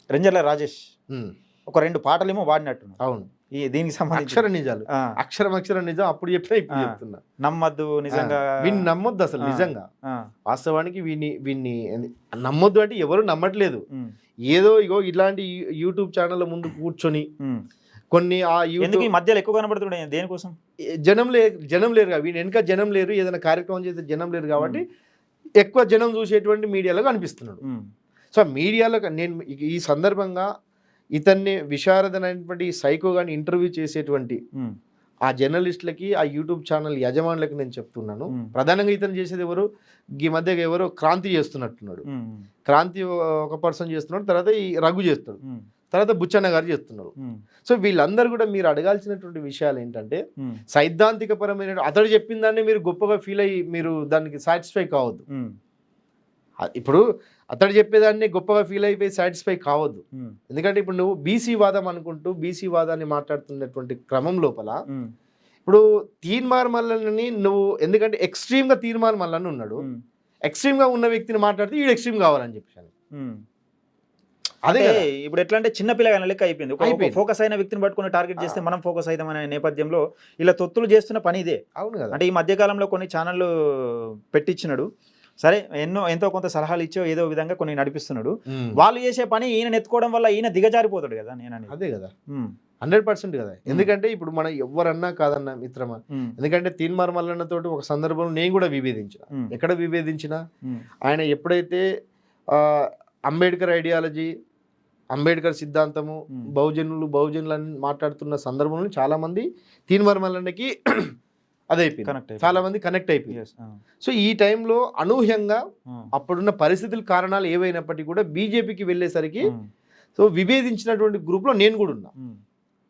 రెంజర్ల రాజేష్ ఒక 2 పాటలేమో వాడినట్టు. అవును, దీనికి సంబంధించి అక్షర నిజాలు, అక్షరం నిజం. అప్పుడు చెప్పినా ఇప్పుడు చెప్తున్నా, నమ్మద్దు నిజంగా, వీన్ని నమ్మొద్దు అసలు. నిజంగా వాస్తవానికి వీన్ని నమ్మొద్దు అంటే ఎవరు నమ్మట్లేదు. ఏదో ఇగో ఇలాంటి యూట్యూబ్ ఛానల్ ముందు కూర్చొని కొన్ని ఎందుకు ఈ మధ్యలో ఎక్కువ కనబడుతున్నాయి, దేనికోసం? జనం లేరు, వీని వెనక జనం లేరు, ఏదైనా కార్యక్రమం చేస్తే జనం లేరు కాబట్టి ఎక్కువ జనం చూసేటువంటి మీడియాలో కనిపిస్తున్నాడు. సో మీడియాలో నేను ఈ సందర్భంగా ఇతన్ని విశారదన్ అనేటువంటి సైకో గాని ఇంటర్వ్యూ చేసేటువంటి ఆ జర్నలిస్టులకి, ఆ యూట్యూబ్ ఛానల్ యజమానులకు నేను చెప్తున్నాను, ప్రధానంగా ఇతను చేసేది ఎవరు, ఈ మధ్య ఎవరో క్రాంతి చేస్తున్నట్టున్నాడు. క్రాంతి ఒక పర్సన్ చేస్తున్నాడు, తర్వాత ఈ రఘు చేస్తాడు, తర్వాత బుచ్చన్న గారు చేస్తున్నారు. సో వీళ్ళందరూ కూడా మీరు అడగాల్సినటువంటి విషయాలు ఏంటంటే, సైద్ధాంతిక పరమైన అతడు చెప్పిన దాన్ని మీరు గొప్పగా ఫీల్ అయ్యి మీరు దానికి సాటిస్ఫై కావద్దు. ఇప్పుడు అతడు చెప్పేదాన్ని గొప్పగా ఫీల్ అయిపోయి సాటిస్ఫై కావద్దు. ఎందుకంటే ఇప్పుడు నువ్వు బీసీ వాదం అనుకుంటూ బీసీ వాదాన్ని మాట్లాడుతున్నటువంటి క్రమం లోపల ఇప్పుడు తీన్మార్ మల్లన్నని నువ్వు, ఎందుకంటే ఎక్స్ట్రీమ్గా తీన్మార్ మల్లన్న ఉన్నాడు, ఎక్స్ట్రీమ్గా ఉన్న వ్యక్తిని మాట్లాడితే వీడు ఎక్స్ట్రీమ్ కావాలని చెప్పాను. అదే ఇప్పుడు ఎట్లా అంటే చిన్న పిల్లగా లెక్క అయిపోయింది. ఫోకస్ అయిన వ్యక్తిని పట్టుకుని టార్గెట్ చేస్తే మనం ఫోకస్ అవుతామనే నేపథ్యంలో ఇలా తొత్తులు చేస్తున్న పని ఇదే. అవును కదా. అంటే ఈ మధ్యకాలంలో కొన్ని ఛానళ్ళు పెట్టించినాడు, సరే ఎంతో కొంత సలహాలు ఇచ్చో ఏదో విధంగా కొన్ని నడిపిస్తున్నాడు. వాళ్ళు చేసే పని ఈయన ఎత్తుకోవడం వల్ల ఈయన దిగజారిపోతాడు కదా. నేను అదే కదా, 100% కదా. ఎందుకంటే ఇప్పుడు మనం ఎవరన్నా కాదన్నా మిత్రమా, ఎందుకంటే తీన్మార్ మల్లన్న తోటి ఒక సందర్భంలో నేను కూడా విభేదించిన. ఎక్కడ విభేదించిన, ఆయన ఎప్పుడైతే అంబేద్కర్ ఐడియాలజీ, అంబేద్కర్ సిద్ధాంతము, బహుజనులు అని మాట్లాడుతున్న సందర్భంలో చాలా మంది తీన్మార్ మల్లన్నకి అదైపోయింది, చాలా మంది కనెక్ట్ అయిపోయింది. సో ఈ టైంలో అనూహ్యంగా అప్పుడున్న పరిస్థితుల కారణాలు ఏవైనప్పటికీ కూడా బీజేపీకి వెళ్ళేసరికి సో విభేదించినటువంటి గ్రూప్లో నేను కూడా ఉన్నా.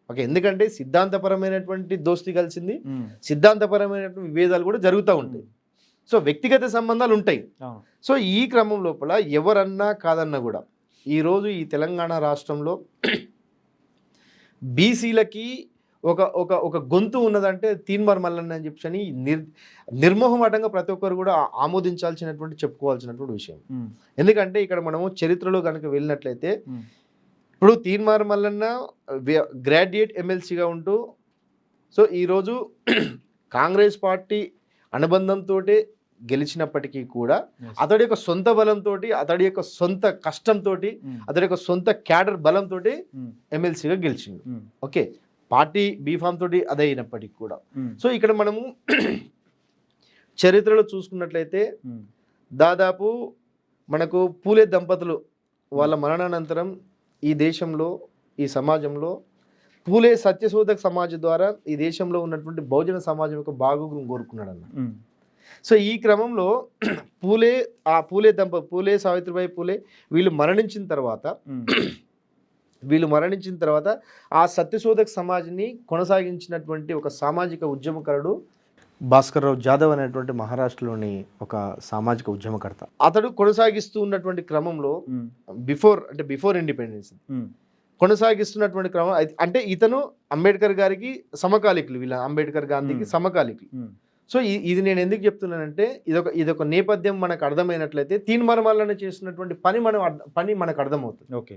ఓకే, ఎందుకంటే సిద్ధాంతపరమైనటువంటి దోస్తి కలిసింది, సిద్ధాంతపరమైనటువంటి విభేదాలు కూడా జరుగుతూ ఉంటాయి. సో వ్యక్తిగత సంబంధాలు ఉంటాయి. సో ఈ క్రమం లోపల ఎవరన్నా కాదన్నా కూడా ఈరోజు ఈ తెలంగాణ రాష్ట్రంలో బీసీలకి ఒక ఒక ఒక గొంతు ఉన్నదంటే తీన్మార్ మల్లన్న అని చెప్పని నిర్మోహమాటంగా ప్రతి ఒక్కరు కూడా ఆమోదించాల్సినటువంటి, చెప్పుకోవాల్సినటువంటి విషయం. ఎందుకంటే ఇక్కడ మనము చరిత్రలో కనుక వెళ్ళినట్లయితే ఇప్పుడు తీన్మార్ మల్లన్న గ్రాడ్యుయేట్ ఎమ్మెల్సీగా ఉంటూ సో ఈరోజు కాంగ్రెస్ పార్టీ అనుబంధంతో గెలిచినప్పటికీ కూడా అతడి యొక్క సొంత బలంతో, అతడి యొక్క సొంత కష్టంతో, అతడి యొక్క సొంత క్యాడర్ బలంతో ఎమ్మెల్సీగా గెలిచిండు. ఓకే, పార్టీ బీఫామ్ తోటి అదే అయినప్పటికీ కూడా. సో ఇక్కడ మనము చరిత్రలో చూసుకున్నట్లయితే దాదాపు మనకు పూలే దంపతులు వాళ్ళ మరణానంతరం ఈ దేశంలో, ఈ సమాజంలో పూలే సత్యశోధక సమాజం ద్వారా ఈ దేశంలో ఉన్నటువంటి బహుజన సమాజం యొక్క బాగోగులను కోరుకున్నాడు అన్న. సో ఈ క్రమంలో పూలే సావిత్రిబాయి పూలే వీళ్ళు మరణించిన తర్వాత వీళ్ళు మరణించిన తర్వాత ఆ సత్యశోధక సమాజ్ని కొనసాగించినటువంటి ఒక సామాజిక ఉద్యమకారుడు భాస్కర్రావు జాదవ్ అనేటువంటి మహారాష్ట్రలోని ఒక సామాజిక ఉద్యమకర్త. అతడు కొనసాగిస్తూ ఉన్నటువంటి క్రమంలో బిఫోర్ ఇండిపెండెన్స్ కొనసాగిస్తున్నటువంటి క్రమం అంటే ఇతను అంబేద్కర్ గారికి సమకాలికులు, వీళ్ళ అంబేద్కర్ గాంధీకి సమకాలికులు. సో ఇది నేను ఎందుకు చెప్తున్నానంటే ఇదొక నేపథ్యం మనకు అర్థమైనట్లయితే తీన్మార్మల్లోనే చేస్తున్నటువంటి పని మనకు అర్థమవుతుంది. ఓకే.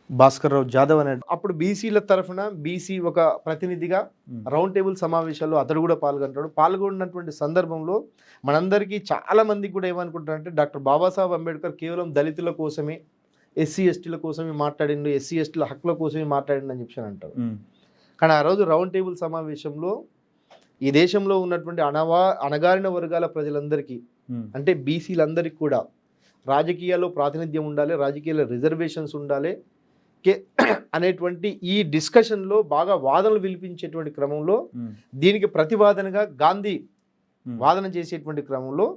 భాస్కర్రావు జాదవ్ అనే అప్పుడు బీసీల తరఫున బీసీ ఒక ప్రతినిధిగా రౌండ్ టేబుల్ సమావేశాల్లో అతడు కూడా పాల్గొన్నటువంటి సందర్భంలో మనందరికీ చాలా మందికి కూడా ఏమనుకుంటారంటే డాక్టర్ బాబాసాహెబ్ అంబేద్కర్ కేవలం దళితుల కోసమే, ఎస్సీ ఎస్టీల కోసమే మాట్లాడిండు, ఎస్సీ ఎస్టీల హక్కుల కోసమే మాట్లాడిండు అని చెప్పి అంటారు. కానీ ఆ రోజు రౌండ్ టేబుల్ సమావేశంలో ఈ దేశంలో ఉన్నటువంటి అణగారిన వర్గాల ప్రజలందరికీ అంటే బీసీలందరికీ కూడా రాజకీయాల్లో ప్రాతినిధ్యం ఉండాలి, రాజకీయాల్లో రిజర్వేషన్స్ ఉండాలి అనేటువంటి ఈ డిస్కషన్లో బాగా వాదనలు వినిపించేటువంటి క్రమంలో దీనికి ప్రతివాదనగా గాంధీ వాదన చేసేటువంటి క్రమంలో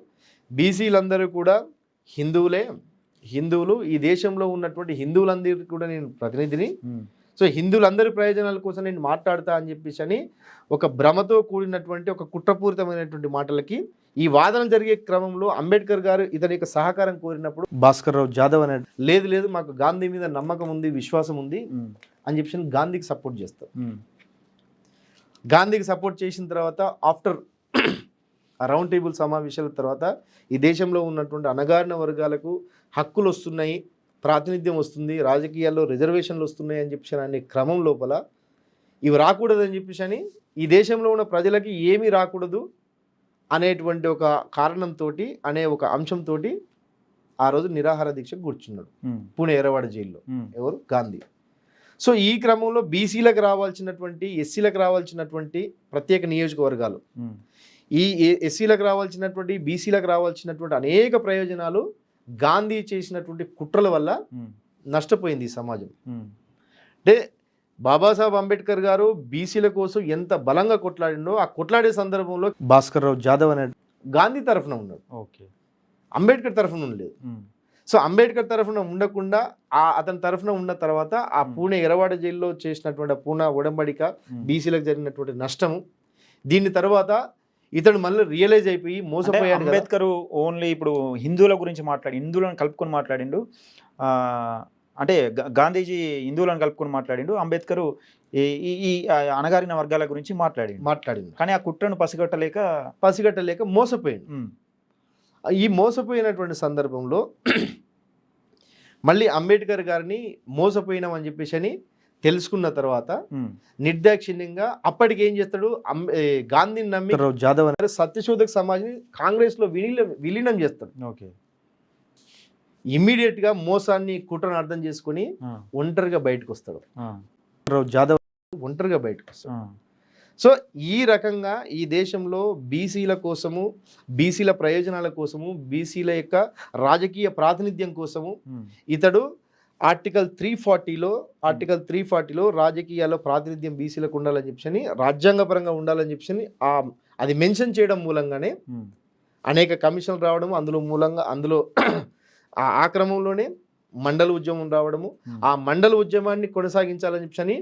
బీసీలందరూ కూడా హిందువులు, ఈ దేశంలో ఉన్నటువంటి హిందువులందరికీ కూడా నేను ప్రతినిధిని, సో హిందువులందరి ప్రయోజనాల కోసం నేను మాట్లాడతా అని చెప్పేసి అని ఒక భ్రమతో కూడినటువంటి ఒక కుట్రపూరితమైనటువంటి మాటలకి ఈ వాదన జరిగే క్రమంలో అంబేద్కర్ గారు ఇతని యొక్క సహకారం కోరినప్పుడు భాస్కర్రావు జాదవ్ అనే లేదు మాకు గాంధీ మీద నమ్మకం ఉంది, విశ్వాసం ఉంది అని చెప్పి గాంధీకి సపోర్ట్ చేస్తారు. గాంధీకి సపోర్ట్ చేసిన తర్వాత ఆఫ్టర్ ఆ రౌండ్ టేబుల్ సమావేశాల తర్వాత ఈ దేశంలో ఉన్నటువంటి అణగారిన వర్గాలకు హక్కులు వస్తున్నాయి, ప్రాతినిధ్యం వస్తుంది, రాజకీయాల్లో రిజర్వేషన్లు వస్తున్నాయి అని చెప్పి అనే క్రమం లోపల ఇవి రాకూడదని చెప్పేసి అని ఈ దేశంలో ఉన్న ప్రజలకి ఏమీ రాకూడదు అనేటువంటి ఒక కారణంతో అనే ఒక అంశంతో ఆ రోజు నిరాహార దీక్షకు కూర్చున్నాడు పూణే ఎర్రవాడ జైల్లో. ఎవరు? గాంధీ. సో ఈ క్రమంలో బీసీలకు రావాల్సినటువంటి, ఎస్సీలకు రావాల్సినటువంటి ప్రత్యేక నియోజకవర్గాలు, ఈ ఎస్సీలకు రావాల్సినటువంటి, బీసీలకు రావాల్సినటువంటి అనేక ప్రయోజనాలు గాంధీ చేసినటువంటి కుట్రల వల్ల నష్టపోయింది ఈ సమాజం. అంటే బాబాసాహెబ్ అంబేద్కర్ గారు బీసీల కోసం ఎంత బలంగా కొట్లాడిండో ఆ కొట్లాడే సందర్భంలో భాస్కర్రావు జాదవ్ అనే గాంధీ తరఫున ఉన్నాడు, అంబేద్కర్ తరఫున ఉండలేదు. సో అంబేద్కర్ తరఫున ఉండకుండా అతని తరఫున ఉన్న తర్వాత ఆ పూణే ఎర్రవాడ జైల్లో చేసినటువంటి పూణే ఉడంబడిక, బీసీలకు జరిగినటువంటి నష్టము, దీని తర్వాత ఇతడు మళ్ళీ రియలైజ్ అయిపోయి మోసపోయాడు. అంబేద్కర్ ఓన్లీ ఇప్పుడు హిందువుల గురించి హిందువులను కలుపుకొని మాట్లాడిండు, అంటే గాంధీజీ హిందువులను కలుపుకొని మాట్లాడిండు, అంబేద్కర్ ఈ అణగారిన వర్గాల గురించి మాట్లాడిండు. కానీ ఆ కుట్రను పసిగట్టలేక మోసపోయిండు. ఈ మోసపోయినటువంటి సందర్భంలో మళ్ళీ అంబేద్కర్ గారిని మోసపోయినామని చెప్పేసి అని తెలుసుకున్న తర్వాత నిర్దాక్షిణ్యంగా అప్పటికి ఏం చేస్తాడు, గాంధీని నమ్మి జాదవ్ అనే సత్యశోధక సమాజ్ని కాంగ్రెస్లో విలీనం చేస్తాడు. ఓకే. ఇమ్మీడియట్గా మోసాన్ని కుట్రను అర్థం చేసుకుని ఒంటరిగా బయటకు వస్తాడు. జాదవ్ ఒంటరిగా బయటకు వస్తాడు. సో ఈ రకంగా ఈ దేశంలో బీసీల కోసము, బీసీల ప్రయోజనాల కోసము, బీసీల యొక్క రాజకీయ ప్రాతినిధ్యం కోసము ఇతడు ఆర్టికల్ 340లో రాజకీయాల్లో ప్రాతినిధ్యం బీసీలకు ఉండాలని చెప్పని, రాజ్యాంగపరంగా ఉండాలని చెప్పని అది మెన్షన్ చేయడం మూలంగానే అనేక కమిషన్లు రావడము, అందులో ఆ క్రమంలోనే మండల ఉద్యమం రావడము, ఆ మండల ఉద్యమాన్ని కొనసాగించాలని చెప్పని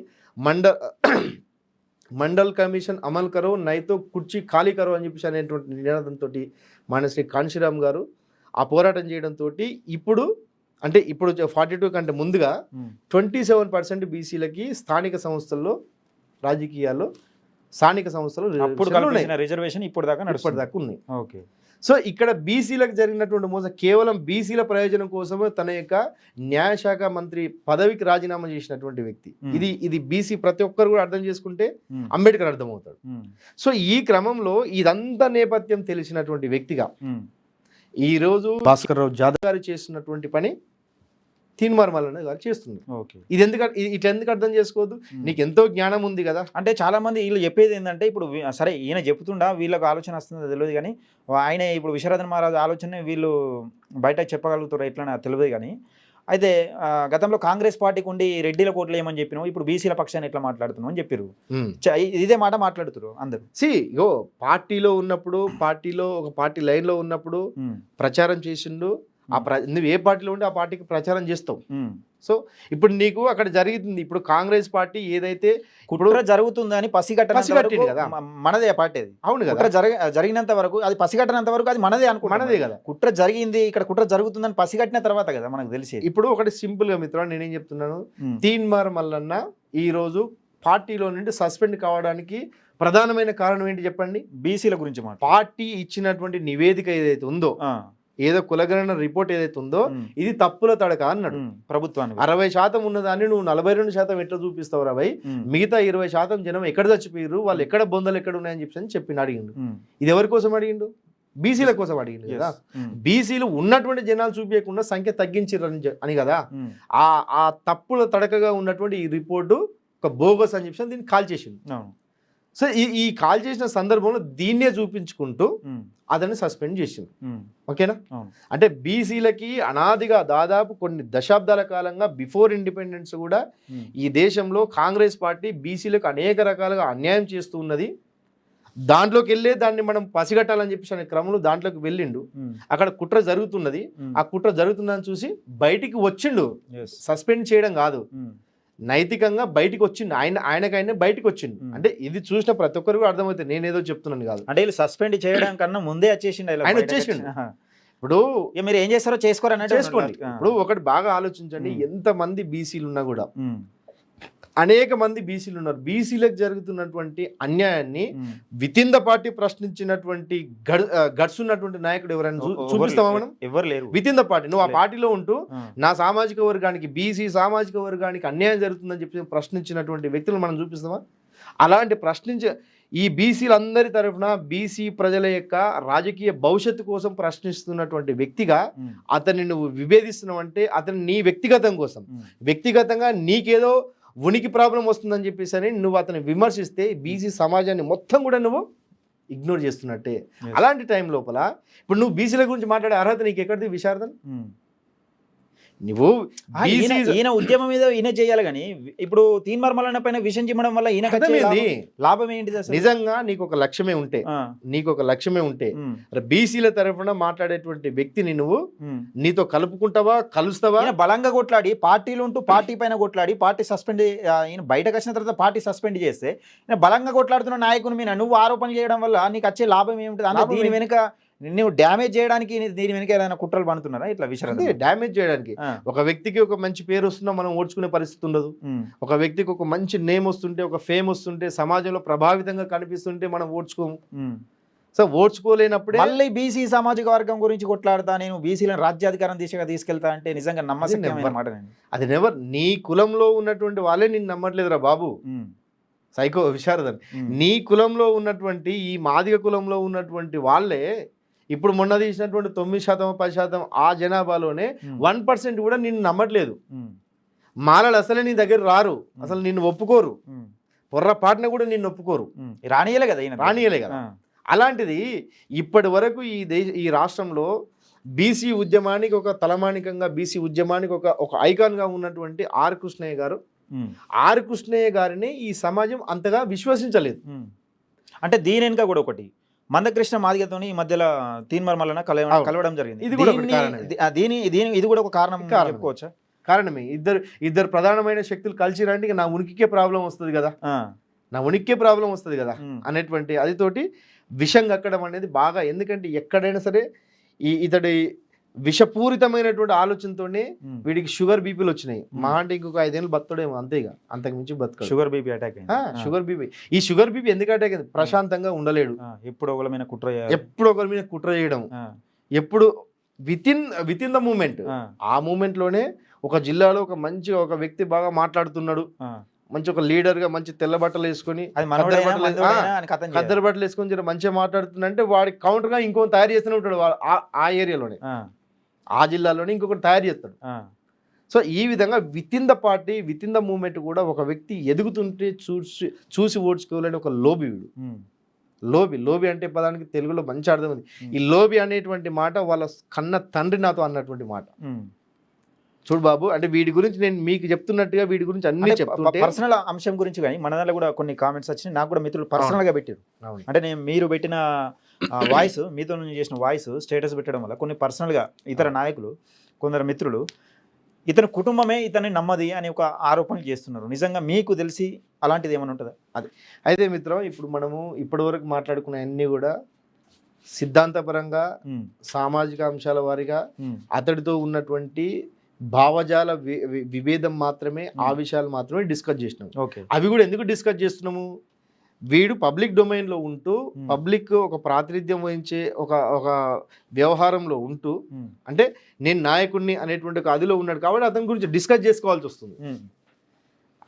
మండల్ కమిషన్ అమలు కరో నైతో కుర్చీ ఖాళీ కరో అని చెప్పేసి అనేటువంటి నినాదంతో మన శ్రీ కాంశీరామ్ గారు ఆ పోరాటం చేయడంతో ఇప్పుడు 42 కంటే ముందుగా 27% బీసీలకి స్థానిక సంస్థల్లో రాజకీయాల్లో రిజర్వేషన్ ఇప్పటిదాకా ఉన్నాయి. ఓకే. సో ఇక్కడ బీసీలకు జరిగినటువంటి మోసం కేవలం బీసీల ప్రయోజనం కోసమే తన యొక్క న్యాయశాఖ మంత్రి పదవికి రాజీనామా చేసినటువంటి వ్యక్తి. ఇది బీసీ ప్రతి ఒక్కరు కూడా అర్థం చేసుకుంటే అంబేద్కర్ అర్థమవుతాడు. సో ఈ క్రమంలో ఇదంతా నేపథ్యం తెలిసినటువంటి వ్యక్తిగా ఈరోజు భాస్కర్రావు జాదవ్ గారు చేస్తున్నటువంటి పని తీన్మార్మల్ గారు చేస్తున్నారు. ఇది ఇట్లా ఎందుకు అర్థం చేసుకోవద్దు? నీకు ఎంతో జ్ఞానం ఉంది కదా. అంటే చాలా మంది వీళ్ళు చెప్పేది ఏంటంటే, ఇప్పుడు సరే ఈయన చెప్తుండా వీళ్ళకి ఆలోచన వస్తుందో తెలియదు, కానీ ఆయన ఇప్పుడు విశ్వరథన్ మహారాజు ఆలోచన వీళ్ళు బయట చెప్పగలుగుతారు ఎట్లా తెలియదు. కానీ అయితే గతంలో కాంగ్రెస్ పార్టీకి ఉండి రెడ్డిల కోట్లు ఏమని చెప్పినావు, ఇప్పుడు బీసీల పక్షాన్ని ఎట్లా మాట్లాడుతున్నావు అని చెప్పారు. ఇదే మాట మాట్లాడుతారు అందరు. పార్టీలో ఉన్నప్పుడు, పార్టీలో ఒక పార్టీ లైన్లో ఉన్నప్పుడు ప్రచారం చేసిండు, నువ్వు ఏ పార్టీలో ఉంటే ఆ పార్టీకి ప్రచారం చేస్తావు. సో ఇప్పుడు నీకు అక్కడ జరుగుతుంది. ఇప్పుడు కాంగ్రెస్ పార్టీ ఏదైతే కుట్ర జరుగుతుందని పసిగట్టింది కదా, మనదే పార్టీ అది. అవును కదా, కుట్ర జరిగినంత వరకు అది పసిగట్టినంత వరకు అది మనదే మనదే కదా. కుట్ర జరిగింది, ఇక్కడ కుట్ర జరుగుతుందని పసిగట్టిన తర్వాత కదా మనకు తెలిసి. ఇప్పుడు ఒకటి సింపుల్ గా మిత్రుడు నేనేం చెప్తున్నాను, తీన్మార్ మల్లన్న ఈ రోజు పార్టీలో నుండి సస్పెండ్ కావడానికి ప్రధానమైన కారణం ఏంటి చెప్పండి? బీసీల గురించి పార్టీ ఇచ్చినటువంటి నివేదిక ఏదైతే ఉందో, ఏదో కులగణన రిపోర్ట్ ఏదైతే ఉందో ఇది తప్పుల తడక అన్నాడు ప్రభుత్వానికి. 60% ఉన్నదాన్ని నువ్వు 42% ఎట్లా చూపిస్తావు రాబాయ్? మిగతా 20% జనం ఎక్కడ చచ్చిపోయారు, వాళ్ళు ఎక్కడ బొందలు ఎక్కడ ఉన్నాయని చెప్పి అడిగిండు. ఇది ఎవరి కోసం అడిగిండు? బీసీల కోసం అడిగిండు కదా. బీసీలు ఉన్నటువంటి జనాలు చూపించకుండా సంఖ్య తగ్గించారు అని కదా. ఆ తప్పుల తడకగా ఉన్నటువంటి ఈ రిపోర్టు ఒక బోగస్ అని చెప్పి దీన్ని కాల్ చేసిండు. సో ఈ కాల్ చేసిన సందర్భంలో దీన్నే చూపించుకుంటూ అతన్ని సస్పెండ్ చేసింది. ఓకేనా? అంటే బీసీలకి అనాదిగా దాదాపు కొన్ని దశాబ్దాల కాలంగా బిఫోర్ ఇండిపెండెన్స్ కూడా ఈ దేశంలో కాంగ్రెస్ పార్టీ బీసీలకు అనేక రకాలుగా అన్యాయం చేస్తూ ఉన్నది. దాంట్లోకి వెళ్ళే దాన్ని మనం పసిగట్టాలని చెప్పేసి అనే క్రమంలో దాంట్లోకి వెళ్ళిండు. అక్కడ కుట్ర జరుగుతున్నది, ఆ కుట్ర జరుగుతుందని చూసి బయటికి వచ్చిండు. సస్పెండ్ చేయడం కాదు, నైతికంగా బయటికి వచ్చిండు. ఆయనకైనా బయటికి వచ్చిండు. అంటే ఇది చూసిన ప్రతి ఒక్కరు అర్థమవుతుంది, నేనేదో చెప్తున్నాను కాదు. అంటే వీళ్ళు సస్పెండ్ చేయడం కన్నా ముందే వచ్చేసిండు, ఆయన వచ్చేసిండు. ఇప్పుడు మీరు ఏం చేస్తారో చేసుకోండి. ఇప్పుడు ఒకటి బాగా ఆలోచించండి, ఎంతమంది బీసీలు ఉన్నా కూడా అనేక మంది బీసీలు ఉన్నారు. బీసీలకు జరుగుతున్నటువంటి అన్యాయాన్ని విత్ ఇన్ ద పార్టీ ప్రశ్నించినటువంటి గట్స్ ఉన్నటువంటి నాయకుడు ఎవరైనా చూపిస్తామా మనం? ఎవరు లేరు. విత్ ఇన్ ద పార్టీ నువ్వు ఆ పార్టీలో ఉంటూ నా సామాజిక వర్గానికి, బీసీ సామాజిక వర్గానికి అన్యాయం జరుగుతుందని చెప్పి ప్రశ్నించినటువంటి వ్యక్తులు మనం చూపిస్తామా? అలాంటి ఈ బీసీలందరి తరఫున బీసీ ప్రజల యొక్క రాజకీయ భవిష్యత్తు కోసం ప్రశ్నిస్తున్నటువంటి వ్యక్తిగా అతన్ని నువ్వు విభేదిస్తున్నావు అంటే అతను నీ వ్యక్తిగతం కోసం, వ్యక్తిగతంగా నీకేదో ఉనికి ప్రాబ్లం వస్తుందని చెప్పేసి నువ్వు అతన్ని విమర్శిస్తే బీసీ సమాజాన్ని మొత్తం కూడా నువ్వు ఇగ్నోర్ చేస్తున్నట్టే. అలాంటి టైం లోపల ఇప్పుడు నువ్వు బీసీల గురించి మాట్లాడే అర్హత నీకు ఎక్కడిది విశారదన్? నువ్వు ఈయన ఉద్యమం మీద ఈయన చేయాలి కానీ ఇప్పుడు తీన్మార్ మల్లన్న పైన విషయం చిమ్మడం వల్ల ఈయన లాభం ఏంటి? నిజంగా నీకు ఒక లక్ష్యమే ఉంటే బీసీల తరఫున మాట్లాడేటువంటి వ్యక్తిని నువ్వు నీతో కలుపుకుంటావా, కలుస్తావా? బలంగా కొట్లాడి పార్టీలు ఉంటూ పార్టీ పైన కొట్లాడి పార్టీ సస్పెండ్, ఈయన బయటకు వచ్చిన తర్వాత పార్టీ సస్పెండ్ చేస్తే బలంగా కొట్లాడుతున్న నాయకుని మీద నువ్వు ఆరోపణ చేయడం వల్ల నీకు వచ్చే లాభం ఏమిటి? అంటే దీని వెనుక నువ్వు డ్యామేజ్ చేయడానికి దీని వెనక ఏదైనా కుట్రలు పడుతున్నారా? ఇట్లా విషయం డ్యామేజ్ చేయడానికి ఒక వ్యక్తికి ఒక మంచి పేరు వస్తున్నా మనం ఓడ్చుకునే పరిస్థితి ఉండదు. ఒక వ్యక్తికి ఒక మంచి నేమ్ వస్తుంటే, ఒక ఫేమ్ వస్తుంటే, సమాజంలో ప్రభావితంగా కనిపిస్తుంటే మనం ఓడ్చుకోము. సో ఓడ్చుకోలేనప్పుడే మళ్ళీ బీసీ సామాజిక వర్గం గురించి కొట్లాడతా, నేను బీసీలను రాజ్యాధికారం దిశగా తీసుకెళ్తా అంటే నిజంగా నమ్మశక్యమైన మాట. అది నెవర్. నీ కులంలో ఉన్నటువంటి వాళ్ళే నిన్ను నమ్మట్లేదురా బాబు, సైకో విశారదన్. నీ కులంలో ఉన్నటువంటి, ఈ మాదిగ కులంలో ఉన్నటువంటి వాళ్ళే ఇప్పుడు మొన్న తీసినటువంటి 9%, 10% ఆ జనాభాలోనే 1% కూడా నిన్ను నమ్మట్లేదు. మాలలు అసలే నీ దగ్గర రారు, అసలు నిన్ను ఒప్పుకోరు, పొర్రపాటున కూడా నిన్ను ఒప్పుకోరు. రానియలే కదా. అలాంటిది ఇప్పటి వరకు ఈ రాష్ట్రంలో బీసీ ఉద్యమానికి ఒక తలమానికంగా, బీసీ ఉద్యమానికి ఒక ఐకాన్గా ఉన్నటువంటి ఆర్ కృష్ణయ్య గారిని ఈ సమాజం అంతగా విశ్వసించలేదు. అంటే దీని వెనుక కూడా ఒకటి మందకృష్ణ మాదిగతో ఈ మధ్యలో తీన్మార్ మల్లన్న కలవడం జరిగింది. ఇది కూడా ఒక కారణం చెప్పుకోవచ్చా? కారణమే. ఇద్దరు ప్రధానమైన శక్తులు కలిసి రండి, నా ఉనికికే ప్రాబ్లం వస్తుంది కదా, అనేటువంటి అదితోటి విషం కక్కడం అనేది బాగా. ఎందుకంటే ఎక్కడైనా సరే ఇతడి విషపూరితమైనటువంటి ఆలోచనతోనే వీడికి షుగర్ బీపీలు వచ్చినాయి. మహా అంటే ఇంకొక 5 ఏళ్ళు బతుడేమో, అంతేగా, అంతకు మించి బతుక. షుగర్ బీపీ అటాక్ ఈ షుగర్ బీపీ ఎందుకు అటాక్ అయింది? ప్రశాంతంగా ఉండలేడు, ఎప్పుడు ఒకరి మీద కుట్ర చేయడం, ఎప్పుడు విత్ ఇన్ ద మూమెంట్. ఆ మూమెంట్ లోనే ఒక జిల్లాలో ఒక వ్యక్తి బాగా మాట్లాడుతున్నాడు, మంచి ఒక లీడర్ గా మంచి తెల్ల బట్టలు వేసుకొని, కద్దరు బట్టలు వేసుకొని మంచిగా మాట్లాడుతుందంటే వాడికి కౌంటర్ గా ఇంకో తయారు చేస్తూనే ఉంటాడు ఆ ఏరియాలోనే, ఆ జిల్లాలోనే ఇంకొకటి తయారు చేస్తాడు. సో ఈ విధంగా within the party, within the movement కూడా ఒక వ్యక్తి ఎదుగుతుంటే చూసి ఓడ్చుకోవాలని ఒక లోబి వీడు. లోబి అంటే పదానికి తెలుగులో మంచి అర్థం ఉంది. ఈ లోబి అనేటువంటి మాట వాళ్ళ కన్న తండ్రి నాతో అన్నటువంటి మాట. చూడు బాబు, అంటే వీడి గురించి నేను మీకు చెప్తున్నట్టుగా వీడి గురించి అన్ని చెప్తుంటే పర్సనల్ అంశం గురించి కానీ మన దాంట్లో కూడా కొన్ని కామెంట్స్ వచ్చినాయి, నాకు కూడా మిత్రులు పర్సనల్ గా పెట్టారు. అవును. అంటే నేను మీరు పెట్టిన వాయిస్, మీతో నేను చేసిన వాయిస్ స్టేటస్ పెట్టడం వల్ల కొన్ని పర్సనల్ గా ఇతర నాయకులు, కొందరు మిత్రులు ఇతని కుటుంబమే ఇతన్ని నమ్మది అని ఒక ఆరోపణలు చేస్తున్నారు. నిజంగా మీకు తెలిసి అలాంటిది ఏమైనా ఉంటుందా? అదే అయితే మిత్రం, ఇప్పుడు మనము ఇప్పటివరకు మాట్లాడుకున్న అన్ని కూడా సిద్ధాంతపరంగా సామాజిక అంశాల వారిగా అతడితో ఉన్నటువంటి భావజాల విభేదం మాత్రమే, ఆ విషయాలు మాత్రమే డిస్కస్ చేసినాము. అవి కూడా ఎందుకు డిస్కస్ చేస్తున్నాము, వీడు పబ్లిక్ డొమైన్లో ఉంటూ పబ్లిక్ ఒక ప్రాతినిధ్యం వహించే ఒక వ్యవహారంలో ఉంటూ, అంటే నేను నాయకుడిని అనేటువంటి ఒక అదిలో ఉన్నాడు కాబట్టి అతని గురించి డిస్కస్ చేసుకోవాల్సి వస్తుంది.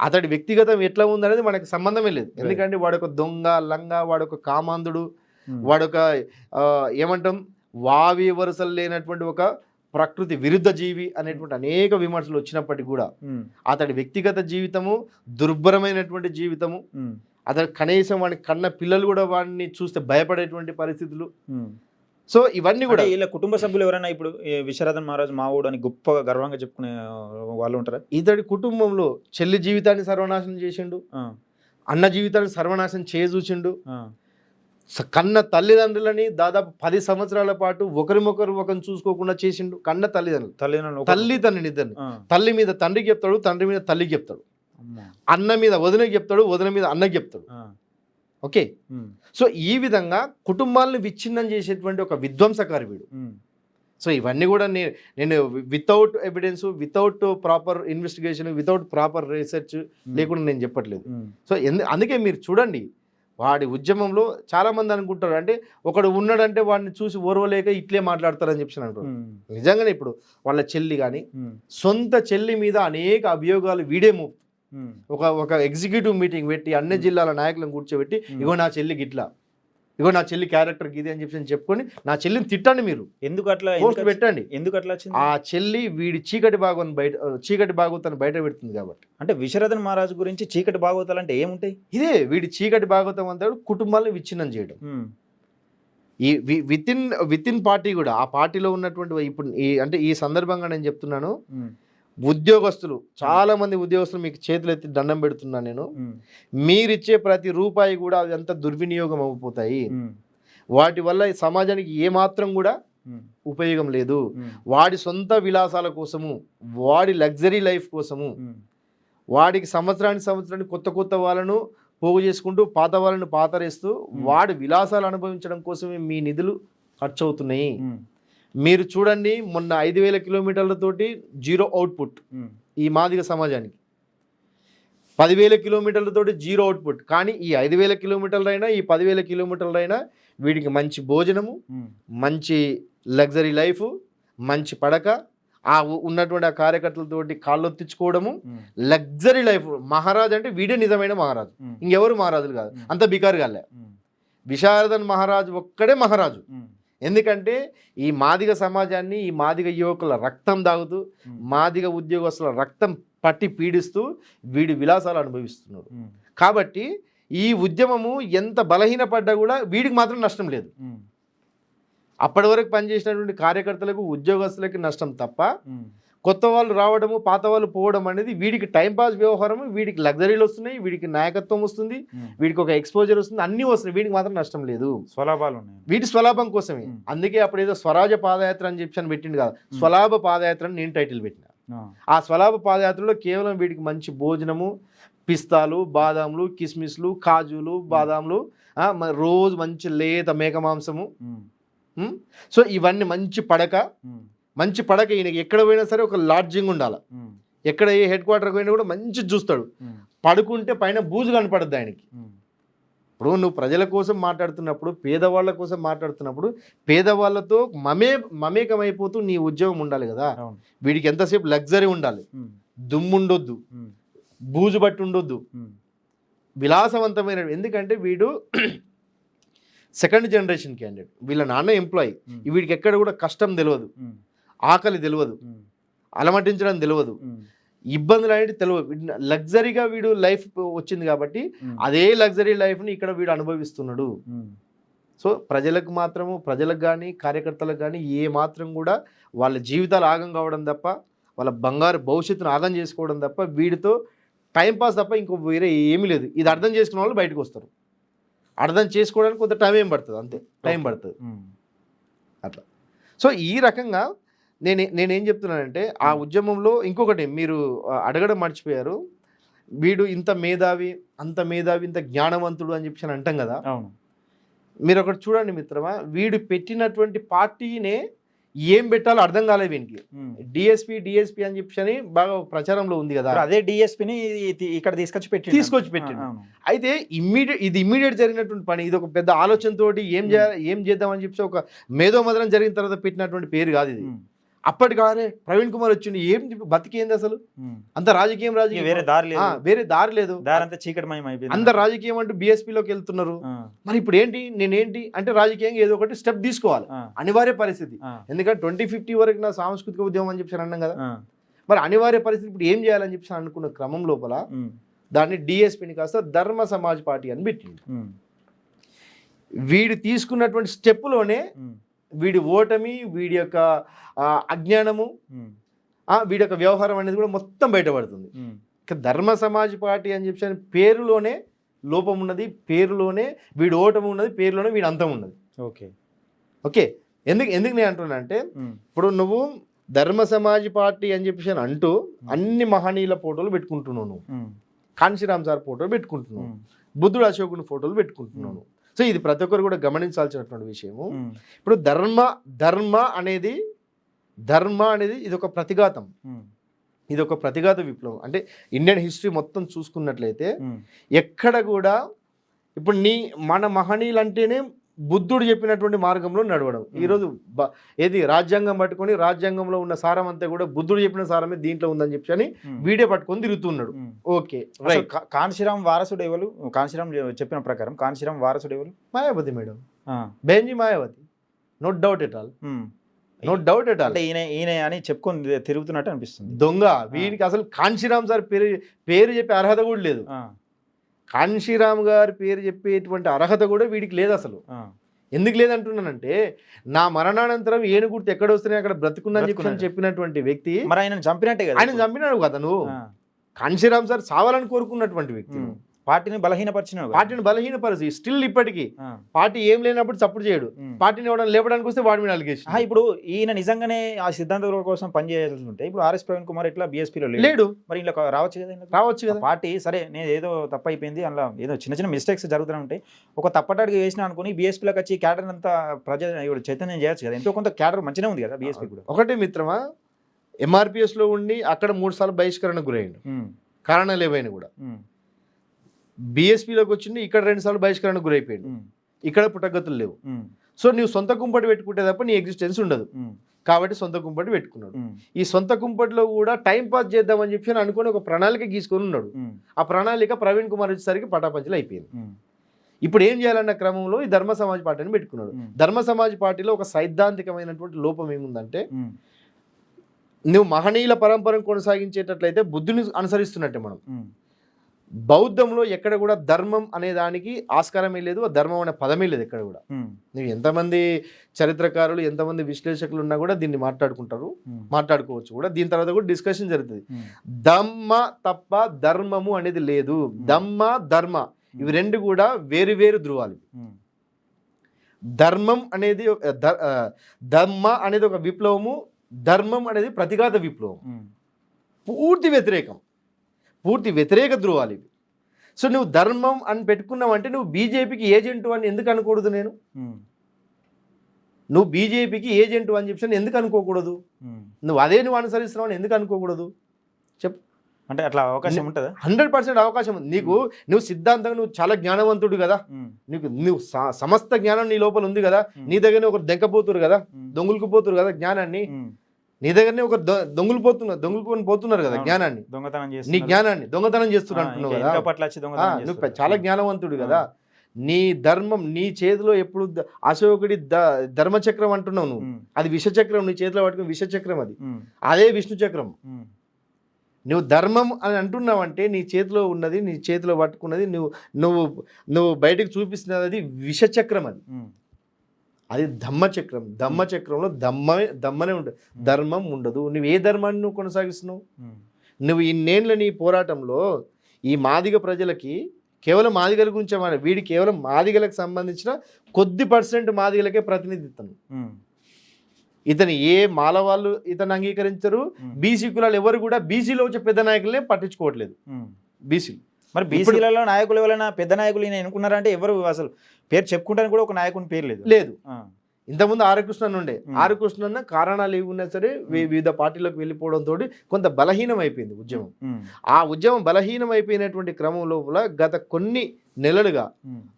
అతడి వ్యక్తిగతం ఎట్లా ఉందనేది మనకు సంబంధమే లేదు. ఎందుకంటే వాడొక దొంగ లంగ, వాడొక కామాంధుడు, వాడొక ఏమంటాం వావి వరుసలు లేనటువంటి ఒక ప్రకృతి విరుద్ధ జీవి అనేటువంటి అనేక విమర్శలు వచ్చినప్పటికీ కూడా అతడి వ్యక్తిగత జీవితము దుర్భరమైనటువంటి జీవితము, అతడు కనీసం వాడిని కన్న పిల్లలు కూడా వాడిని చూస్తే భయపడేటువంటి పరిస్థితులు. సో ఇవన్నీ కూడా ఇలా కుటుంబ సభ్యులు ఎవరైనా ఇప్పుడు విశ్వనాథన్ మహారాజ్ మావోడు అని గొప్పగా గర్వంగా చెప్పుకునే వాళ్ళు ఉంటారా? ఇతడి కుటుంబంలో చెల్లి జీవితాన్ని సర్వనాశనం చేసిండు, అన్న జీవితాన్ని సర్వనాశనం చూసిండు, కన్న తల్లిదండ్రులని దాదాపు 10 సంవత్సరాల పాటు ఒకరిని చూసుకోకుండా చేసిండు. కన్న తల్లిదండ్రులు తల్లి తండ్రిని ఇద్దరిని, తల్లి మీద తండ్రికి చెప్తాడు, తండ్రి మీద తల్లికి చెప్తాడు, అన్న మీద వదినకి చెప్తాడు, వదిన మీద అన్నకి చెప్తాడు. ఓకే, సో ఈ విధంగా కుటుంబాలను విచ్ఛిన్నం చేసేటువంటి ఒక విధ్వంసకారి వీడు. సో ఇవన్నీ కూడా నేను without evidence, without proper investigation, without proper research లేకుండా నేను చెప్పట్లేదు. సో అందుకే మీరు చూడండి, వాడి ఉద్యమంలో చాలా మంది అనుకుంటారు అంటే ఒకడు ఉన్నాడంటే వాడిని చూసి ఓర్వలేక ఇట్లే మాట్లాడతారని చెప్పి అంటారు. నిజంగానే ఇప్పుడు వాళ్ళ చెల్లి కానీ సొంత చెల్లి మీద అనేక అభియోగాలు వీడేమో ఒక ఎగ్జిక్యూటివ్ మీటింగ్ పెట్టి అన్ని జిల్లాల నాయకులను కూర్చోబెట్టి ఇగో నా చెల్లికి ఇట్లా, ఇగో నా చెల్లి క్యారెక్టర్ ఇది అని చెప్పి చెప్పుకొని నా చెల్లిని తిట్టండి, మీరు ఎందుకు అట్లా పోస్ట్ పెట్టండి. ఎందుకు అట్లా ఆ చెల్లి వీడి చీకటి భాగవతాన్ని బయట పెడుతుంది కాబట్టి. అంటే విశ్వనాథన్ మహారాజు గురించి చీకటి భాగవతాలు అంటే ఏముంటాయి? ఇదే వీడి చీకటి భాగవతం అంతా కుటుంబాలను విచ్ఛిన్నం చేయడం. ఈ విత్ ఇన్ పార్టీ కూడా, ఆ పార్టీలో ఉన్నటువంటి ఇప్పుడు అంటే ఈ సందర్భంగా నేను చెప్తున్నాను, ఉద్యోగస్తులు చాలా మంది ఉద్యోగస్తులు మీకు చేతులు ఎత్తి దండం పెడుతున్నా నేను, మీరిచ్చే ప్రతి రూపాయి కూడా అదంతా దుర్వినియోగం అయిపోతాయి. వాటి వల్ల సమాజానికి ఏమాత్రం కూడా ఉపయోగం లేదు. వాడి సొంత విలాసాల కోసము, వాడి లగ్జరీ లైఫ్ కోసము, వాడికి సంవత్సరానికి కొత్త వాళ్ళను పోగు చేసుకుంటూ పాత వాళ్ళను పాతరేస్తూ వాడి విలాసాలు అనుభవించడం కోసమే మీ నిధులు ఖర్చు అవుతున్నాయి. మీరు చూడండి, మొన్న 5,000 కిలోమీటర్లతోటి జీరో అవుట్పుట్ ఈ మాదిగ సమాజానికి, 10,000 కిలోమీటర్లతోటి జీరో అవుట్పుట్. కానీ ఈ 5,000 కిలోమీటర్లైనా ఈ 10,000 కిలోమీటర్లైనా వీడికి మంచి భోజనము, మంచి లగ్జరీ లైఫ్, మంచి పడక, ఆ ఉన్నటువంటి ఆ కార్యకర్తలతోటి కాళ్ళొత్తించుకోవడము, లగ్జరీ లైఫ్. మహారాజు అంటే వీడే నిజమైన మహారాజు, ఇంకెవరు మహారాజులు కాదు, అంత బికారు కాలే. విశారదన్ మహారాజు ఒక్కడే మహారాజు. ఎందుకంటే ఈ మాదిగ సమాజాన్ని, ఈ మాదిగ యువకుల రక్తం దాగుతూ, మాదిగ ఉద్యోగస్తుల రక్తం పట్టి పీడిస్తూ వీడి విలాసాలు అనుభవిస్తున్నాడు. కాబట్టి ఈ ఉద్యమము ఎంత బలహీనపడ్డా కూడా వీడికి మాత్రం నష్టం లేదు. అప్పటి వరకు పనిచేసినటువంటి కార్యకర్తలకు, ఉద్యోగస్తులకి నష్టం తప్ప కొత్త వాళ్ళు రావడము, పాత వాళ్ళు పోవడం అనేది వీడికి టైంపాస్ వ్యవహారము. వీడికి లగ్జరీలు వస్తున్నాయి, వీడికి నాయకత్వం వస్తుంది, వీడికి ఒక ఎక్స్పోజర్ వస్తుంది, అన్నీ వస్తున్నాయి. వీడికి మాత్రం నష్టం లేదు, స్వలాభాలు ఉన్నాయి. వీటి స్వలాభం కోసమే. అందుకే అప్పుడు ఏదో స్వరాజ పాదయాత్ర అని చెప్పి అని పెట్టింది కాదు, స్వలాభ పాదయాత్ర అని నేను టైటిల్ పెట్టిన. ఆ స్వలాభ పాదయాత్రలో కేవలం వీడికి మంచి భోజనము, పిస్తాలు, బాదాములు, కిస్మిస్లు, కాజులు, బాదాములు, రోజు మంచి లేత మేక మాంసము. సో ఇవన్నీ మంచి పడక ఈయనకి ఎక్కడ పోయినా సరే ఒక లాడ్జింగ్ ఉండాలి. ఎక్కడ ఏ హెడ్ క్వార్టర్కి పోయినా కూడా మంచి చూస్తాడు. పడుకుంటే పైన బూజు కనపడద్దు ఆయనకి. ఇప్పుడు నువ్వు ప్రజల కోసం మాట్లాడుతున్నప్పుడు, పేదవాళ్ళ కోసం మాట్లాడుతున్నప్పుడు, పేదవాళ్ళతో మమేకమైపోతూ నీ ఉద్యోగం ఉండాలి కదా. వీడికి ఎంతసేపు లగ్జరీ ఉండాలి, దుమ్ము ఉండొద్దు, బూజు బట్టి ఉండొద్దు, విలాసవంతమైన. ఎందుకంటే వీడు సెకండ్ జనరేషన్ క్యాండిడేట్, వీళ్ళ నాన్న ఎంప్లాయీ. వీడికి ఎక్కడ కూడా కష్టం తెలియదు, ఆకలి తెలియదు, అలమటించడం తెలియదు, ఇబ్బందులు అనేవి తెలియదు. లగ్జరీగా వీడు లైఫ్ వచ్చింది కాబట్టి అదే లగ్జరీ లైఫ్ని ఇక్కడ వీడు అనుభవిస్తున్నాడు. సో ప్రజలకు కానీ కార్యకర్తలకు కానీ ఏ మాత్రం కూడా వాళ్ళ జీవితాలు ఆగం కావడం తప్ప వాళ్ళ బంగారు భవిష్యత్తును ఆగం చేసుకోవడం తప్ప వీడితో టైంపాస్ తప్ప ఇంకో వేరే ఏమీ లేదు. ఇది అర్థం చేసుకున్న వాళ్ళు బయటకు వస్తారు. అర్థం చేసుకోవడానికి కొంత టైం ఏం పడుతుంది, అంతే టైం పడుతుంది అట్లా. సో ఈ రకంగా నేనేం చెప్తున్నానంటే ఆ ఉద్యమంలో ఇంకొకటి మీరు అడగడం మర్చిపోయారు. వీడు ఇంత మేధావి, అంత మేధావి, ఇంత జ్ఞానవంతుడు అని చెప్పి అంటాం కదా. అవును. మీరు ఒకటి చూడండి మిత్రమా, వీడు పెట్టినటువంటి పార్టీనే ఏం పెట్టాలో అర్థం కాలేదు వీనికి. డిఎస్పీ అని చెప్పి బాగా ప్రచారంలో ఉంది కదా. అదే డిఎస్పీని ఇక్కడ తీసుకొచ్చి పెట్టిండు. అయితే ఇమ్మీడియట్ జరిగినటువంటి పని, ఇది ఒక పెద్ద ఆలోచనతోటి ఏం చేద్దామని చెప్పి ఒక మేధోమదనం జరిగిన తర్వాత పెట్టినటువంటి పేరు కాదు ఇది. అప్పటికానే ప్రవీణ్ కుమార్ వచ్చింది, ఏం బతికేంది అసలు, అంత రాజకీయం వేరే దారి లేదు, చీకటిమయం. అందరు రాజకీయం అంటూ బీఎస్పీలోకి వెళ్తున్నారు. మరి ఇప్పుడు ఏంటి, నేనేంటి అంటే రాజకీయంగా ఏదో ఒకటి స్టెప్ తీసుకోవాలి, అనివార్య పరిస్థితి. ఎందుకంటే 2050 వరకు నా సాంస్కృతిక ఉద్యమం అని చెప్పి అన్నాం కదా. మరి అనివార్య పరిస్థితి ఇప్పుడు ఏం చేయాలని చెప్పి అనుకున్న క్రమం లోపల దాన్ని డిఎస్పీని కాస్త ధర్మ సమాజ్ పార్టీ అని పెట్టింది. వీడు తీసుకున్నటువంటి స్టెప్లోనే వీడి ఓటమి, వీడి యొక్క అజ్ఞానము, వీడి యొక్క వ్యవహారం అనేది కూడా మొత్తం బయటపడుతుంది. ధర్మ సమాజ్ పార్టీ అని చెప్పి పేరులోనే లోపం ఉన్నది, పేరులోనే వీడి ఓటమి ఉన్నది, పేరులోనే వీడి అంతం ఉన్నది. ఓకే ఎందుకు నేను అంటున్నా అంటే, ఇప్పుడు నువ్వు ధర్మ సమాజ్ పార్టీ అని చెప్పి అంటూ అన్ని మహనీయుల ఫోటోలు పెట్టుకుంటున్నావు, నువ్వు కాంశీరామ్ సార్ ఫోటోలు పెట్టుకుంటున్నావు, బుద్ధుడు అశోకుని ఫోటోలు పెట్టుకుంటున్నాను. సో ఇది ప్రతి ఒక్కరు కూడా గమనించాల్సినటువంటి విషయము. ఇప్పుడు ధర్మ అనేది ఇది ఒక ప్రతిఘాతం, ఇది ఒక ప్రతిఘాత విప్లవం. అంటే ఇండియన్ హిస్టరీ మొత్తం చూసుకున్నట్లయితే ఎక్కడ కూడా ఇప్పుడు మన మహనీయులు అంటేనే బుద్ధుడు చెప్పినటువంటి మార్గంలో నడవడం. ఈరోజు ఏది రాజ్యాంగం పట్టుకొని రాజ్యాంగంలో ఉన్న సారం అంతా కూడా బుద్ధుడు చెప్పిన సారమే దీంట్లో ఉందని చెప్పి అని వీడియో పట్టుకొని తిరుగుతున్నాడు. ఓకే, కాంశీరామ్ వారసుడు ఎవరు? కాంశీరామ్ చెప్పిన ప్రకారం కాంశీరామ్ వారసుడు ఎవరు? Mayawati madam, Behenji Mayawati. No doubt at all. ఈయన అని చెప్పుకొని తిరుగుతున్నట్టు అనిపిస్తుంది. దొంగ వీడికి అసలు కాంశీరామ్ సార్ పేరు చెప్పే అర్హత కూడా లేదు. కాంశీరామ్ గారి పేరు చెప్పేటువంటి అర్హత కూడా వీడికి లేదు అసలు. ఎందుకు లేదంటున్నానంటే, నా మరణానంతరం ఏనుగుర్తు ఎక్కడ వస్తున్నాయి అక్కడ బ్రతుకున్నా చెప్పినటువంటి వ్యక్తి మరి ఆయన చంపినట్టే కదా. ఆయన చంపినాడు కదా. నువ్వు కాంశీరామ్ సార్ సావాలని కోరుకున్నటువంటి వ్యక్తి, పార్టీని బలహీనపరిచి స్టిల్ ఇప్పటికీ పార్టీ ఏం లేనప్పుడు సపోర్ట్ చేయడు. పార్టీని లేపడానికి వస్తే వాడి మీద అలిగేషన్. ఇప్పుడు ఈయన నిజంగానే ఆ సిద్ధాంతాల కోసం పనిచేయాల్సి ఉంటే ఇప్పుడు ఆర్ఎస్ ప్రవీణ్ కుమార్ ఇట్లా బీఎస్పీలో లేడు, మరి ఇలా రావచ్చు కదా. పార్టీ సరే నేను ఏదో తప్పు అయిపోయింది, అందులో ఏదో చిన్న మిస్టేక్స్ జరుగుతూ ఉంటాయి, ఒక తప్పటాడికి వేసిన అనుకుని బీఎస్పీలోకి వచ్చి క్యాడర్ అంతా చైతన్యం చేయొచ్చు కదా. ఎంతో కొంత క్యాడర్ మంచిగా ఉంది కదా బీఎస్పీ కూడా. ఒకటే మిత్రమా, ఎంఆర్పిఎస్ లో ఉండి అక్కడ 3 సార్లు బహిష్కరణ గురయ్యిండు, కారణాలు ఏవైనా కూడా. బీఎస్పీలోకి వచ్చింది, ఇక్కడ 2 సార్లు బహిష్కరణకు గురైపోయాడు, ఇక్కడ పుట్టగతులు లేవు. సో నువ్వు సొంత కుంపటి పెట్టుకుంటే తప్ప నీ ఎగ్జిస్టెన్స్ ఉండదు. కాబట్టి సొంత కుంపటి పెట్టుకున్నాడు. ఈ సొంత కుంపటిలో కూడా టైం పాస్ చేద్దామని చెప్పి అనుకుని ఒక ప్రణాళిక గీసుకొని ఉన్నాడు. ఆ ప్రణాళిక ప్రవీణ్ కుమార్ వచ్చేసరికి పటాపంచలు అయిపోయింది. ఇప్పుడు ఏం చేయాలన్న క్రమంలో ఈ ధర్మ సమాజ్ పార్టీని పెట్టుకున్నాడు. ధర్మ సమాజ్ పార్టీలో ఒక సైద్ధాంతికమైనటువంటి లోపం ఏముందంటే, నువ్వు మహనీయుల పరంపరను కొనసాగించేటట్లయితే బుద్ధుని అనుసరిస్తున్నట్టే మనం. బౌద్ధంలో ఎక్కడ కూడా ధర్మం అనే దానికి ఆస్కారమే లేదు, ధర్మం అనే పదమే లేదు ఎక్కడ కూడా. నువ్వు ఎంతమంది చరిత్రకారులు, ఎంతమంది విశ్లేషకులు ఉన్నా కూడా దీన్ని మాట్లాడుకోవచ్చు కూడా. దీని తర్వాత కూడా డిస్కషన్ జరుగుతుంది. దమ్మ తప్ప ధర్మము అనేది లేదు. దమ్మ ధర్మ ఇవి రెండు కూడా వేరు వేరు ధృవాలు. ధర్మం అనేది దమ్మ అనేది ఒక విప్లవము, ధర్మం అనేది ప్రతిఘాత విప్లవం. పూర్తి వ్యతిరేక ధృవాలు ఇవి. సో నువ్వు ధర్మం అని పెట్టుకున్నావంటే నువ్వు బీజేపీకి ఏజెంటు అని ఎందుకు అనకూడదు? నువ్వు బీజేపీకి ఏజెంటు అని చెప్పి ఎందుకు అనుకోకూడదు? నువ్వు నువ్వు అనుసరిస్తున్నావు అని ఎందుకు అనుకోకూడదు చెప్పు. అంటే అట్లా అవకాశం ఉంటుందా? 100% అవకాశం ఉంది. నువ్వు సిద్ధాంతంగా నువ్వు చాలా జ్ఞానవంతుడు కదా, నువ్వు సమస్త జ్ఞానం నీ లోపల ఉంది కదా. నీ దగ్గరనే ఒకరు దెంకపోతురు కదా, దొంగులకు పోతురు కదా జ్ఞానాన్ని. నీ దగ్గరనే ఒక దొంగులుకొని పోతున్నారు కదా జ్ఞానాన్ని, నీ జ్ఞానాన్ని దొంగతనం చేస్తున్నారు అంటున్నావు కదా. నువ్వు చాలా జ్ఞానవంతుడు కదా. నీ ధర్మం నీ చేతిలో ఎప్పుడు అశోకుడి ధర్మచక్రం అంటున్నావు నువ్వు, అది విషచక్రం. నీ చేతిలో పట్టుకుని విషచక్రం, అదే విష్ణు చక్రం. నువ్వు ధర్మం అని అంటున్నావంటే నీ చేతిలో ఉన్నది, నీ చేతిలో పట్టుకున్నది, నువ్వు బయటకు చూపిస్తున్నది అది విషచక్రం. అది అది ధమ్మచక్రంలో దమ్మనే ఉంటుంది, ధర్మం ఉండదు. నువ్వు ఏ ధర్మాన్ని నువ్వు కొనసాగిస్తున్నావు? నువ్వు ఇన్నేళ్ళ నీ పోరాటంలో ఈ మాదిగ ప్రజలకి కేవలం మాదిగల గురించి వీడి కేవలం మాదిగలకు సంబంధించిన కొద్ది % మాదిగలకే ప్రతినిధిత్వం. ఇతను ఏ మాల వాళ్ళు ఇతను అంగీకరించరు. బీసీ కులాలు ఎవరు కూడా బీసీలో వచ్చే పెద్ద నాయకులనే పట్టించుకోవట్లేదు. బీసీలు మరి బీసీలలో నాయకులు ఎవరైనా పెద్ద నాయకులు ఈయన ఎన్నుకున్నారంటే ఎవరు అసలు పేరు చెప్పుకుంటానికి కూడా ఒక నాయకుని పేరు లేదు. ఇంతకుముందు ఆరకృష్ణన్ ఉండే. ఆరకృష్ణన్న కారణాలు ఏవి ఉన్నా సరే వివిధ పార్టీలకు వెళ్ళిపోవడంతో కొంత బలహీనం అయిపోయింది ఉద్యమం. ఆ ఉద్యమం బలహీనం అయిపోయినటువంటి క్రమం లోపల గత కొన్ని నెలలుగా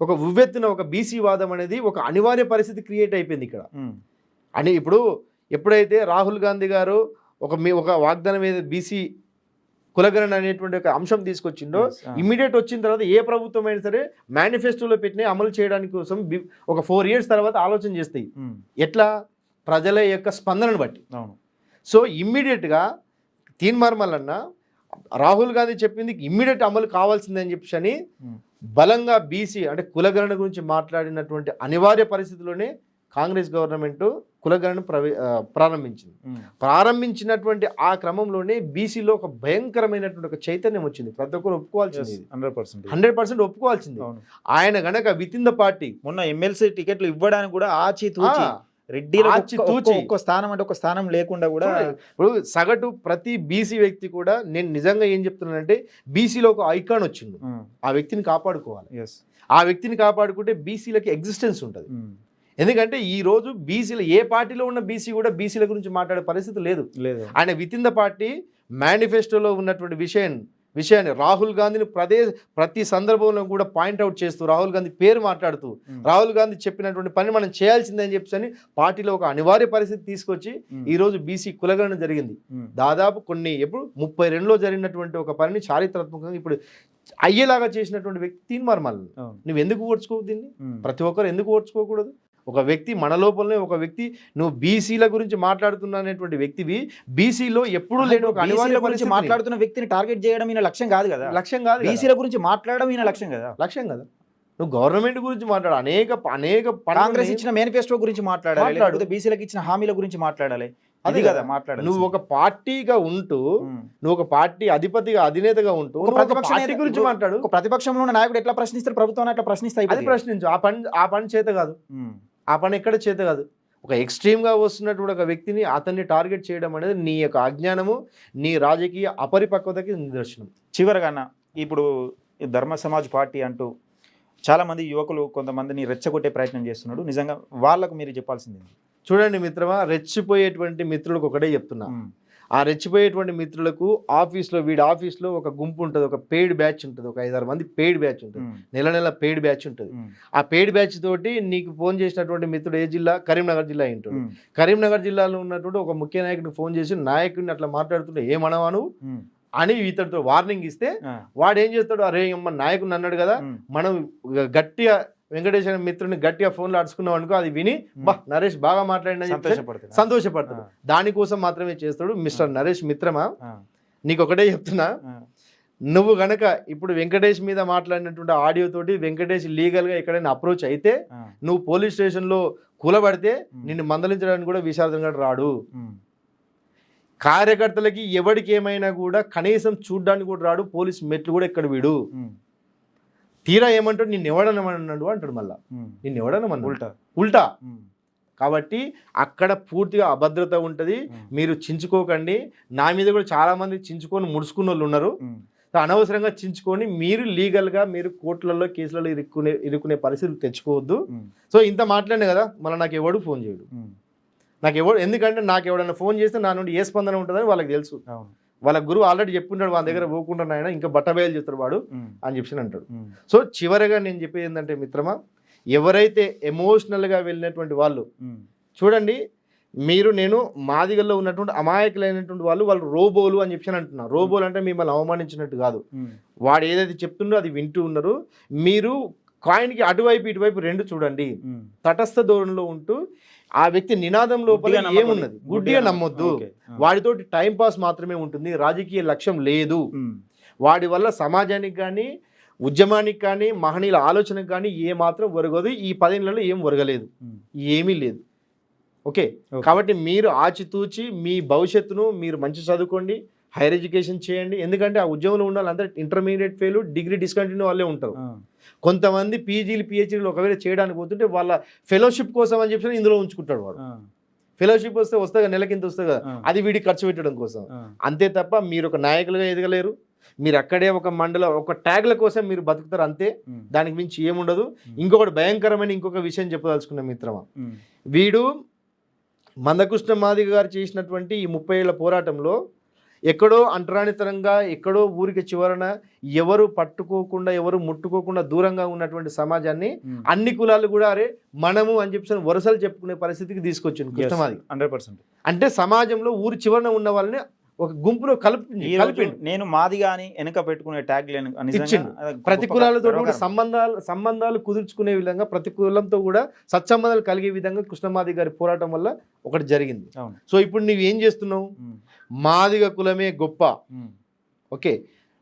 ఒక ఉవ్వెత్తున ఒక బీసీ వాదం అనేది ఒక అనివార్య పరిస్థితి క్రియేట్ అయిపోయింది ఇక్కడ అని. ఇప్పుడు ఎప్పుడైతే రాహుల్ గాంధీ గారు ఒక వాగ్దానం మీద బీసీ కులగణన అనేటువంటి ఒక అంశం తీసుకొచ్చిండో, ఇమ్మీడియట్ వచ్చిన తర్వాత ఏ ప్రభుత్వం అయినా సరే మేనిఫెస్టోలో పెట్టిన అమలు చేయడానికి కోసం ఒక 4 years తర్వాత ఆలోచన చేస్తాయి. ఎట్లా? ప్రజల యొక్క స్పందనను బట్టి. సో ఇమ్మీడియట్గా తీన్మార్మలన్న రాహుల్ గాంధీ చెప్పింది ఇమ్మీడియట్ అమలు కావాల్సిందని చెప్పని బలంగా బీసీ అంటే కులగణన గురించి మాట్లాడినటువంటి అనివార్య పరిస్థితిలోనే కాంగ్రెస్ గవర్నమెంట్ కులగణన ప్రారంభించినటువంటి ఆ క్రమంలోనే బీసీలో ఒక భయంకరమైనటువంటి ఒక చైతన్యం వచ్చింది. ప్రతి ఒక్కరు ఒప్పుకోవాల్సింది, 100% ఒప్పుకోవాల్సింది. ఆయన గనక విత్ ఇన్ ద పార్టీ మొన్న ఎమ్మెల్సీ టికెట్లు ఇవ్వడానికి కూడా ఆచితూచి రెడ్డిలో ఒక్క స్థానం అంటే ఒక స్థానం లేకుండా కూడా ఇప్పుడు సగటు ప్రతి బీసీ వ్యక్తి కూడా నేను నిజంగా ఏం చెప్తున్నానంటే బీసీలో ఒక ఐకాన్ వచ్చింది. ఆ వ్యక్తిని కాపాడుకోవాలి. ఆ వ్యక్తిని కాపాడుకుంటే బీసీలకి ఎగ్జిస్టెన్స్ ఉంటుంది. ఎందుకంటే ఈ రోజు బీసీలు ఏ పార్టీలో ఉన్న బీసీ కూడా బీసీల గురించి మాట్లాడే పరిస్థితి లేదు. ఆయన విత్ ఇన్ ద పార్టీ మేనిఫెస్టోలో ఉన్నటువంటి విషయాన్ని రాహుల్ గాంధీని ప్రతి సందర్భంలో కూడా పాయింట్అవుట్ చేస్తూ రాహుల్ గాంధీ పేరు మాట్లాడుతూ రాహుల్ గాంధీ చెప్పినటువంటి పని మనం చేయాల్సిందని చెప్పని పార్టీలో ఒక అనివార్య పరిస్థితి తీసుకొచ్చి ఈ రోజు బీసీ కులగణన జరిగింది. దాదాపు ఎప్పుడు 32లో జరిగినటువంటి ఒక పనిని చారిత్రాత్మకంగా ఇప్పుడు అయ్యేలాగా చేసినటువంటి వ్యక్తి తీన్మార్మల్. నువ్వు ఎందుకు ఓడ్చుకోవు దీన్ని? ప్రతి ఒక్కరు ఎందుకు ఓడ్చుకోకూడదు? ఒక వ్యక్తి మన లోపలనే ఒక వ్యక్తి నువ్వు బీసీల గురించి మాట్లాడుతున్నటువంటి వ్యక్తివి బీసీలో ఎప్పుడూ లేని ఒక అనివార్య గురించి మాట్లాడుతున్న వ్యక్తిని టార్గెట్ చేయడం ఈయన లక్ష్యం కాదు కదా. బీసీల గురించి మాట్లాడడం ఈయన లక్ష్యం కదా. నువ్వు గవర్నమెంట్ గురించి మాట్లాడు, అనేక కాంగ్రెస్ ఇచ్చిన మేనిఫెస్టో గురించి మాట్లాడాలి, లేకపోతే బీసీలకు ఇచ్చిన హామీల గురించి మాట్లాడాలి. అది కదా మాట్లాడాలి. నువ్వు ఒక పార్టీగా ఉంటూ, నువ్వు ఒక పార్టీ అధినేతగా ఉంటూ ప్రతిపక్ష గురించి మాట్లాడు. ప్రతిపక్షంలో ఉన్న నాయకుడు ఎట్లా ప్రశ్నిస్తారు? ప్రభుత్వాన్ని అట్లా ప్రశ్నిస్తాయి. అది ప్రశ్నించు. ఆ పని చేత కాదు. ఆ పని ఎక్కడ చేత కాదు. ఒక ఎక్స్ట్రీమ్గా వస్తున్నటువంటి ఒక వ్యక్తిని అతన్ని టార్గెట్ చేయడం అనేది నీ యొక్క అజ్ఞానము, నీ రాజకీయ అపరిపక్వతకి నిదర్శనం. చివరగా ఇప్పుడు ధర్మ సమాజ్ పార్టీ అంటూ చాలామంది యువకులు కొంతమందిని రెచ్చగొట్టే ప్రయత్నం చేస్తున్నాడు. నిజంగా వాళ్ళకు మీరు చెప్పాల్సింది చూడండి మిత్రమా, రెచ్చిపోయేటువంటి మిత్రులకు ఒకటే చెప్తున్నా. ఆ రెచ్చిపోయేటువంటి మిత్రులకు వీడి ఆఫీస్లో ఒక గుంపు ఉంటుంది, ఒక పెయిడ్ బ్యాచ్ ఉంటుంది, ఒక 5-6 మంది పెయిడ్ బ్యాచ్ ఉంటుంది, నెల పెయిడ్ బ్యాచ్ ఉంటుంది. ఆ పెయిడ్ బ్యాచ్ తోటి నీకు ఫోన్ చేసినటువంటి మిత్రుడు ఏ జిల్లా? కరీంనగర్ జిల్లా ఉంటుంది. కరీంనగర్ జిల్లాలో ఉన్నటువంటి ఒక ముఖ్య నాయకుడికి ఫోన్ చేసి నాయకుడిని అట్లా మాట్లాడుతుంటే ఏమనవాను అని ఇతడితో వార్నింగ్ ఇస్తే వాడు ఏం చేస్తాడు? అరే నాయకుడిని అన్నాడు కదా, మనం గట్టిగా వెంకటేశ్వర మిత్రుని గట్టిగా ఫోన్లో అడుచుకున్నాం అనుకో, అది విని నరేష్ బాగా మాట్లాడిన సంతోషపడతాడు. దానికోసం మాత్రమే చేస్తాడు. మిస్టర్ నరేష్ మిత్రమా, నీకు ఒకటే చెప్తున్నా, నువ్వు గనక ఇప్పుడు వెంకటేష్ మీద మాట్లాడినటువంటి ఆడియో తోటి వెంకటేష్ లీగల్గా ఎక్కడైనా అప్రోచ్ అయితే నువ్వు పోలీస్ స్టేషన్లో కూలబడితే నిన్ను మందలించడానికి కూడా విశారదంగా రాడు. కార్యకర్తలకి ఎవరికి ఏమైనా కూడా కనీసం చూడ్డానికి కూడా రాడు. పోలీస్ మెట్లు కూడా ఎక్కడ వీడు. తీరా ఏమంటాడు? నిన్ను ఎవడనమన్నాడు అంటాడు. మళ్ళా నిన్ను ఎవడనమన్నా ఉల్టా. కాబట్టి అక్కడ పూర్తిగా అభద్రత ఉంటుంది. మీరు చించుకోకండి. నా మీద కూడా చాలా మంది చించుకొని ముడుచుకున్న వాళ్ళు ఉన్నారు. అనవసరంగా చించుకొని మీరు లీగల్గా మీరు కోర్టులలో కేసులలో ఇరుక్కునే పరిస్థితులు తెచ్చుకోవద్దు. సో ఇంత మాట్లాడినా కదా, మళ్ళీ నాకు ఎవడు ఫోన్ చేయడు. ఎందుకంటే నాకు ఎవడన్నా ఫోన్ చేస్తే నా నుండి ఏ స్పందన ఉంటుందని వాళ్ళకి తెలుసు. వాళ్ళ గురువు ఆల్రెడీ చెప్పుకుంటాడు, వాళ్ళ దగ్గర పోకుండా ఆయన ఇంకా బట్టబయలు చేస్తాడు వాడు అని చెప్పి అంటాడు. సో చివరిగా నేను చెప్పేది ఏంటంటే మిత్రమా, ఎవరైతే ఎమోషనల్గా వెళ్ళినటువంటి వాళ్ళు చూడండి, నేను మాదిగల్లో ఉన్నటువంటి అమాయకులైనటువంటి వాళ్ళు రోబోలు అని చెప్పి అంటున్నారు. రోబోలు అంటే మిమ్మల్ని అవమానించినట్టు కాదు. వాడు ఏదైతే చెప్తుండో అది వింటూ ఉన్నారు. మీరు కాయిన్కి అటువైపు ఇటువైపు రెండు చూడండి. తటస్థ ధోరణిలో ఉంటూ ఆ వ్యక్తి నినాదం లోపల ఏమున్నది గుడ్డిగా నమ్మొద్దు. వాడితోటి టైం పాస్ మాత్రమే ఉంటుంది, రాజకీయ లక్ష్యం లేదు. వాడి వల్ల సమాజానికి కానీ ఉద్యమానికి కానీ మహనీయుల ఆలోచనకు కానీ ఏ మాత్రం ఒరగదు. ఈ 10 ఏళ్లలో ఏం ఒరగలేదు, ఏమీ లేదు. ఓకే, కాబట్టి మీరు ఆచితూచి మీ భవిష్యత్తును మీరు మంచి చదువుకోండి, హైయర్ ఎడ్యుకేషన్ చేయండి. ఎందుకంటే ఆ ఉద్యమంలో ఉన్న వాళ్ళందరూ ఇంటర్మీడియట్ ఫెయిల్, డిగ్రీ డిస్కంటిన్యూ వాళ్ళే ఉంటారు. కొంతమంది పీజీలు పిహెచ్డీలు ఒకవేళ చేయడానికి పోతుంటే వాళ్ళ ఫెలోషిప్ కోసం అని చెప్పి ఇందులో ఉంచుకుంటాడు వాడు. ఫెలోషిప్ వస్తే కదా, నెలకింత వస్తుంది కదా, అది వీడికి ఖర్చు పెట్టడం కోసం. అంతే తప్ప మీరు ఒక నాయకులుగా ఎదగలేరు. మీరు అక్కడే ఒక మండలం ఒక ట్యాగ్ల కోసం మీరు బతుకుతారు అంతే, దానికి మించి ఏముండదు. ఇంకొకటి భయంకరమైన ఇంకొక విషయం చెప్పదలుచుకున్న మిత్రమా, వీడు మందకృష్ణ మాదిగ గారు చేసినటువంటి ఈ 30 ఏళ్ల పోరాటంలో ఎక్కడో అంటరానితనంగా ఎక్కడో ఊరికి చివరన ఎవరు పట్టుకోకుండా ఎవరు ముట్టుకోకుండా దూరంగా ఉన్నటువంటి సమాజాన్ని అన్ని కులాలు కూడా అరే మనము అని చెప్పి వరుసలు చెప్పుకునే పరిస్థితికి తీసుకొచ్చింది కృష్ణమాది. 100%. అంటే సమాజంలో ఊరి చివరన ఉన్న వాళ్ళని ఒక గుంపులో కలిపి నేను మాదిగా అని వెనక పెట్టుకునే ట్యాగ్ ఇచ్చిండు. ప్రతి కులాలతో కూడా సంబంధాలు కుదుర్చుకునే విధంగా, ప్రతి కులంతో కూడా సత్సంబంధాలు కలిగే విధంగా కృష్ణమాది గారి పోరాటం వల్ల ఒకటి జరిగింది. సో ఇప్పుడు నువ్వు ఏం చేస్తున్నావు, మాదిగ కులమే గొప్ప, ఓకే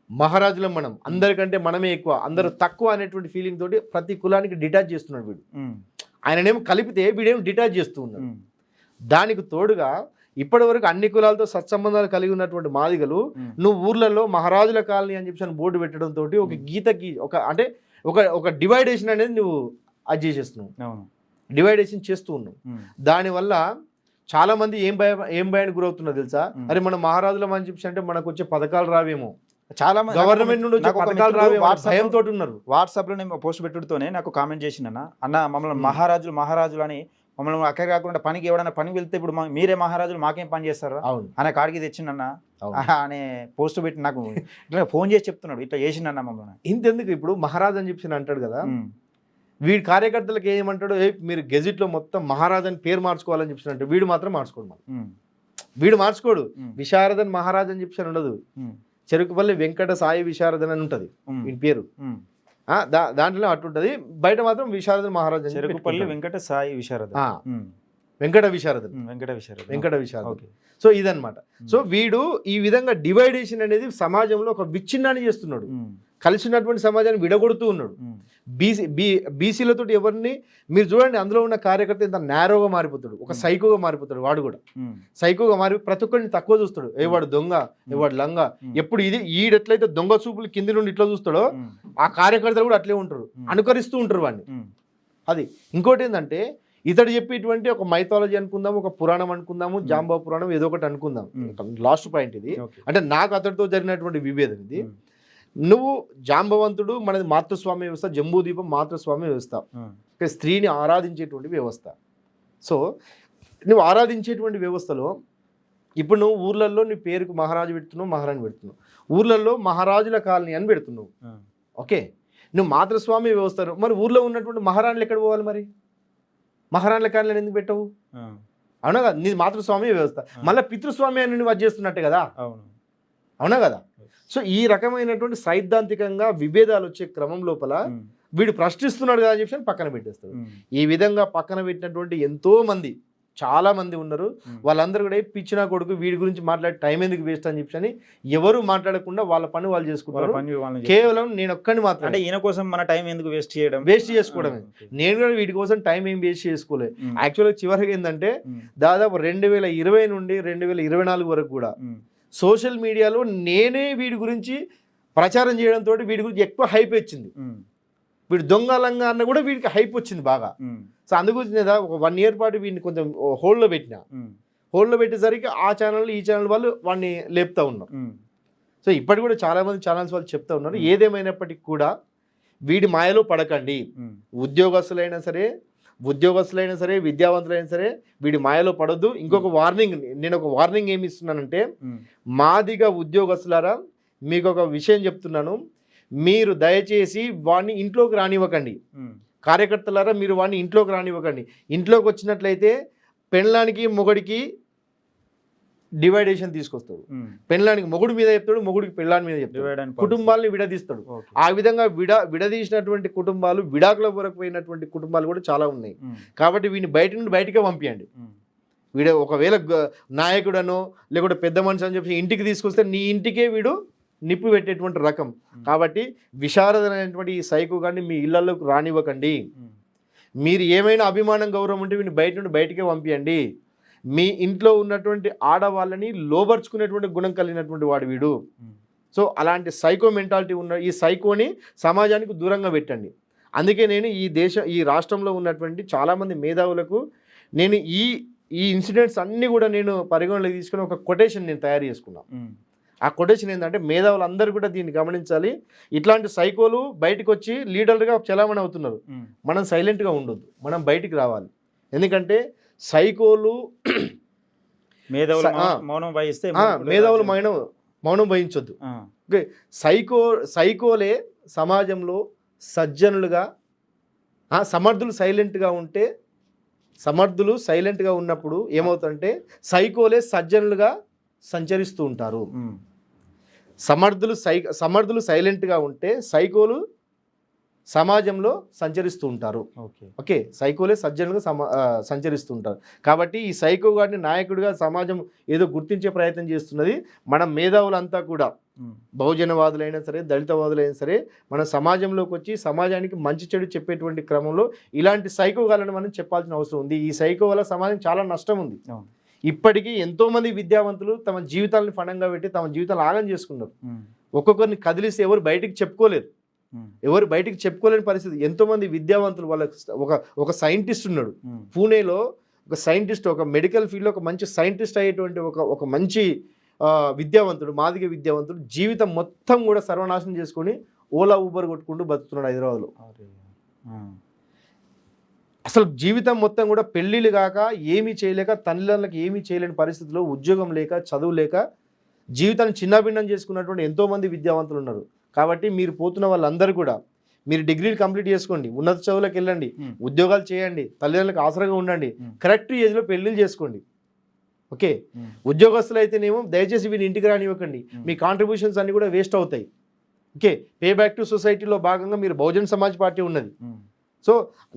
మహారాజులం మనం, అందరికంటే మనమే ఎక్కువ, అందరూ తక్కువ అనేటువంటి ఫీలింగ్ తోటి ప్రతి కులానికి డిటాచ్ చేస్తున్నాడు వీడు. ఆయననేమో కలిపితే వీడేమో డిటాచ్ చేస్తూ ఉన్నాడు. దానికి తోడుగా ఇప్పటి వరకు అన్ని కులాలతో సత్సంబంధాలు కలిగి ఉన్నటువంటి మాదిగలు నువ్వు ఊర్లలో మహారాజుల కాలనీ అని చెప్పి బోర్డు పెట్టడం తోటి ఒక గీతకి ఒక అంటే ఒక డివైడేషన్ అనేది నువ్వు అది చేసేస్తున్నావు, డివైడేషన్ చేస్తూ ఉన్నావు. దానివల్ల చాలా మంది ఏం భయానికి గురవుతున్నారు తెలుసా, అరే మనం మహారాజులం అని చెప్పి అంటే మనకు వచ్చే పథకాలు రావేమో, చాలా మంది గవర్నమెంట్ నుండి పథకాలు రావేమో భయంతో ఉన్నారు. వాట్సాప్లో నేను పోస్ట్ పెట్టుడుతోనే నాకు కామెంట్ చేసిన అన్న మమ్మల్ని మహారాజులు అని మమ్మల్ని అక్కడ కాకుండా పనికి ఎవడన్నా పని వెళ్తే ఇప్పుడు మీరే మహారాజులు మాకేం పని చేస్తారు అనే కాడికి తెచ్చిండన్న అనే పోస్ట్ పెట్టి నాకు ఇట్లా ఫోన్ చేసి చెప్తున్నాడు, ఇట్లా చేసిండన్న మమ్మల్ని. ఇంతెందుకు ఇప్పుడు మహారాజ్ అని చెప్పి అంటాడు కదా, వీడి కార్యకర్తలకు ఏమంటాడు, మీరు గెజిట్లో మొత్తం మహారాజ్ అని పేరు మార్చుకోవాలని చెప్పి అంటే వీడు మాత్రం మార్చుకోడు. వీడు మార్చుకోడు, విశారదన్ మహారాజ్ అని చెప్పి ఉండదు, చెరుకుపల్లి వెంకట సాయి విశారదన్ అని ఉంటుంది వీడి పేరు. దాంట్లో అట్టుంటది, బయట మాత్రం విశారదన్ మహారాజ్, చెరుకుపల్లి వెంకట సాయి విశారదన్, వెంకట విశారదన్. సో ఇదన్నమాట. సో వీడు ఈ విధంగా డివైడేషన్ అనేది సమాజంలో ఒక విచ్ఛిన్నాన్ని చేస్తున్నాడు, కలిసినటువంటి సమాజాన్ని విడగొడుతూ ఉన్నాడు. బీసీలతో ఎవరిని మీరు చూడండి, అందులో ఉన్న కార్యకర్త ఇంత నేరోగా మారిపోతాడు, ఒక సైకోగా మారిపోతాడు. వాడు కూడా సైకోగా మారి ప్రతి ఒక్కరిని తక్కువ చూస్తాడు, ఏవాడు దొంగ ఏవాడు లంగ. ఎప్పుడు ఈడెట్లయితే దొంగ చూపులు కింది నుండి ఇట్లా చూస్తాడో ఆ కార్యకర్తలు కూడా అట్లే ఉంటారు, అనుకరిస్తూ ఉంటారు వాడిని. అది ఇంకోటి ఏంటంటే, ఇతడు చెప్పేటువంటి ఒక మైథాలజీ అనుకుందాము, ఒక పురాణం అనుకుందాము, జాంబా పురాణం ఏదో ఒకటి అనుకుందాం. లాస్ట్ పాయింట్ ఇది, అంటే నాకు అతడితో జరిగినటువంటి విభేదం ఇది. నువ్వు జాంబవంతుడు, మనది మాతృస్వామ్య వ్యవస్థ, జంబూదీపం మాతృస్వామ్య వ్యవస్థ, స్త్రీని ఆరాధించేటువంటి వ్యవస్థ. సో నువ్వు ఆరాధించేటువంటి వ్యవస్థలో ఇప్పుడు నువ్వు ఊర్లలో నీ పేరుకు మహారాజు పెడుతున్నావు, మహారాణి పెడుతున్నావు, ఊర్లలో మహారాజుల కాలనీ అని పెడుతున్నావు. ఓకే, నువ్వు మాతృస్వామ్య వ్యవస్థ, మరి ఊర్లో ఉన్నటువంటి మహారాణులు ఎక్కడ పోవాలి, మరి మహారాణుల కాలనీ ఎందుకు పెట్టవు? అవునా కదా, నీ మాతృస్వామ్య వ్యవస్థ. మళ్ళీ పితృస్వామ్యాన్ని నువ్వు అది చేస్తున్నట్టే కదా, అవునా కదా. సో ఈ రకమైనటువంటి సైద్ధాంతికంగా విభేదాలు వచ్చే క్రమం లోపల వీడు ప్రశ్నిస్తున్నాడు కదా అని చెప్పి పక్కన పెట్టేస్తాడు. ఈ విధంగా పక్కన పెట్టినటువంటి ఎంతో మంది, చాలా మంది ఉన్నారు. వాళ్ళందరూ కూడా పిచ్చినా కొడుకు వీడి గురించి మాట్లాడే టైం ఎందుకు వేస్ట్ అని చెప్పి ఎవరు మాట్లాడకుండా వాళ్ళ పని వాళ్ళు చేసుకుంటారు. కేవలం నేను ఒక్కడిని మాత్రం, అంటే ఈయన కోసం మన టైం ఎందుకు వేస్ట్ చేసుకోవడమే. నేను కూడా వీటి కోసం టైం ఏం వేస్ట్ చేసుకోలేదు. యాక్చువల్గా చివరికి ఏంటంటే దాదాపు 2020 నుండి 2024 వరకు కూడా సోషల్ మీడియాలో నేనే వీడి గురించి ప్రచారం చేయడంతో వీడి గురించి ఎక్కువ హైప్ వచ్చింది. వీడు దొంగలంగా అన్న కూడా వీడికి హైప్ వచ్చింది బాగా. సో అందుగురించి నేను ఒక 1 year పాటు వీడిని కొంచెం హోల్డ్లో పెట్టేసరికి ఆ ఛానల్ ఈ ఛానల్ వాళ్ళు వాడిని లేపుతూ ఉన్నారు. సో ఇప్పటికి కూడా చాలామంది ఛానల్స్ వాళ్ళు చెప్తా ఉన్నారు, ఏదేమైనప్పటికీ కూడా వీడి మాయలో పడకండి. ఉద్యోగస్తులైనా సరే విద్యావంతులైనా సరే వీడి మాయలో పడొద్దు. ఇంకొక వార్నింగ్, నేను ఒక వార్నింగ్ ఏమి ఇస్తున్నానంటే, మాదిగా ఉద్యోగస్తులారా మీకు ఒక విషయం చెప్తున్నాను, మీరు దయచేసి వాడిని ఇంట్లోకి రానివ్వకండి. కార్యకర్తలారా మీరు వాడిని ఇంట్లోకి రానివ్వకండి. ఇంట్లోకి వచ్చినట్లయితే పెళ్ళానికి మొగుడికి డివైడేషన్ తీసుకొస్తాడు. పెళ్ళానికి మొగుడు మీద చెప్తాడు, మొగుడికి పెళ్ళాని మీద చెప్తాడు, కుటుంబాలని విడదీస్తాడు. ఆ విధంగా విడదీసినటువంటి కుటుంబాలు, విడాకుల వరకు పోయినటువంటి కుటుంబాలు కూడా చాలా ఉన్నాయి. కాబట్టి వీడిని బయటకే పంపించండి. వీడు ఒకవేళ నాయకుడనో లేకుంటే పెద్ద మనిషి అని చెప్పి ఇంటికి తీసుకొస్తే నీ ఇంటికే వీడు నిప్పు పెట్టేటువంటి రకం. కాబట్టి విశారద అనేటువంటి ఈ సైకో గాని మీ ఇళ్లలోకి రానివ్వకండి. మీరు ఏమైనా అభిమానం గౌరవం ఉంటే వీడిని బయట నుండి బయటికే పంపించండి. మీ ఇంట్లో ఉన్నటువంటి ఆడవాళ్ళని లోబర్చుకునేటువంటి గుణం కలిగినటువంటి వాడు వీడు. సో అలాంటి సైకో మెంటాలిటీ ఉన్న ఈ సైకోని సమాజానికి దూరంగా పెట్టండి. అందుకే నేను ఈ రాష్ట్రంలో ఉన్నటువంటి చాలామంది మేధావులకు నేను ఈ ఇన్సిడెంట్స్ అన్నీ కూడా నేను పరిగణలోకి తీసుకుని ఒక కొటేషన్ నేను తయారు చేసుకున్నాను. ఆ కొటేషన్ ఏంటంటే మేధావులు అందరూ కూడా దీన్ని గమనించాలి. ఇట్లాంటి సైకోలు బయటకు వచ్చి లీడర్గా చలామణి అవుతున్నారు. మనం సైలెంట్గా ఉండొద్దు, మనం బయటికి రావాలి. ఎందుకంటే సైకోలు మేధావులు మౌనం వహించొద్దు. ఓకే, సైకోలే సమాజంలో సజ్జనులుగా సమర్థులు సైలెంట్గా ఉన్నప్పుడు ఏమవుతుందంటే సైకోలే సజ్జనులుగా సంచరిస్తూ ఉంటారు. సమర్థులు సైలెంట్గా ఉంటే సైకోలు సమాజంలో సంచరిస్తూ ఉంటారు. ఓకే, సైకోలే సజ్జనులుగా సంచరిస్తూ ఉంటారు. కాబట్టి ఈ సైకో గారిని నాయకుడిగా సమాజం ఏదో గుర్తించే ప్రయత్నం చేస్తున్నది. మన మేధావులంతా కూడా బహుజనవాదులైనా సరే దళితవాదులైనా సరే మన సమాజంలోకి వచ్చి సమాజానికి మంచి చెడు చెప్పేటువంటి క్రమంలో ఇలాంటి సైకో గాలను మనం చెప్పాల్సిన అవసరం ఉంది. ఈ సైకో వల్ల సమాజం చాలా నష్టం ఉంది. ఇప్పటికీ ఎంతోమంది విద్యావంతులు తమ జీవితాలను ఫండంగా పెట్టి తమ జీవితాలు ఆగం చేసుకున్నారు. ఒక్కొక్కరిని కదిలిస్తే ఎవరు బయటికి చెప్పుకోలేని పరిస్థితి. ఎంతోమంది విద్యావంతులు వాళ్ళ ఒక సైంటిస్ట్ ఉన్నాడు పూణేలో, ఒక సైంటిస్ట్, ఒక మెడికల్ ఫీల్డ్లో ఒక మంచి సైంటిస్ట్ అయ్యేటువంటి ఒక మంచి విద్యావంతుడు, మాదిగ విద్యావంతుడు జీవితం మొత్తం కూడా సర్వనాశనం చేసుకొని ఓలా ఊబర్ కొట్టుకుంటూ బతుకుతున్నాడు హైదరాబాద్లో. అసలు జీవితం మొత్తం కూడా పెళ్ళిళ్ళు కాక ఏమీ చేయలేక తల్లిదండ్రులకు ఏమీ చేయలేని పరిస్థితుల్లో ఉద్యోగం లేక చదువు లేక జీవితాన్ని చిన్నభిన్నం చేసుకున్నటువంటి ఎంతోమంది విద్యావంతులు ఉన్నారు. కాబట్టి మీరు పోతున్న వాళ్ళందరూ కూడా మీరు డిగ్రీలు కంప్లీట్ చేసుకోండి, ఉన్నత చదువులకు వెళ్ళండి, ఉద్యోగాలు చేయండి, తల్లిదండ్రులకు ఆసరాగా ఉండండి, కరెక్ట్ ఏజ్లో పెళ్ళిళ్ళు చేసుకోండి. ఓకే, ఉద్యోగస్తులు అయితేనేమో దయచేసి వీళ్ళు ఇంటికి రానివ్వకండి, మీ కాంట్రిబ్యూషన్స్ అన్నీ కూడా వేస్ట్ అవుతాయి. ఓకే, పే బ్యాక్ టు సొసైటీలో భాగంగా మీరు బహుజన్ సమాజ్ పార్టీ ఉన్నది. సో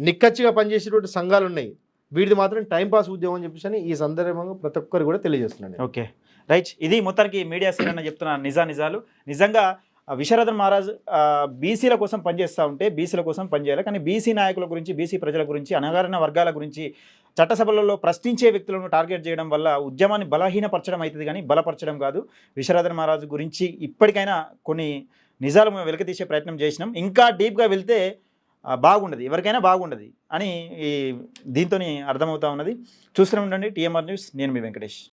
నిక్కచ్చిగా పనిచేసేటువంటి సంఘాలు ఉన్నాయి. వీటిది మాత్రం టైంపాస్ ఉద్యోగం అని చెప్పేసి ఈ సందర్భంగా ప్రతి ఒక్కరు కూడా తెలియజేస్తున్నాను. Okay, right. ఇది మొత్తానికి మీడియా సీరన్న చెప్తున్న నిజాలు. నిజంగా విశారదన్ మహారాజ్ బీసీల కోసం పనిచేస్తూ ఉంటే బీసీల కోసం పనిచేయాలి. కానీ బీసీ నాయకుల గురించి, బీసీ ప్రజల గురించి, అణగారిన వర్గాల గురించి చట్టసభలలో ప్రశ్నించే వ్యక్తులను టార్గెట్ చేయడం వల్ల ఉద్యమాన్ని బలహీనపరచడం అవుతుంది కానీ బలపరచడం కాదు. విశారదన్ మహారాజ్ గురించి ఇప్పటికైనా కొన్ని నిజాలు మేము వెలికితీసే ప్రయత్నం చేసినాం. ఇంకా డీప్గా వెళ్తే బాగుండదు, ఎవరికైనా బాగుండదు అని దీంతో అర్థమవుతా ఉన్నది. చూస్తూనే ఉండండి TMR న్యూస్. నేను మీ వెంకటేష్.